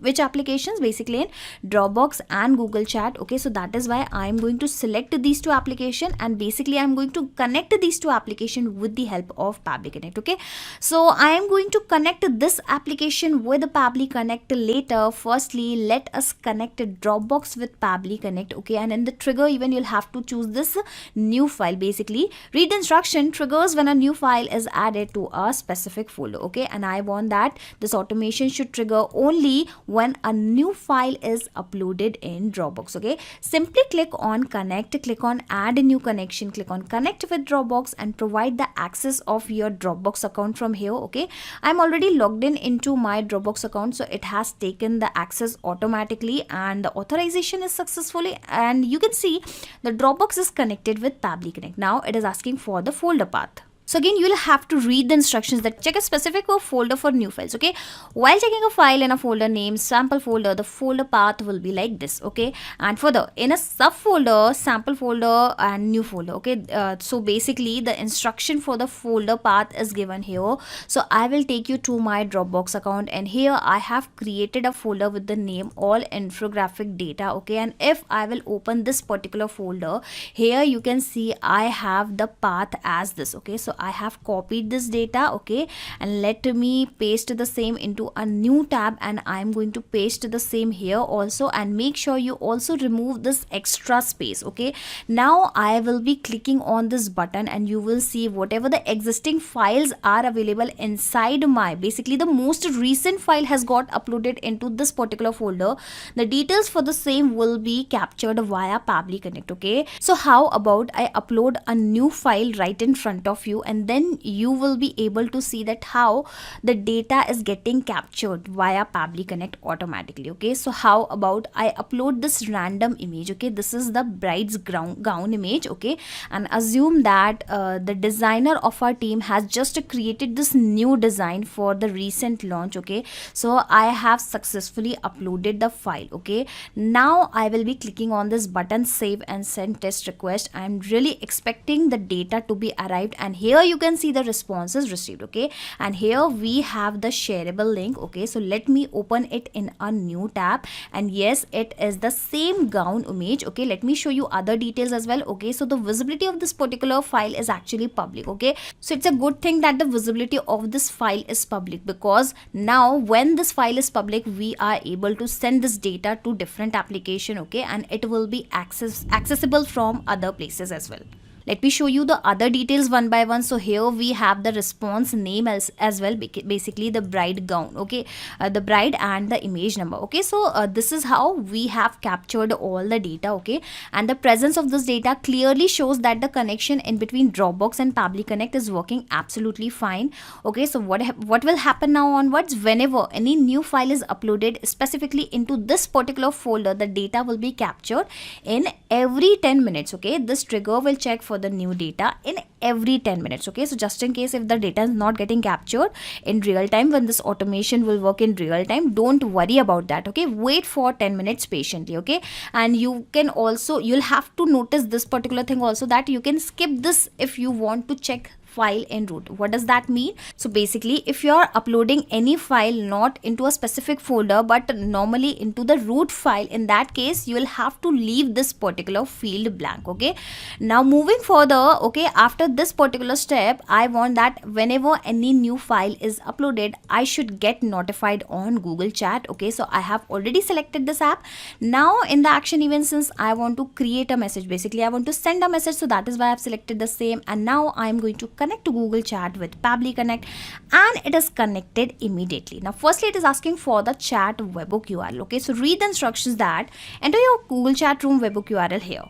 which applications, basically in Dropbox and Google Chat. Okay, so that is why I'm going to select these two applications, and basically I'm going to connect these two applications with the help of Pabbly Connect. Okay, so I am going to connect this application with Pabbly Connect later. Firstly, let us connect Dropbox with Pabbly Connect. Okay, and in the trigger even you'll have to choose this new file. Basically read the instruction triggers when a new file is added to a specific folder. Okay, and I want that this automation should trigger only when a new file is uploaded in Dropbox. Okay, simply click on connect, click on add a new connection, click on connect with Dropbox, and provide the access of your Dropbox account from here. Okay, I'm already logged in into my Dropbox account, so it has taken the access automatically and the authorization is successfully, and you can see the Dropbox is connected with Pabbly Connect. Now it is asking for the folder path. So again, you will have to read the instructions that check a specific folder for new files. Okay, while checking a file in a folder named sample folder, the folder path will be like this. Okay, and further in a subfolder, sample folder and new folder. Okay, so basically the instruction for the folder path is given here. So I will take you to my Dropbox account, and here I have created a folder with the name all infographic data. Okay, and if I will open this particular folder, here you can see I have the path as this. Okay, so I have copied this data. Okay, and let me paste the same into a new tab, and I'm going to paste the same here also, and make sure you also remove this extra space. Okay, now I will be clicking on this button, and you will see whatever the existing files are available inside my, basically the most recent file has got uploaded into this particular folder. The details for the same will be captured via Pabbly Connect. Okay, so how about I upload a new file right in front of you, and then you will be able to see that how the data is getting captured via Pabbly Connect automatically. Okay, so how about I upload this random image. Okay, this is the bride's gown image. Okay, and assume that the designer of our team has just created this new design for the recent launch. Okay, so I have successfully uploaded the file. Okay, now I will be clicking on this button save and send test request. I'm really expecting the data to be arrived, and here you can see the responses received. Okay, and here we have the shareable link. Okay, so let me open it in a new tab, and yes, it is the same gown image. Okay, let me show you other details as well. Okay, so the visibility of this particular file is actually public. Okay, so it's a good thing that the visibility of this file is public, because now when this file is public, we are able to send this data to different application. Okay, and it will be accessible from other places as well. Let me show you the other details one by one. So here we have the response name as well, basically the bride gown. Okay, the bride and the image number. Okay, so this is how we have captured all the data. Okay, and the presence of this data clearly shows that the connection in between Dropbox and Pabbly Connect is working absolutely fine. Okay, so what will happen now onwards, whenever any new file is uploaded specifically into this particular folder, the data will be captured in every 10 minutes. Okay, this trigger will check for the new data in every 10 minutes. Okay, so just in case if the data is not getting captured in real time, when this automation will work in real time, don't worry about that. Okay, wait for 10 minutes patiently. Okay, and you can also, you'll have to notice this particular thing also, that you can skip this if you want to check file in root. What does that mean? So basically, if you are uploading any file not into a specific folder but normally into the root file, in that case you will have to leave this particular field blank. Okay, now moving further, okay, after this particular step, I want that whenever any new file is uploaded, I should get notified on Google Chat. Okay, so I have already selected this app. Now in the action event, since I want to create a message, basically I want to send a message, so that is why I have selected the same, and now I am going to connect to Google Chat with Pabbly Connect, and it is connected immediately. Now firstly, it is asking for the chat webhook URL. Okay, so read the instructions that enter your Google Chat room webhook URL here.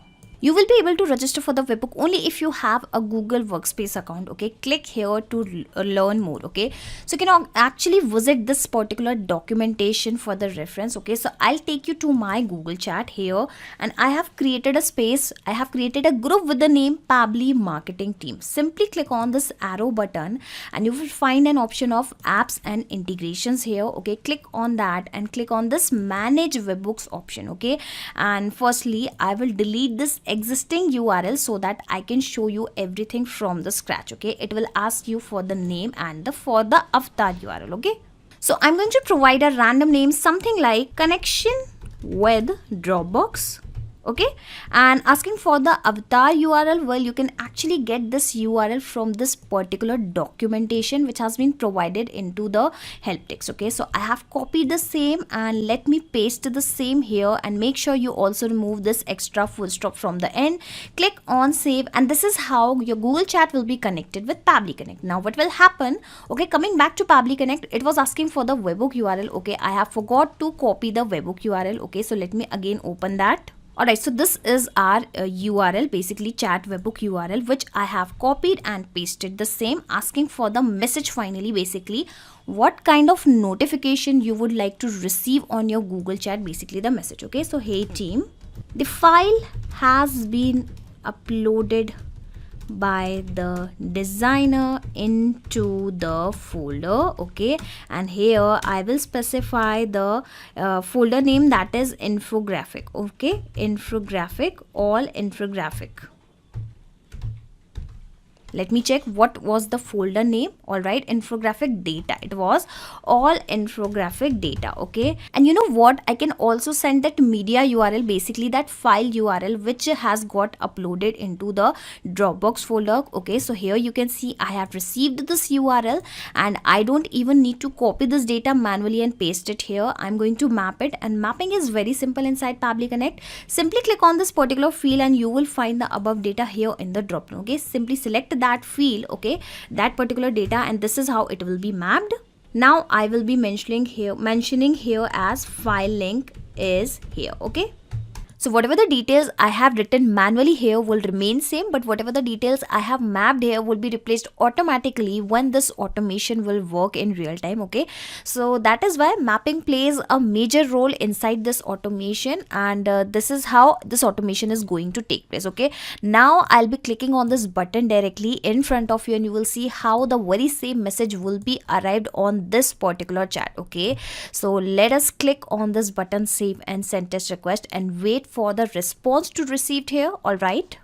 You will be able to register for the webbook only if you have a Google Workspace account. Okay, click here to learn more. Okay, so you can actually visit this particular documentation for the reference. Okay, so I'll take you to my Google Chat here, and I have created a space. I have created a group with the name Pabbly Marketing Team. Simply click on this arrow button and you will find an option of apps and integrations here. Okay, click on that and click on this manage webhooks option. Okay, and firstly I will delete this existing URL so that I can show you everything from the scratch. Okay, it will ask you for the name and for the avatar URL. Okay, so I'm going to provide a random name, something like connection with Dropbox. Okay, and asking for the avatar URL, well, you can actually get this URL from this particular documentation which has been provided into the help text. Okay, so I have copied the same and let me paste the same here, and make sure you also remove this extra full stop from the end. Click on save, and this is how your Google Chat will be connected with Pabbly Connect. Now what will happen, okay, coming back to Pabbly Connect, it was asking for the webhook URL. Okay, I have forgot to copy the webhook URL. Okay, so let me again open that. Alright, so this is our URL, basically chat webhook URL, which I have copied and pasted the same, asking for the message finally, basically what kind of notification you would like to receive on your Google Chat, basically the message. Okay, so hey team, the file has been uploaded by the designer into the folder. Okay, and here I will specify the folder name, that is infographic. Okay, infographic, all infographic. Let me check what was the folder name. All right, infographic data. It was all infographic data. Okay, and you know what, I can also send that media URL, basically that file URL which has got uploaded into the Dropbox folder. Okay, so here you can see I have received this URL and I don't even need to copy this data manually and paste it here. I'm going to map it, and mapping is very simple inside Pabbly Connect. Simply click on this particular field and you will find the above data here in the drop down. Okay, simply select that field, okay, that particular data, and this is how it will be mapped. Now I will be mentioning here as file link is here. Okay, so whatever the details I have written manually here will remain same, but whatever the details I have mapped here will be replaced automatically when this automation will work in real time. Okay, so that is why mapping plays a major role inside this automation, and this is how this automation is going to take place. Okay, now I'll be clicking on this button directly in front of you and you will see how the very same message will be arrived on this particular chat. Okay, so let us click on this button, save and send test request, and wait for the response to received here. All right,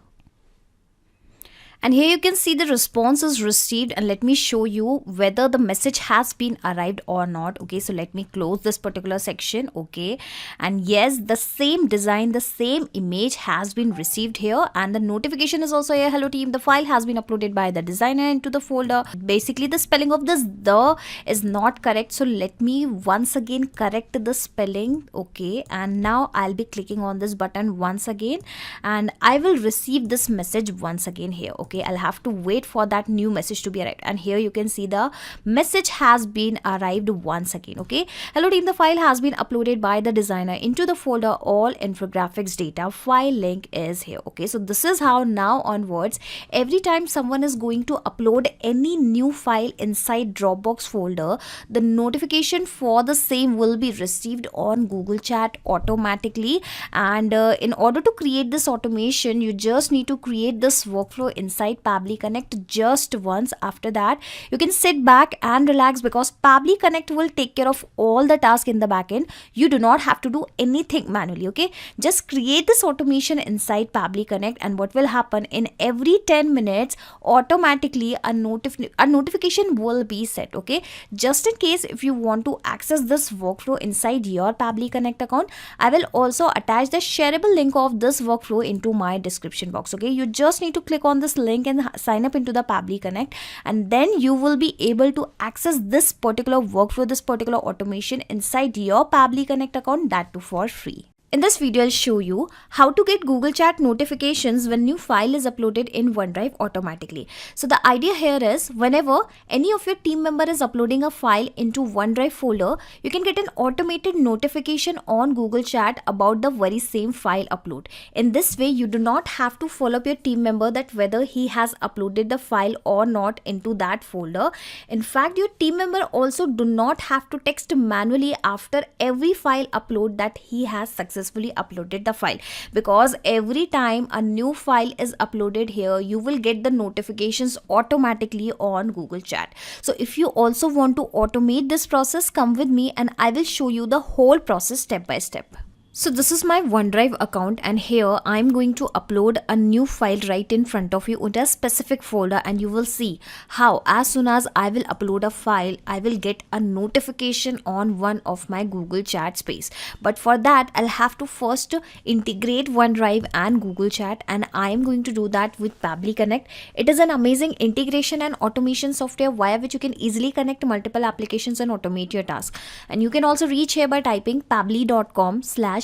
and here you can see the response is received, and let me show you whether the message has been arrived or not. Okay, so let me close this particular section. Okay, and yes, the same design, the same image has been received here, and the notification is also here. Hello team, the file has been uploaded by the designer into the folder. Basically the spelling of this the is not correct, so let me once again correct the spelling. Okay, and now I'll be clicking on this button once again and I will receive this message once again here. Okay, I'll have to wait for that new message to be arrived, and here you can see the message has been arrived once again. Okay, hello team, the file has been uploaded by the designer into the folder all infographics data, file link is here. Okay, so this is how now onwards every time someone is going to upload any new file inside Dropbox folder, the notification for the same will be received on Google Chat automatically. And in order to create this automation, you just need to create this workflow inside Pabbly Connect just once. After that you can sit back and relax, because Pabbly Connect will take care of all the tasks in the backend. You do not have to do anything manually. Okay, just create this automation inside Pabbly Connect, and what will happen, in every 10 minutes automatically a notification will be set. Okay, just in case if you want to access this workflow inside your Pabbly Connect account, I will also attach the shareable link of this workflow into my description box. Okay, you just need to click on this link and sign up into the Pabbly Connect, and then you will be able to access this particular workflow, this particular automation inside your Pabbly Connect account, that too for free. In this video, I'll show you how to get Google Chat notifications when new file is uploaded in OneDrive automatically. So the idea here is whenever any of your team member is uploading a file into OneDrive folder, you can get an automated notification on Google Chat about the very same file upload. In this way, you do not have to follow up your team member that whether he has uploaded the file or not into that folder. In fact, your team member also do not have to text manually after every file upload that he has successfully uploaded the file, because every time a new file is uploaded here, you will get the notifications automatically on Google Chat. So if you also want to automate this process, come with me and I will show you the whole process step by step. So this is my OneDrive account, and here I'm going to upload a new file right in front of you in a specific folder, and you will see how as soon as I will upload a file, I will get a notification on one of my Google Chat space. But for that, I'll have to first integrate OneDrive and Google Chat, and I'm going to do that with Pabbly Connect. It is an amazing integration and automation software via which you can easily connect multiple applications and automate your tasks. And you can also reach here by typing pabbly.com/connect.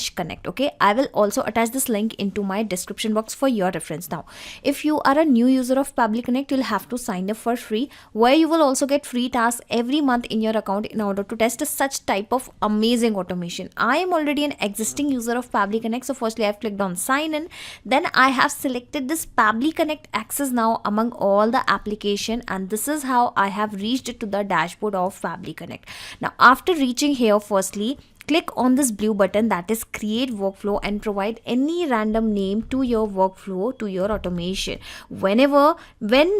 Okay, I will also attach this link into my description box for your reference. Now, if you are a new user of Pabbly Connect, you'll have to sign up for free, where you will also get free tasks every month in your account in order to test such type of amazing automation. I am already an existing user of Pabbly Connect, so firstly I've clicked on sign in, then I have selected this Pabbly Connect access now among all the application, and this is how I have reached to the dashboard of Pabbly Connect. Now, after reaching here, firstly click on this blue button, that is create workflow, and provide any random name to your workflow, to your automation. When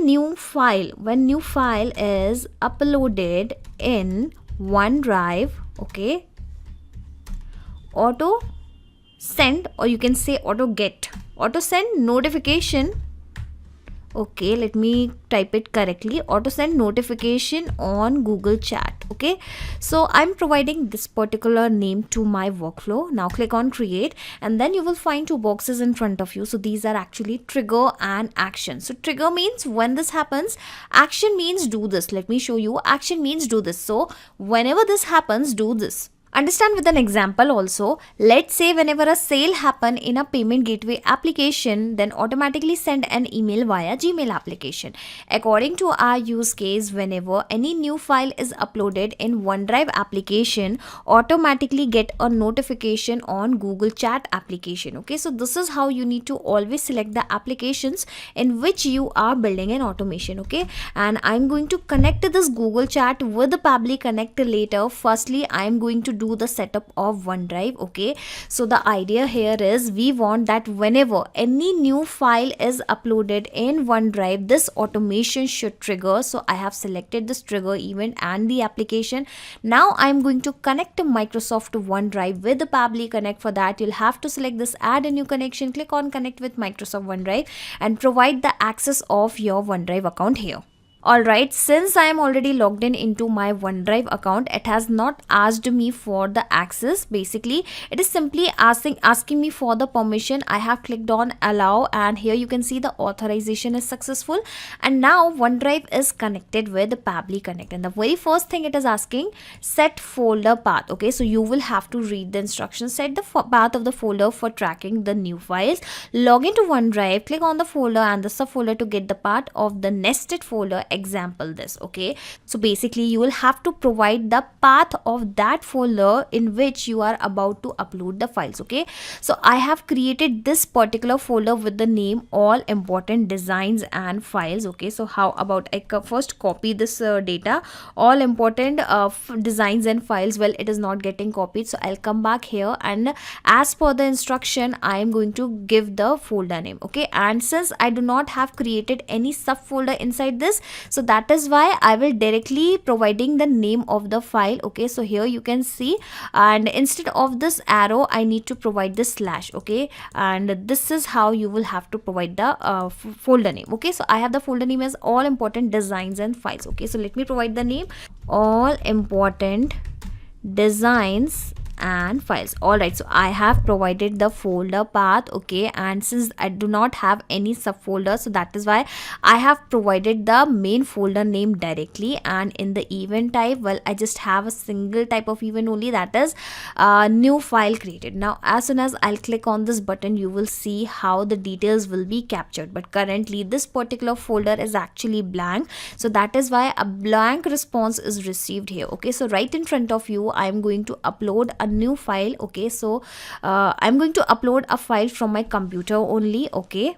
new file is uploaded in OneDrive, okay, auto send, or you can say auto send notification. Okay, let me type it correctly. Auto send notification on Google Chat. Okay, so I'm providing this particular name to my workflow. Now click on create, and then you will find two boxes in front of you. So these are actually trigger and action. So trigger means when this happens, action means do this. Let me show you. Action means do this. So whenever this happens, do this. Understand with an example also. Let's say whenever a sale happen in a payment gateway application, then automatically send an email via Gmail application. According to our use case, whenever any new file is uploaded in OneDrive application, automatically get a notification on Google Chat application. Okay, so this is how you need to always select the applications in which you are building an automation. Okay, and I'm going to connect this Google Chat with the Pabbly Connect later. Firstly, I'm going to do the setup of OneDrive. Okay, so the idea here is we want that whenever any new file is uploaded in OneDrive, this automation should trigger. So I have selected this trigger event and the application. Now I'm going to connect to Microsoft OneDrive with the Pabbly Connect. For that, you'll have to select this add a new connection, click on connect with Microsoft OneDrive, and provide the access of your OneDrive account here. Alright, since I am already logged in into my OneDrive account, it has not asked me for the access. Basically, it is simply asking me for the permission. I have clicked on allow, and here you can see the authorization is successful, and now OneDrive is connected with the Pabbly Connect. And the very first thing it is asking, set folder path. Okay, so you will have to read the instructions. Set the path of the folder for tracking the new files. Log into OneDrive, click on the folder and the subfolder to get the part of the nested folder, example this. Okay, so basically you will have to provide the path of that folder in which you are about to upload the files. Okay, so I have created this particular folder with the name all important designs and files. Okay, so how about I first copy this data, all important designs and files. Well, it is not getting copied, so I'll come back here, and as per the instruction I am going to give the folder name. Okay, and since I do not have created any subfolder inside this, so that is why I will directly providing the name of the file. Okay, so here you can see, and instead of this arrow I need to provide this slash. Okay, and this is how you will have to provide the folder name. Okay, so I have the folder name as all important designs and files. Okay, so let me provide the name all important designs and files. All right, so I have provided the folder path, okay, and since I do not have any subfolder, so that is why I have provided the main folder name directly. And in the event type, well, I just have a single type of event only, that is new file created. Now as soon as I'll click on this button, you will see how the details will be captured, but currently this particular folder is actually blank, so that is why a blank response is received here. Okay, so right in front of you, I'm going to upload a new file. Okay, so I'm going to upload a file from my computer only. Okay,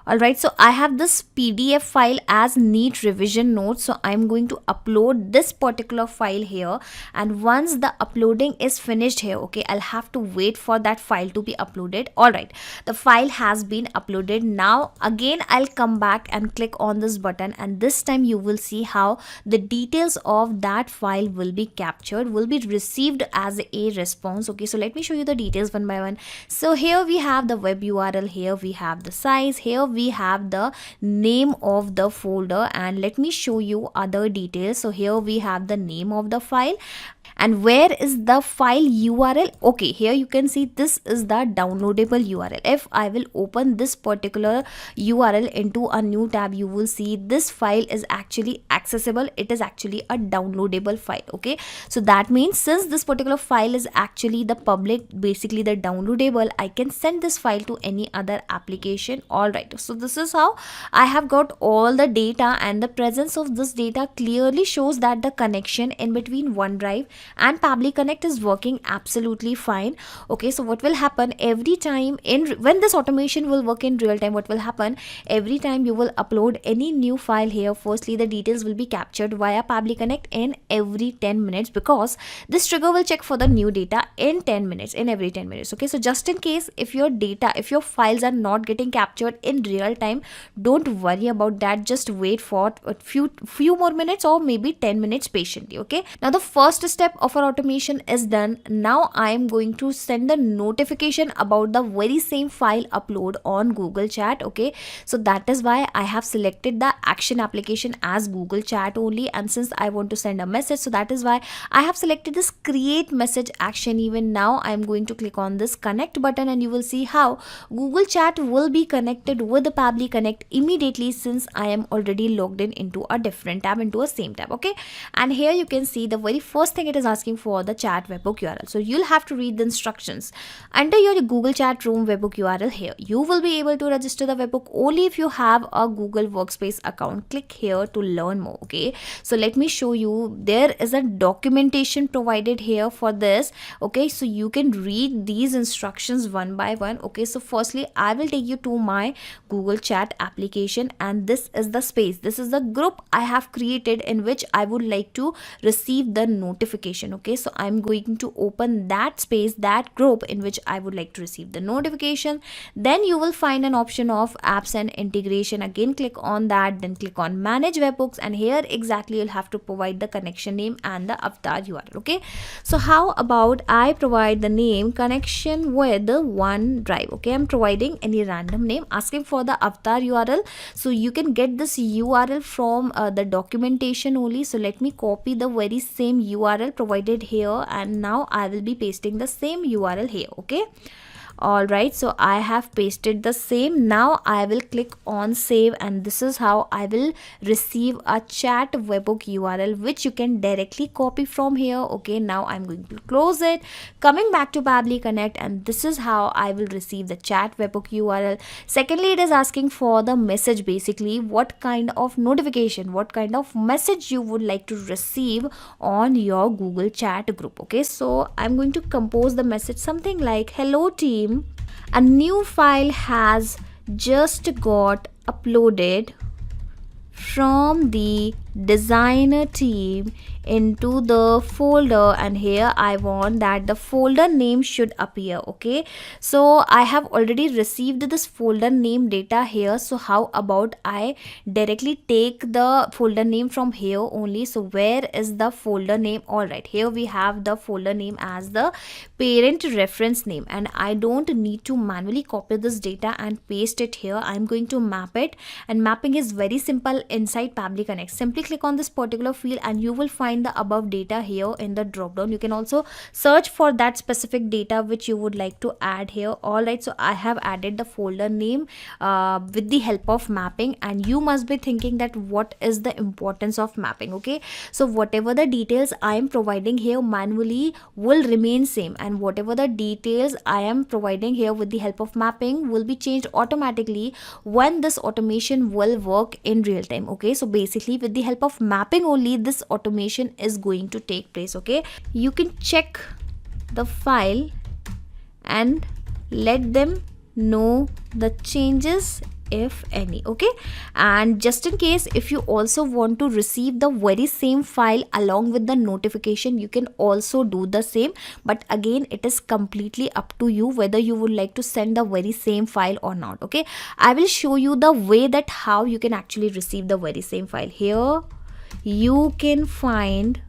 alright, so I have this PDF file as neat revision notes, so I'm going to upload this particular file here, and once the uploading is finished here, okay, I'll have to wait for that file to be uploaded. Alright, the file has been uploaded. Now again I'll come back and click on this button, and this time you will see how the details of that file will be captured, will be received as a response. Okay, so let me show you the details one by one. So here we have the web URL, here we have the size, here we have the name of the folder, and let me show you other details. So here we have the name of the file, and where is the file URL? Okay, here you can see this is the downloadable URL. If I will open this particular URL into a new tab, you will see this file is actually accessible. It is actually a downloadable file. Okay, so that means since this particular file is actually the public, basically the downloadable, I can send this file to any other application. Alright, so this is how I have got all the data, and the presence of this data clearly shows that the connection in between OneDrive and Pabbly Connect is working absolutely fine. Okay, so what will happen every time when this automation will work in real time, what will happen every time you will upload any new file here, firstly the details will be captured via Pabbly Connect in every 10 minutes, because this trigger will check for the new data in 10 minutes, in every 10 minutes. Okay, so just in case if your data, if your files are not getting captured in real time, don't worry about that, just wait for a few more minutes or maybe 10 minutes patiently. Okay, now the first step of our automation is done. Now I am going to send a notification about the very same file upload on Google Chat. Okay, so that is why I have selected the action application as Google Chat only, and since I want to send a message, so that is why I have selected this create message action. Even now I am going to click on this connect button, and you will see how Google Chat will be connected with the Pabbly Connect immediately, since I am already logged in into a different tab, into a same tab. Okay, and here you can see the very first thing it is asking for the chat webhook URL. So you'll have to read the instructions. Enter your Google Chat room webhook URL here. You will be able to register the webhook only if you have a Google Workspace account. Click here to learn more. Okay, so let me show you. There is a documentation provided here for this. Okay, so you can read these instructions one by one. Okay, so firstly I will take you to my Google Chat application, and this is the space, this is the group I have created in which I would like to receive the notification. Okay, so I'm going to open that space, that group in which I would like to receive the notification. Then you will find an option of apps and integration. Again click on that, then click on manage webhooks, and here exactly you'll have to provide the connection name and the avatar URL. Okay, so how about I provide the name connection with the OneDrive. Okay, I'm providing any random name, asking for the avatar URL. So you can get this URL from the documentation only. So let me copy the very same URL provided here, and now I will be pasting the same URL here. Okay, alright, so I have pasted the same. Now I will click on save, and this is how I will receive a chat webhook URL, which you can directly copy from here. Okay, now I'm going to close it, coming back to Pabbly Connect, and this is how I will receive the chat webhook URL. Secondly, it is asking for the message, basically what kind of notification, what kind of message you would like to receive on your Google Chat group. Okay, so I'm going to compose the message something like, hello team, a new file has just got uploaded from the designer team into the folder, and here I want that the folder name should appear. Okay, so I have already received this folder name data here, so how about I directly take the folder name from here only. So where is the folder name? Alright, here we have the folder name as the parent reference name, and I don't need to manually copy this data and paste it here. I'm going to map it, and mapping is very simple. inside Pabbly Connect. Simply click on this particular field and you will find the above data here in the drop down. You can also search for that specific data which you would like to add here. Alright, so I have added the folder name with the help of mapping, and you must be thinking that what is the importance of mapping. Okay, so whatever the details I am providing here manually will remain same, and whatever the details I am providing here with the help of mapping will be changed automatically when this automation will work in real time. Okay, so basically with the help of mapping only this automation is going to take place. Okay, you can check the file and let them know the changes if any. Okay, and just in case if you also want to receive the very same file along with the notification, you can also do the same, but again it is completely up to you whether you would like to send the very same file or not. Okay, I will show you the way that how you can actually receive the very same file. Here you can find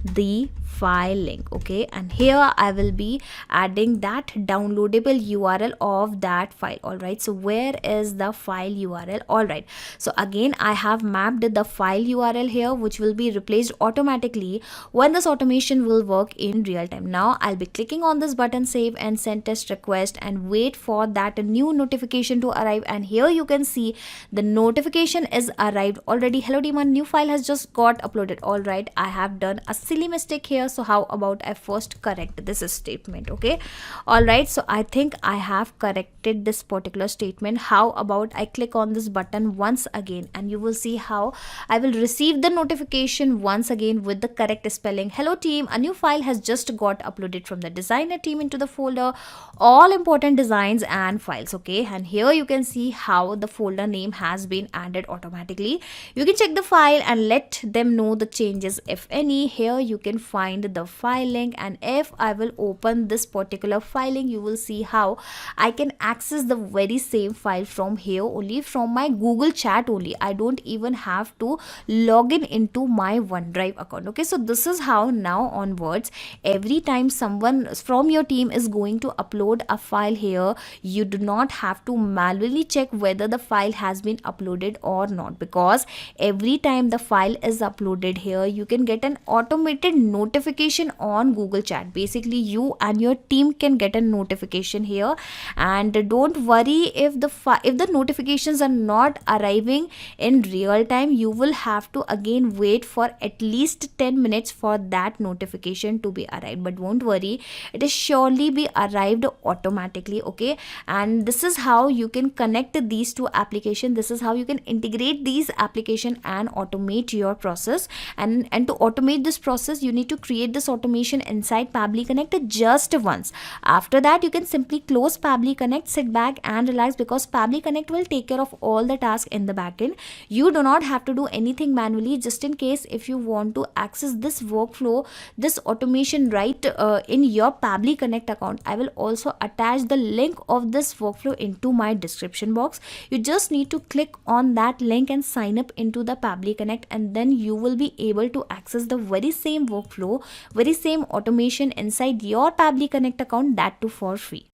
the file link. Okay, and here I will be adding that downloadable URL of that file. All right, so where is the file URL? All right, so again I have mapped the file URL here, which will be replaced automatically when this automation will work in real time. Now I'll be clicking on this button, save and send test request, and wait for that new notification to arrive. And here you can see the notification is arrived already. Hello team, a new file has just got uploaded. All right, I have done a silly mistake here, so how about I first correct this statement. Okay, all right, so I think I have corrected this particular statement. How about I click on this button once again, and you will see how I will receive the notification once again with the correct spelling. Hello team, a new file has just got uploaded from the designer team into the folder all important designs and files. Okay, and here you can see how the folder name has been added automatically. You can check the file and let them know the changes if any. Here you can find the file link, and if I will open this particular file link, you will see how I can access the very same file from here only, from my Google Chat only. I don't even have to log in into my OneDrive account. Okay, so this is how now onwards every time someone from your team is going to upload a file here, you do not have to manually check whether the file has been uploaded or not, because every time the file is uploaded here, you can get an automated notification on Google Chat. Basically you and your team can get a notification here, and don't worry if the notifications are not arriving in real time. You will have to again wait for at least 10 minutes for that notification to be arrived, but won't worry, it is surely be arrived automatically. Okay, and this is how you can connect these two applications. This is how you can integrate these applications and automate your process. And to automate this process, you need to create this automation inside Pabbly Connect just once. After that, you can simply close Pabbly Connect, sit back and relax, because Pabbly Connect will take care of all the tasks in the backend. You do not have to do anything manually. Just in case if you want to access this workflow, this automation right in your Pabbly Connect account, I will also attach the link of this workflow into my description box. You just need to click on that link and sign up into the Pabbly Connect, and then you will be able to access the very same workflow, very same automation inside your Pabbly Connect account, that too for free.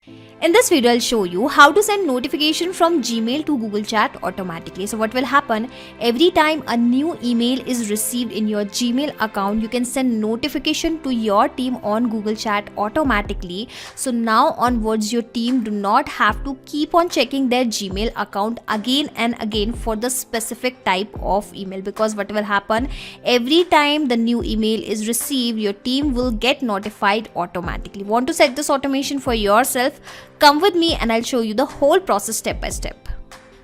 In this video, I'll show you how to send notification from Gmail to Google Chat automatically. So what will happen, every time a new email is received in your Gmail account, you can send notification to your team on Google Chat automatically. So now onwards, your team do not have to keep on checking their Gmail account again and again for the specific type of email, because what will happen, every time the new email is received, your team will get notified automatically. Want to set this automation for yourself? Come with me and I'll show you the whole process step by step.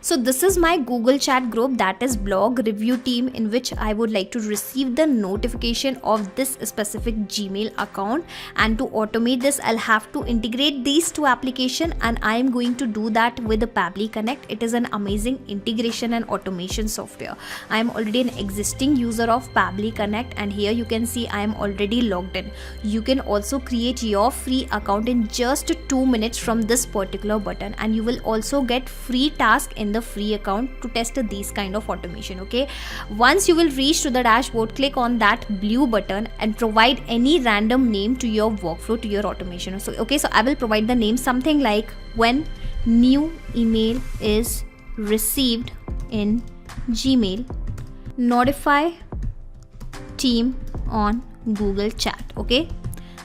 So this is my Google Chat group, that is blog review team, in which I would like to receive the notification of this specific Gmail account. And to automate this, I'll have to integrate these two applications, and I am going to do that with the Pabbly Connect. It is an amazing integration and automation software. I am already an existing user of Pabbly Connect, and here you can see I am already logged in. You can also create your free account in just 2 minutes from this particular button, and you will also get free task in the free account to test these kind of automation. Okay, once you will reach to the dashboard, click on that blue button and provide any random name to your workflow, to your automation. So okay, so I will provide the name something like when new email is received in Gmail, notify team on Google Chat. Okay,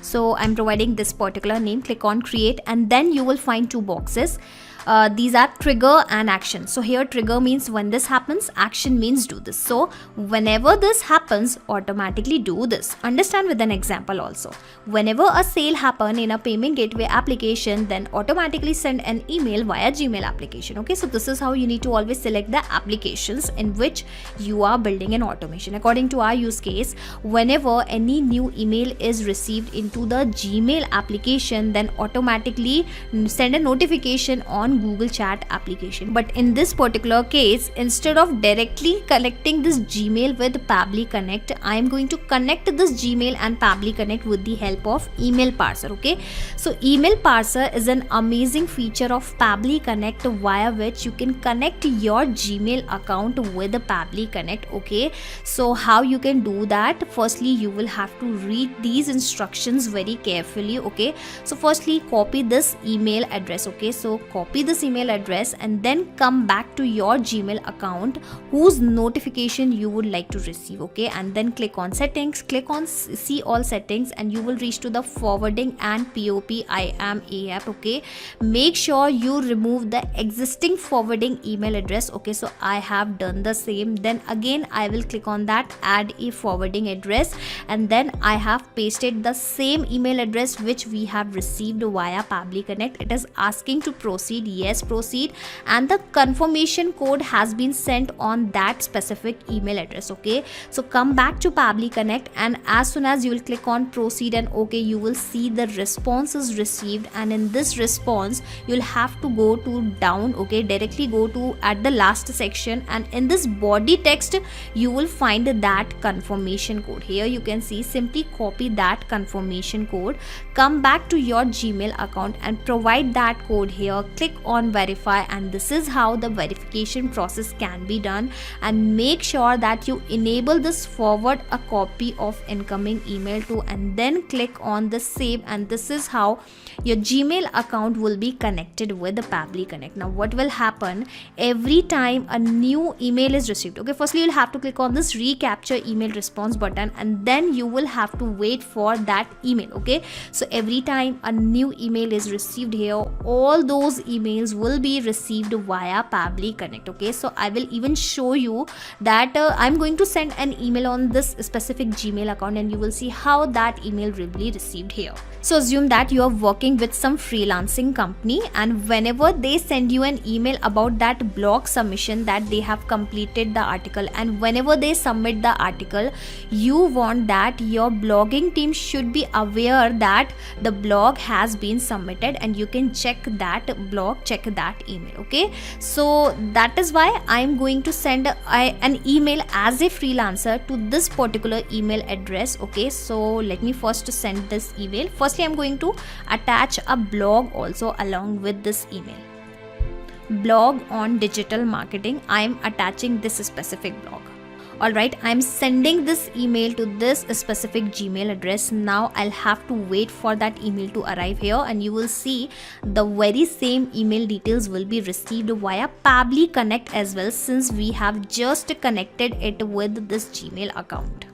so I'm providing this particular name. Click on create, and then you will find two boxes. These are trigger and action. So here trigger means when this happens, action means do this. So whenever this happens, automatically do this. Understand with an example also. Whenever a sale happen in a payment gateway application, then automatically send an email via Gmail application. Okay, so this is how you need to always select the applications in which you are building an automation. According to our use case, whenever any new email is received into the Gmail application, then automatically send a notification on Google Chat application. But in this particular case, instead of directly connecting this Gmail with Pabbly Connect, I am going to connect this Gmail and Pabbly Connect with the help of email parser. Okay, so email parser is an amazing feature of Pabbly Connect via which you can connect your Gmail account with the Pabbly Connect. Okay, so how you can do that? Firstly, you will have to read these instructions very carefully. Okay, so firstly, copy this email address. Okay, so copy this email address and then come back to your Gmail account whose notification you would like to receive. Okay, and then click on settings, click on see all settings, and you will reach to the forwarding and POP IAM app. Okay, make sure you remove the existing forwarding email address. Okay, so I have done the same. Then again I will click on that add a forwarding address, and then I have pasted the same email address which we have received via Pabbly Connect. It is asking to proceed. Yes, proceed, and the confirmation code has been sent on that specific email address. Okay, so come back to Pabbly Connect, and as soon as you will click on proceed and okay, you will see the response is received, and in this response you'll have to go to down. Okay, directly go to at the last section, and in this body text you will find that confirmation code. Here you can see, simply copy that confirmation code, come back to your Gmail account and provide that code here. Click on verify, and this is how the verification process can be done. And make sure that you enable this forward a copy of incoming email to, and then click on the save, and this is how your Gmail account will be connected with the Pabbly Connect. Now what will happen every time a new email is received? Okay, firstly you'll have to click on this recapture email response button, and then you will have to wait for that email. Okay, so every time a new email is received here, all those emails will be received via Pabbly Connect. Okay, so I will even show you that I'm going to send an email on this specific Gmail account, and you will see how that email will be received here. So assume that you are working with some freelancing company, and whenever they send you an email about that blog submission that they have completed the article, and whenever they submit the article, you want that your blogging team should be aware that the blog has been submitted, and you can check that blog, check that email. Okay, so that is why I'm going to send an email as a freelancer to this particular email address. Okay, so let me first send this email. Firstly I'm going to attach a blog also along with this email. Blog on digital marketing. I'm attaching this specific blog. Alright, I'm sending this email to this specific Gmail address. Now I'll have to wait for that email to arrive here, and you will see the very same email details will be received via Pabbly Connect as well, since we have just connected it with this Gmail account.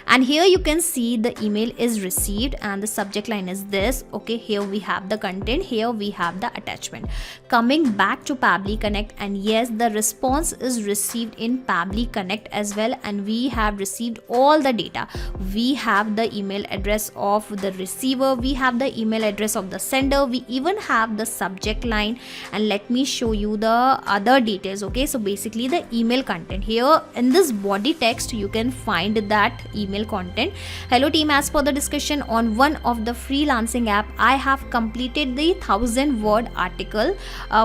And here you can see the email is received, and the subject line is this. Okay, here we have the content, here we have the attachment. Coming back to Pabbly Connect, and yes, the response is received in Pabbly Connect as well, and we have received all the data. We have the email address of the receiver, we have the email address of the sender, we even have the subject line, and let me show you the other details. Okay, so basically the email content here in this body text, you can find that email content. Hello team, as per the discussion on one of the freelancing app, I have completed the 1000-word article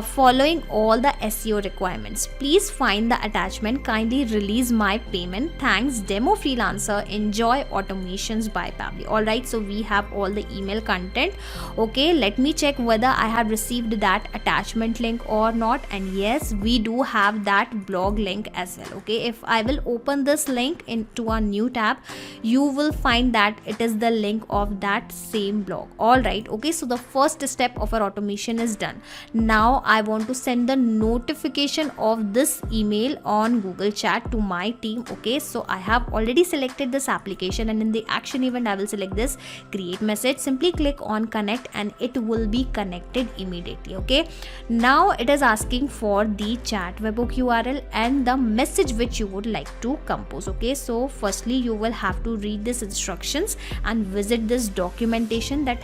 following all the SEO requirements. Please find the attachment. Kindly release my payment. Thanks, demo freelancer. Enjoy automations by Pabbly. Alright, so we have all the email content. Okay, let me check whether I have received that attachment link or not, and yes, we do have that blog link as well. Okay, if I will open this link into a new tab, you will find that it is the link of that same blog. All right, okay, so the first step of our automation is done. Now I want to send the notification of this email on Google Chat to my team. Okay, so I have already selected this application, and in the action event I will select this create message. Simply click on connect and it will be connected immediately. Okay, now it is asking for the chat webhook URL and the message which you would like to compose. Okay, so firstly you will have to read these instructions and visit this documentation that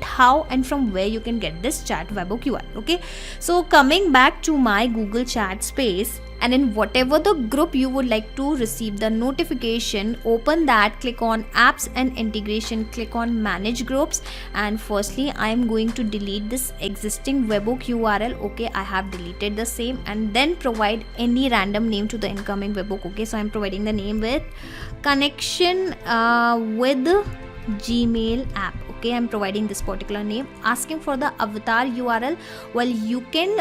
how and from where you can get this chat webhook URL. Okay, so coming back to my Google Chat space, and in whatever the group you would like to receive the notification, open that, click on apps and integration, click on manage groups, and firstly I am going to delete this existing webhook URL. Okay, I have deleted the same, and then provide any random name to the incoming webhook. Okay, so I am providing the name with connection with Gmail app. Okay, I'm providing this particular name. Asking for the avatar URL. Well, you can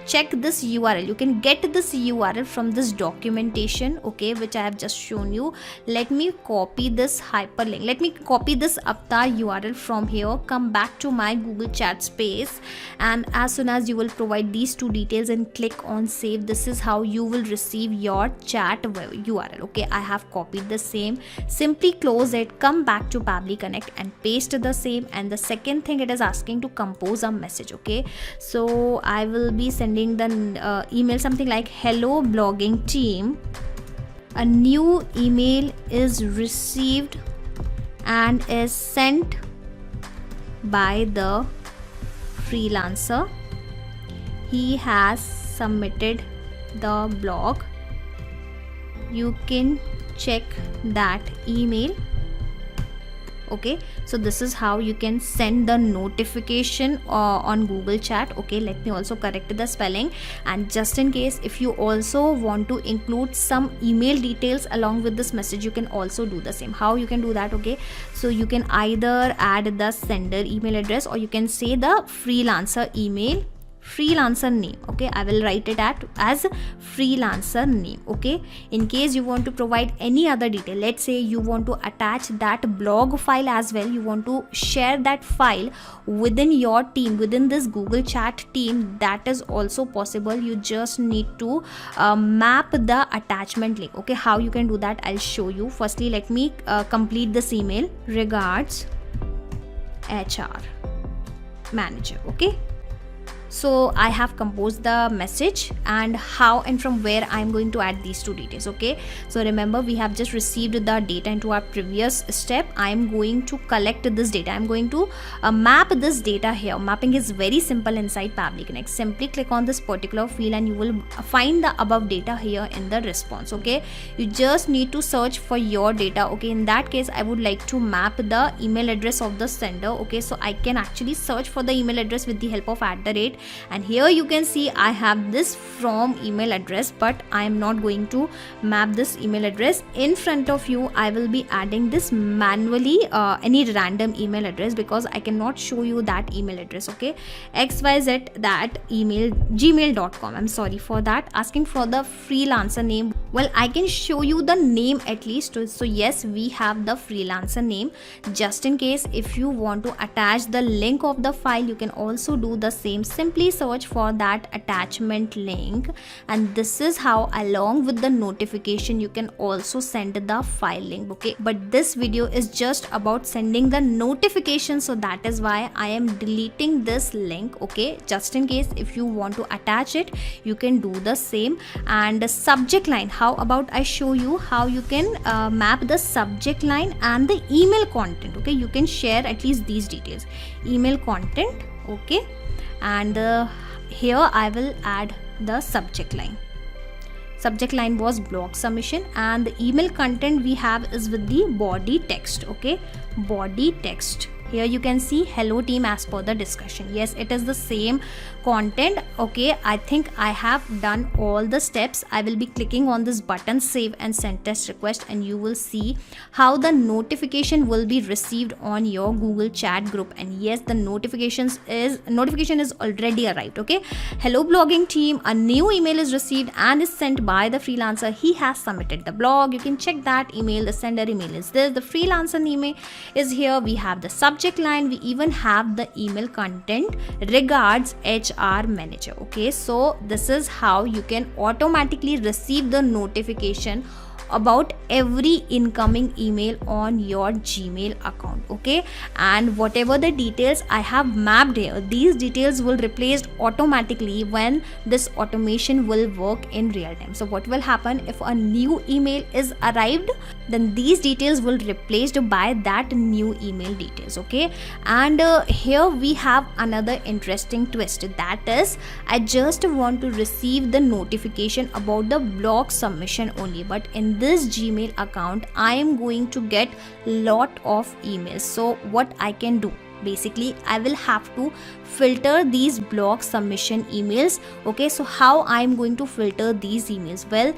check this URL, you can get this URL from this documentation, okay, which I have just shown you. Let me copy this hyperlink, let me copy this avatar URL from here, come back to my Google Chat space, and as soon as you will provide these two details and click on save, this is how you will receive your chat URL. Okay, I have copied the same. Simply close it, come back to Pabbly Connect and paste the same. And the second thing, it is asking to compose a message. Okay, so I will be sending the email something like, hello blogging team, a new email is received and is sent by the freelancer. He has submitted the blog. You can check that email. Okay, so this is how you can send the notification on Google Chat. Okay, let me also correct the spelling, and just in case if you also want to include some email details along with this message, you can also do the same. How you can do that? Okay, so you can either add the sender email address, or you can say the freelancer email, freelancer name. Okay, I will write it as freelancer name. Okay, in case you want to provide any other detail, let's say you want to attach that blog file as well, you want to share that file within your team, within this Google Chat team, that is also possible. You just need to map the attachment link. Okay, how you can do that, I'll show you. Firstly, let me complete this email. Regards, HR manager. Okay, so I have composed the message and how and from where I am going to add these two details. Okay, so remember we have just received the data into our previous step. I am going to collect this data, I am going to map this data here. Mapping is very simple inside Pabbly Connect. Simply click on this particular field and you will find the above data here in the response. Okay, you just need to search for your data. Okay, in that case I would like to map the email address of the sender. Okay, so I can actually search for the email address with the help of @ and here you can see I have this from email address, but I am not going to map this email address. In front of you I will be adding this manually any random email address, because I cannot show you that email address. Okay, xyz that email gmail.com. I'm sorry for that. Asking for the freelancer name. Well, I can show you the name at least. So yes, we have the freelancer name. Just in case if you want to attach the link of the file, you can also do the same. Simply search for that attachment link, and this is how along with the notification you can also send the file link. Okay, but this video is just about sending the notification, so that is why I am deleting this link. Okay, just in case if you want to attach it, you can do the same. And the subject line, how about I show you how you can map the subject line and the email content. Okay, you can share at least these details, email content. Okay, and here I will add the subject line. Subject line was blog submission, and the email content we have is with the body text. Okay, body text. Here you can see hello team as per the discussion. Yes, it is the same content. Okay, I think I have done all the steps. I will be clicking on this button save and send test request, and you will see how the notification will be received on your Google Chat group. And yes, the notification is already arrived. Okay, hello blogging team, a new email is received and is sent by the freelancer. He has submitted the blog. You can check that email. The sender email is this, the freelancer email is here. We have the subject line, we even have the email content, regards HR manager. Okay, so this is how you can automatically receive the notification about every incoming email on your Gmail account. Okay, and whatever the details I have mapped here, these details will replaced automatically when this automation will work in real time. So what will happen if a new email is arrived, then these details will replaced by that new email details. Okay, and here we have another interesting twist, that is I just want to receive the notification about the blog submission only, but in this Gmail account I am going to get lot of emails. So what I can do, basically I will have to filter these blog submission emails. Okay, so how I'm going to filter these emails? Well,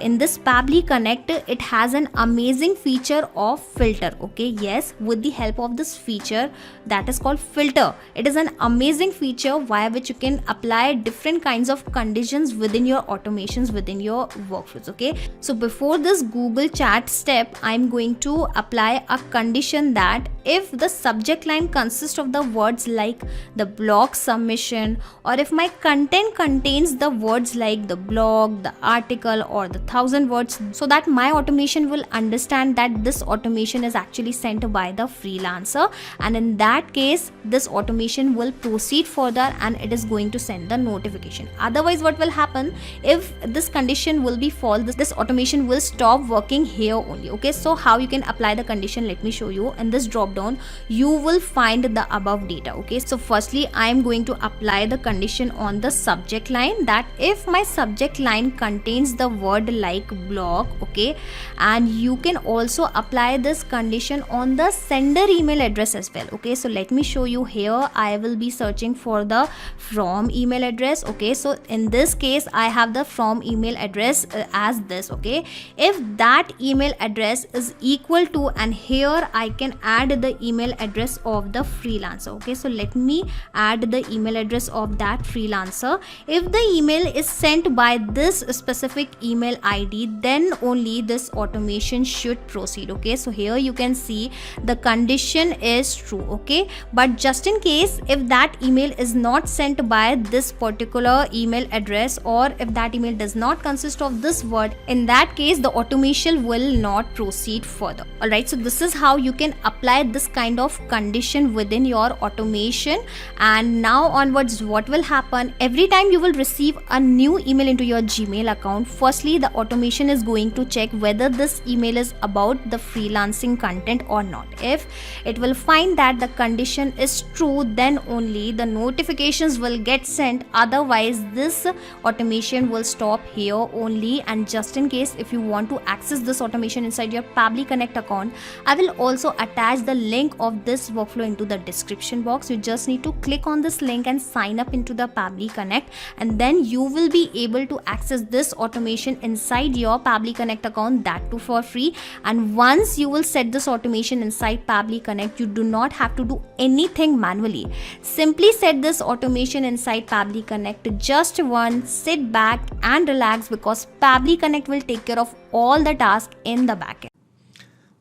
in this Pabbly Connect, it has an amazing feature of filter. Okay, yes, with the help of this feature that is called filter, it is an amazing feature via which you can apply different kinds of conditions within your automations, within your workflows. Okay, so before this Google Chat step, I'm going to apply a condition that if the subject line consists of the words like the blog submission, or if my content contains the words like the blog, the article, or the 1000 words, so that my automation will understand that this automation is actually sent by the freelancer, and in that case this automation will proceed further and it is going to send the notification. Otherwise what will happen, if this condition will be false, this automation will stop working here only. Okay, so how you can apply the condition, let me show you. In this drop down you will find the above data. Okay, so firstly I am going to apply the condition on the subject line, that if my subject line contains the word like blog. Okay, and you can also apply this condition on the sender email address as well. Okay, so let me show you. Here I will be searching for the from email address. Okay, so in this case I have the from email address as this. Okay, if that email address is equal to, and here I can add the email address of the freelancer. Okay, so let me add the email address of that freelancer. If the email is sent by this specific email ID, then only this automation should proceed. Okay, so here you can see the condition is true. Okay, but just in case if that email is not sent by this particular email address, or if that email does not consist of this word, in that case the automation will not proceed further. Alright, so this is how you can apply this kind of condition within your automation. And now onwards what will happen, every time you will receive a new email into your Gmail account, firstly the automation is going to check whether this email is about the freelancing content or not. If it will find that the condition is true, then only the notifications will get sent. Otherwise this automation will stop here only. And just in case if you want to access this automation inside your Pabbly Connect account, I will also attach the link of this workflow into the description box. You just need to click on this link and sign up into the Pabbly Connect, and then you will be able to access this automation inside your Pabbly Connect account, that too for free. And once you will set this automation inside Pabbly Connect, you do not have to do anything manually. Simply set this automation inside Pabbly Connect just once, sit back and relax, because Pabbly Connect will take care of all the tasks in the backend.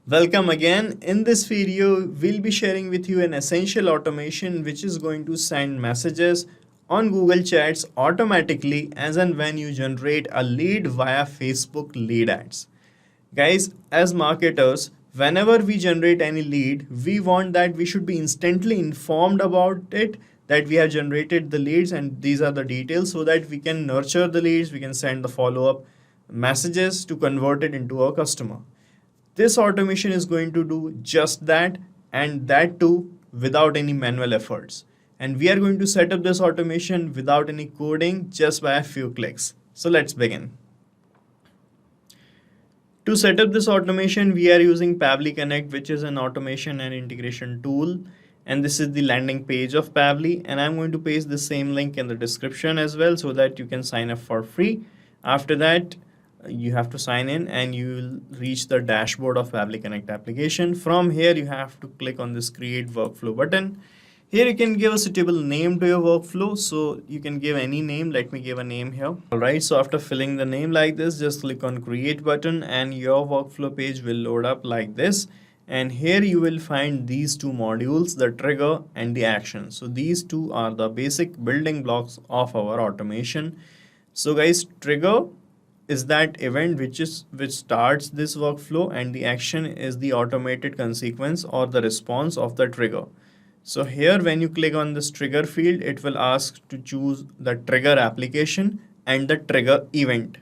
Welcome again. In this video, we'll be sharing with you an essential automation which is going to send messages on Google Chats automatically as and when you generate a lead via Facebook lead ads. Guys, as marketers, whenever we generate any lead, we want that we should be instantly informed about it, that we have generated the leads and these are the details, so that we can nurture the leads, we can send the follow-up messages to convert it into a customer. This automation is going to do just that, and that too without any manual efforts. And we are going to set up this automation without any coding, just by a few clicks. So let's begin. To set up this automation, we are using Pabbly Connect, which is an automation and integration tool. and this is the landing page of Pabbly, and I'm going to paste the same link in the description as well so that you can sign up for free. After that, you have to sign in and you will reach the dashboard of Pabbly Connect application. From here, you have to click on this create workflow button. Here you can give a suitable name to your workflow, so you can give any name. Let me give a name here. Alright, so after filling the name like this, just click on create button and your workflow page will load up like this. And here you will find these two modules, the trigger and the action. So these two are the basic building blocks of our automation. So guys, trigger is that event which starts this workflow, and the action is the automated consequence or the response of the trigger. So here when you click on this trigger field, it will ask to choose the trigger application and the trigger event.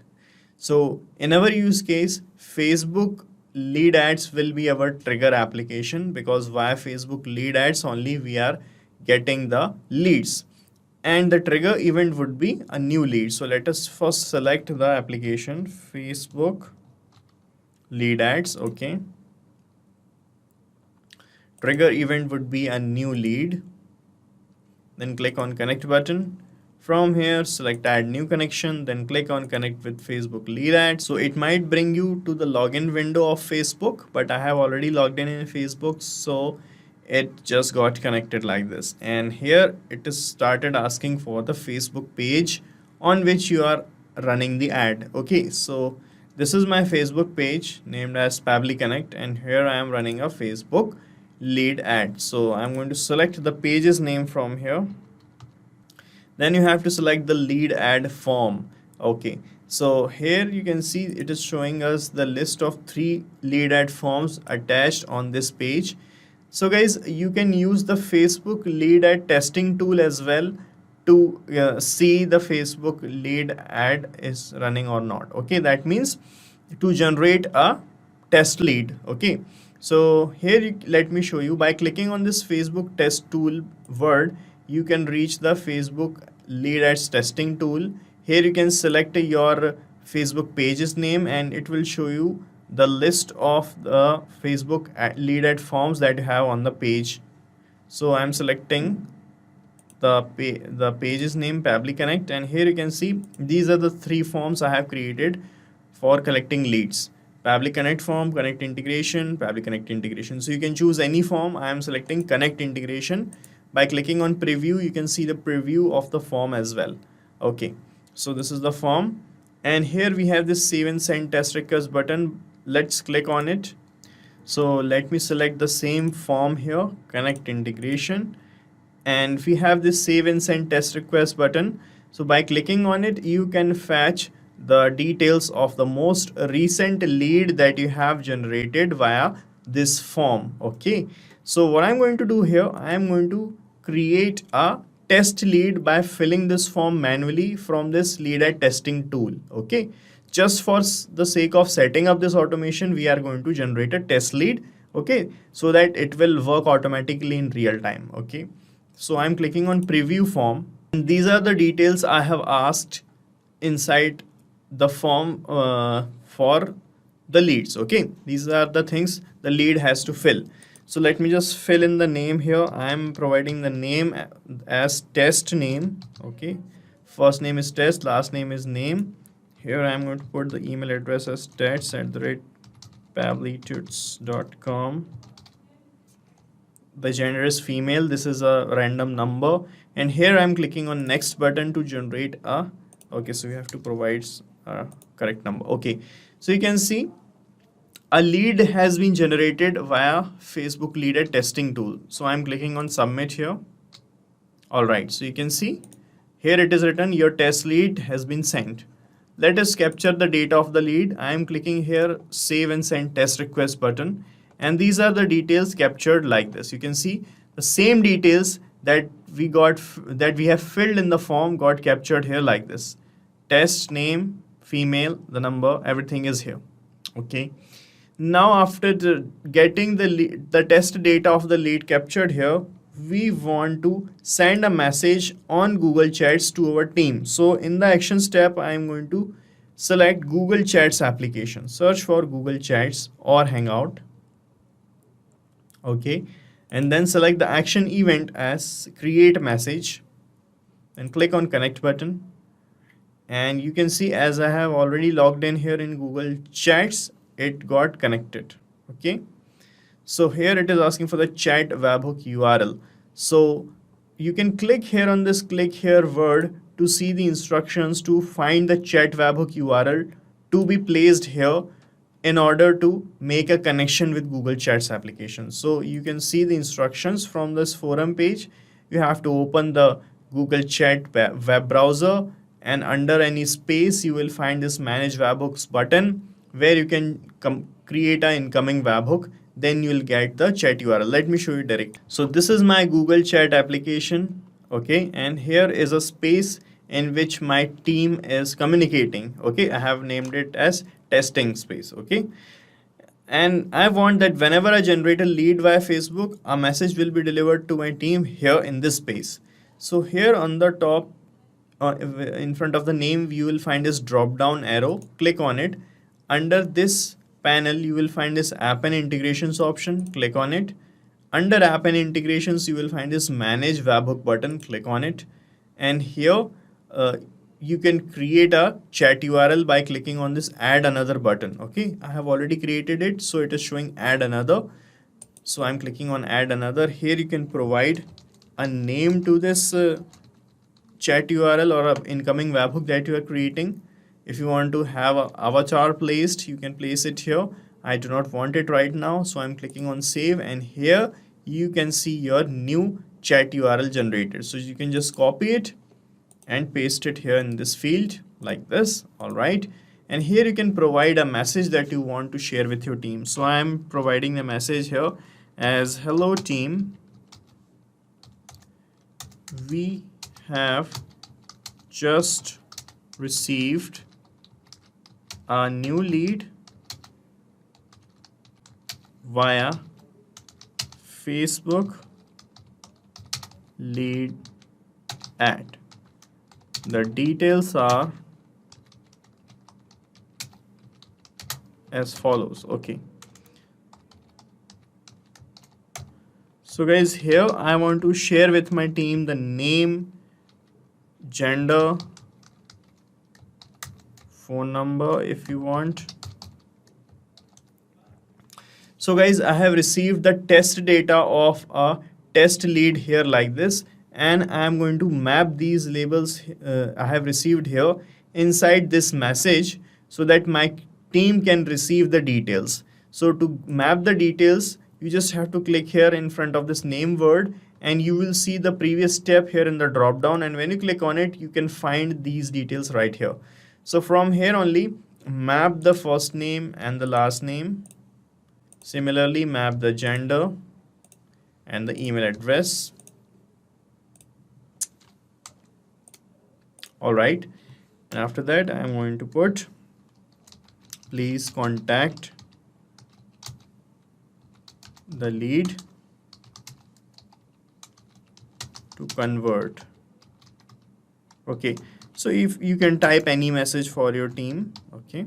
So in our use case, Facebook lead ads will be our trigger application, because via Facebook lead ads only we are getting the leads, and the trigger event would be a new lead. So let us first select the application Facebook lead ads. Okay, trigger event would be a new lead. Then click on connect button. From here, select add new connection, then click on connect with Facebook lead ads. So it might bring you to the login window of Facebook, but I have already logged in Facebook, so it just got connected like this. And here it is started asking for the Facebook page on which you are running the ad. Okay, so this is my Facebook page named as Pabbly Connect, and here I am running a Facebook lead ad. So I'm going to select the page's name from here. Then you have to select the lead ad form. Okay, so here you can see it is showing us the list of 3 lead ad forms attached on this page. So guys, you can use the Facebook lead ad testing tool as well to see the Facebook lead ad is running or not. Okay, that means to generate a test lead. Okay, so here let me show you. By clicking on this Facebook test tool word, you can reach the Facebook lead ads testing tool. Here you can select your Facebook page's name and it will show you the list of the Facebook lead ad forms that you have on the page. So I'm selecting the page's name, Pabbly Connect, and here you can see these are the 3 forms I have created for collecting leads. Pabbly Connect form, Connect integration, Pabbly Connect integration. So you can choose any form. I am selecting Connect integration. By clicking on preview, you can see the preview of the form as well. Okay, so this is the form, and here we have this save and send test request button. Let's click on it. So let me select the same form here, Connect integration, and we have this save and send test request button. So by clicking on it, you can fetch the details of the most recent lead that you have generated via this form. Okay, so what I'm going to do here, I am going to create a test lead by filling this form manually from this lead ad testing tool. Okay, just for the sake of setting up this automation, we are going to generate a test lead. Okay, so that it will work automatically in real time. Okay, so I'm clicking on preview form, and these are the details I have asked inside the form for the leads. Okay, these are the things the lead has to fill. So let me just fill in the name here. I am providing the name as test name. Okay, first name is test, last name is name. Here I am going to put the email address as tests@pabblytuts.com. The gender is female. This is a random number, and here I am clicking on next button to generate a. Okay, so you have to provide a correct number. Okay, so you can see a lead has been generated via Facebook lead ad testing tool. So I'm clicking on submit here. All right, so you can see here it is written your test lead has been sent. Let us capture the data of the lead. I am clicking here save and send test request button, and these are the details captured like this. You can see the same details that we have filled in the form got captured here like this. Test name, female, the number, everything is here. Okay, now after getting the test data of the lead captured here, we want to send a message on Google Chats to our team. So in the action step, I am going to select Google Chats application, search for Google Chats or Hangout. Okay, and then select the action event as create message and click on connect button. And you can see, as I have already logged in here in Google Chats, it got connected. Okay, so here it is asking for the chat webhook URL. So you can click here on this click here word to see the instructions to find the chat webhook URL to be placed here in order to make a connection with Google Chats application. So you can see the instructions from this forum page. You have to open the Google Chat web browser, and under any space you will find this manage webhooks button where you can create an incoming webhook. Then you will get the chat URL. Let me show you direct. So this is my Google Chat application. Okay, and here is a space in which my team is communicating. Okay, I have named it as testing space. Okay, and I want that whenever I generate a lead via Facebook, a message will be delivered to my team here in this space. So here on the top, in front of the name, you will find this drop down arrow. Click on it. Under this panel, you will find this app and integrations option. Click on it. Under app and integrations, you will find this manage webhook button. Click on it. And here you can create a chat URL by clicking on this add another button. Okay, I have already created it, so it is showing add another. So I'm clicking on add another. Here you can provide a name to this chat URL or an incoming webhook that you are creating. If you want to have an avatar placed, you can place it here. I do not want it right now, so I'm clicking on save, and here you can see your new chat URL generated. So you can just copy it and paste it here in this field like this. All right, and here you can provide a message that you want to share with your team. So I'm providing the message here as hello team, we have just received a new lead via Facebook lead ad. The details are as follows. Okay, so guys, here I want to share with my team the name, gender, phone number if you want. So guys, I have received the test data of a test lead here like this, and I am going to map these labels I have received here inside this message so that my team can receive the details. So to map the details, you just have to click here in front of this name word, and you will see the previous step here in the drop down, and when you click on it, you can find these details right here. So from here only, map the first name and the last name. Similarly, map the gender and the email address. All right, and after that I am going to put please contact the lead to convert. Okay, so if you can type any message for your team. Okay,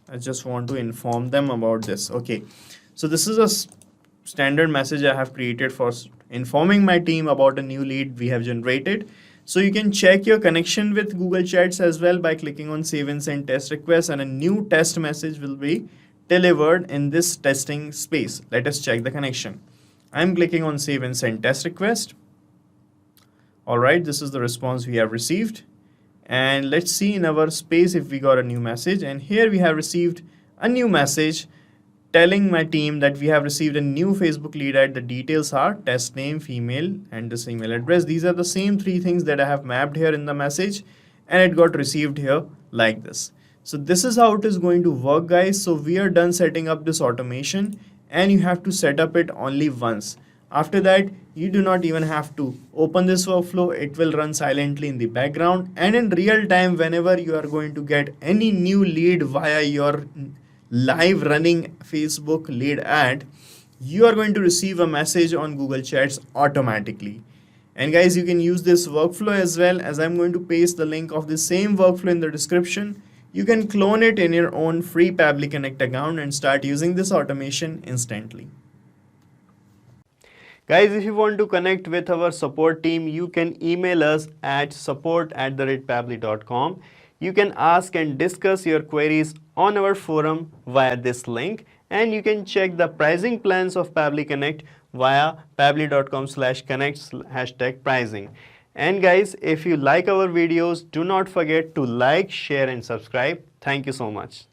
I just want to inform them about this. Okay, so this is a standard message I have created for informing my team about a new lead we have generated. So you can check your connection with Google Chats as well by clicking on save and send test request, and a new test message will be delivered in this testing space. Let us check the connection. I'm clicking on save and send test request. All right, this is the response we have received. And let's see in our space if we got a new message. And here we have received a new message telling my team that we have received a new Facebook lead ad. The details are test name, female, and this email address. These are the same three things that I have mapped here in the message, and it got received here like this. So this is how it is going to work, guys. So we are done setting up this automation, and you have to set up it only once. After that, you do not even have to open this workflow. It will run silently in the background, and in real time, whenever you are going to get any new lead via your live running Facebook lead ad, you are going to receive a message on Google Chats automatically. And guys, you can use this workflow as well, as I'm going to paste the link of the same workflow in the description. You can clone it in your own free Pabbly Connect account and start using this automation instantly. Guys, if you want to connect with our support team, you can email us at support@pabbly.com. You can ask and discuss your queries on our forum via this link, and you can check the pricing plans of Pabbly Connect via pabbly.com/connect #pricing. And guys, if you like our videos, do not forget to like, share and subscribe. Thank you so much.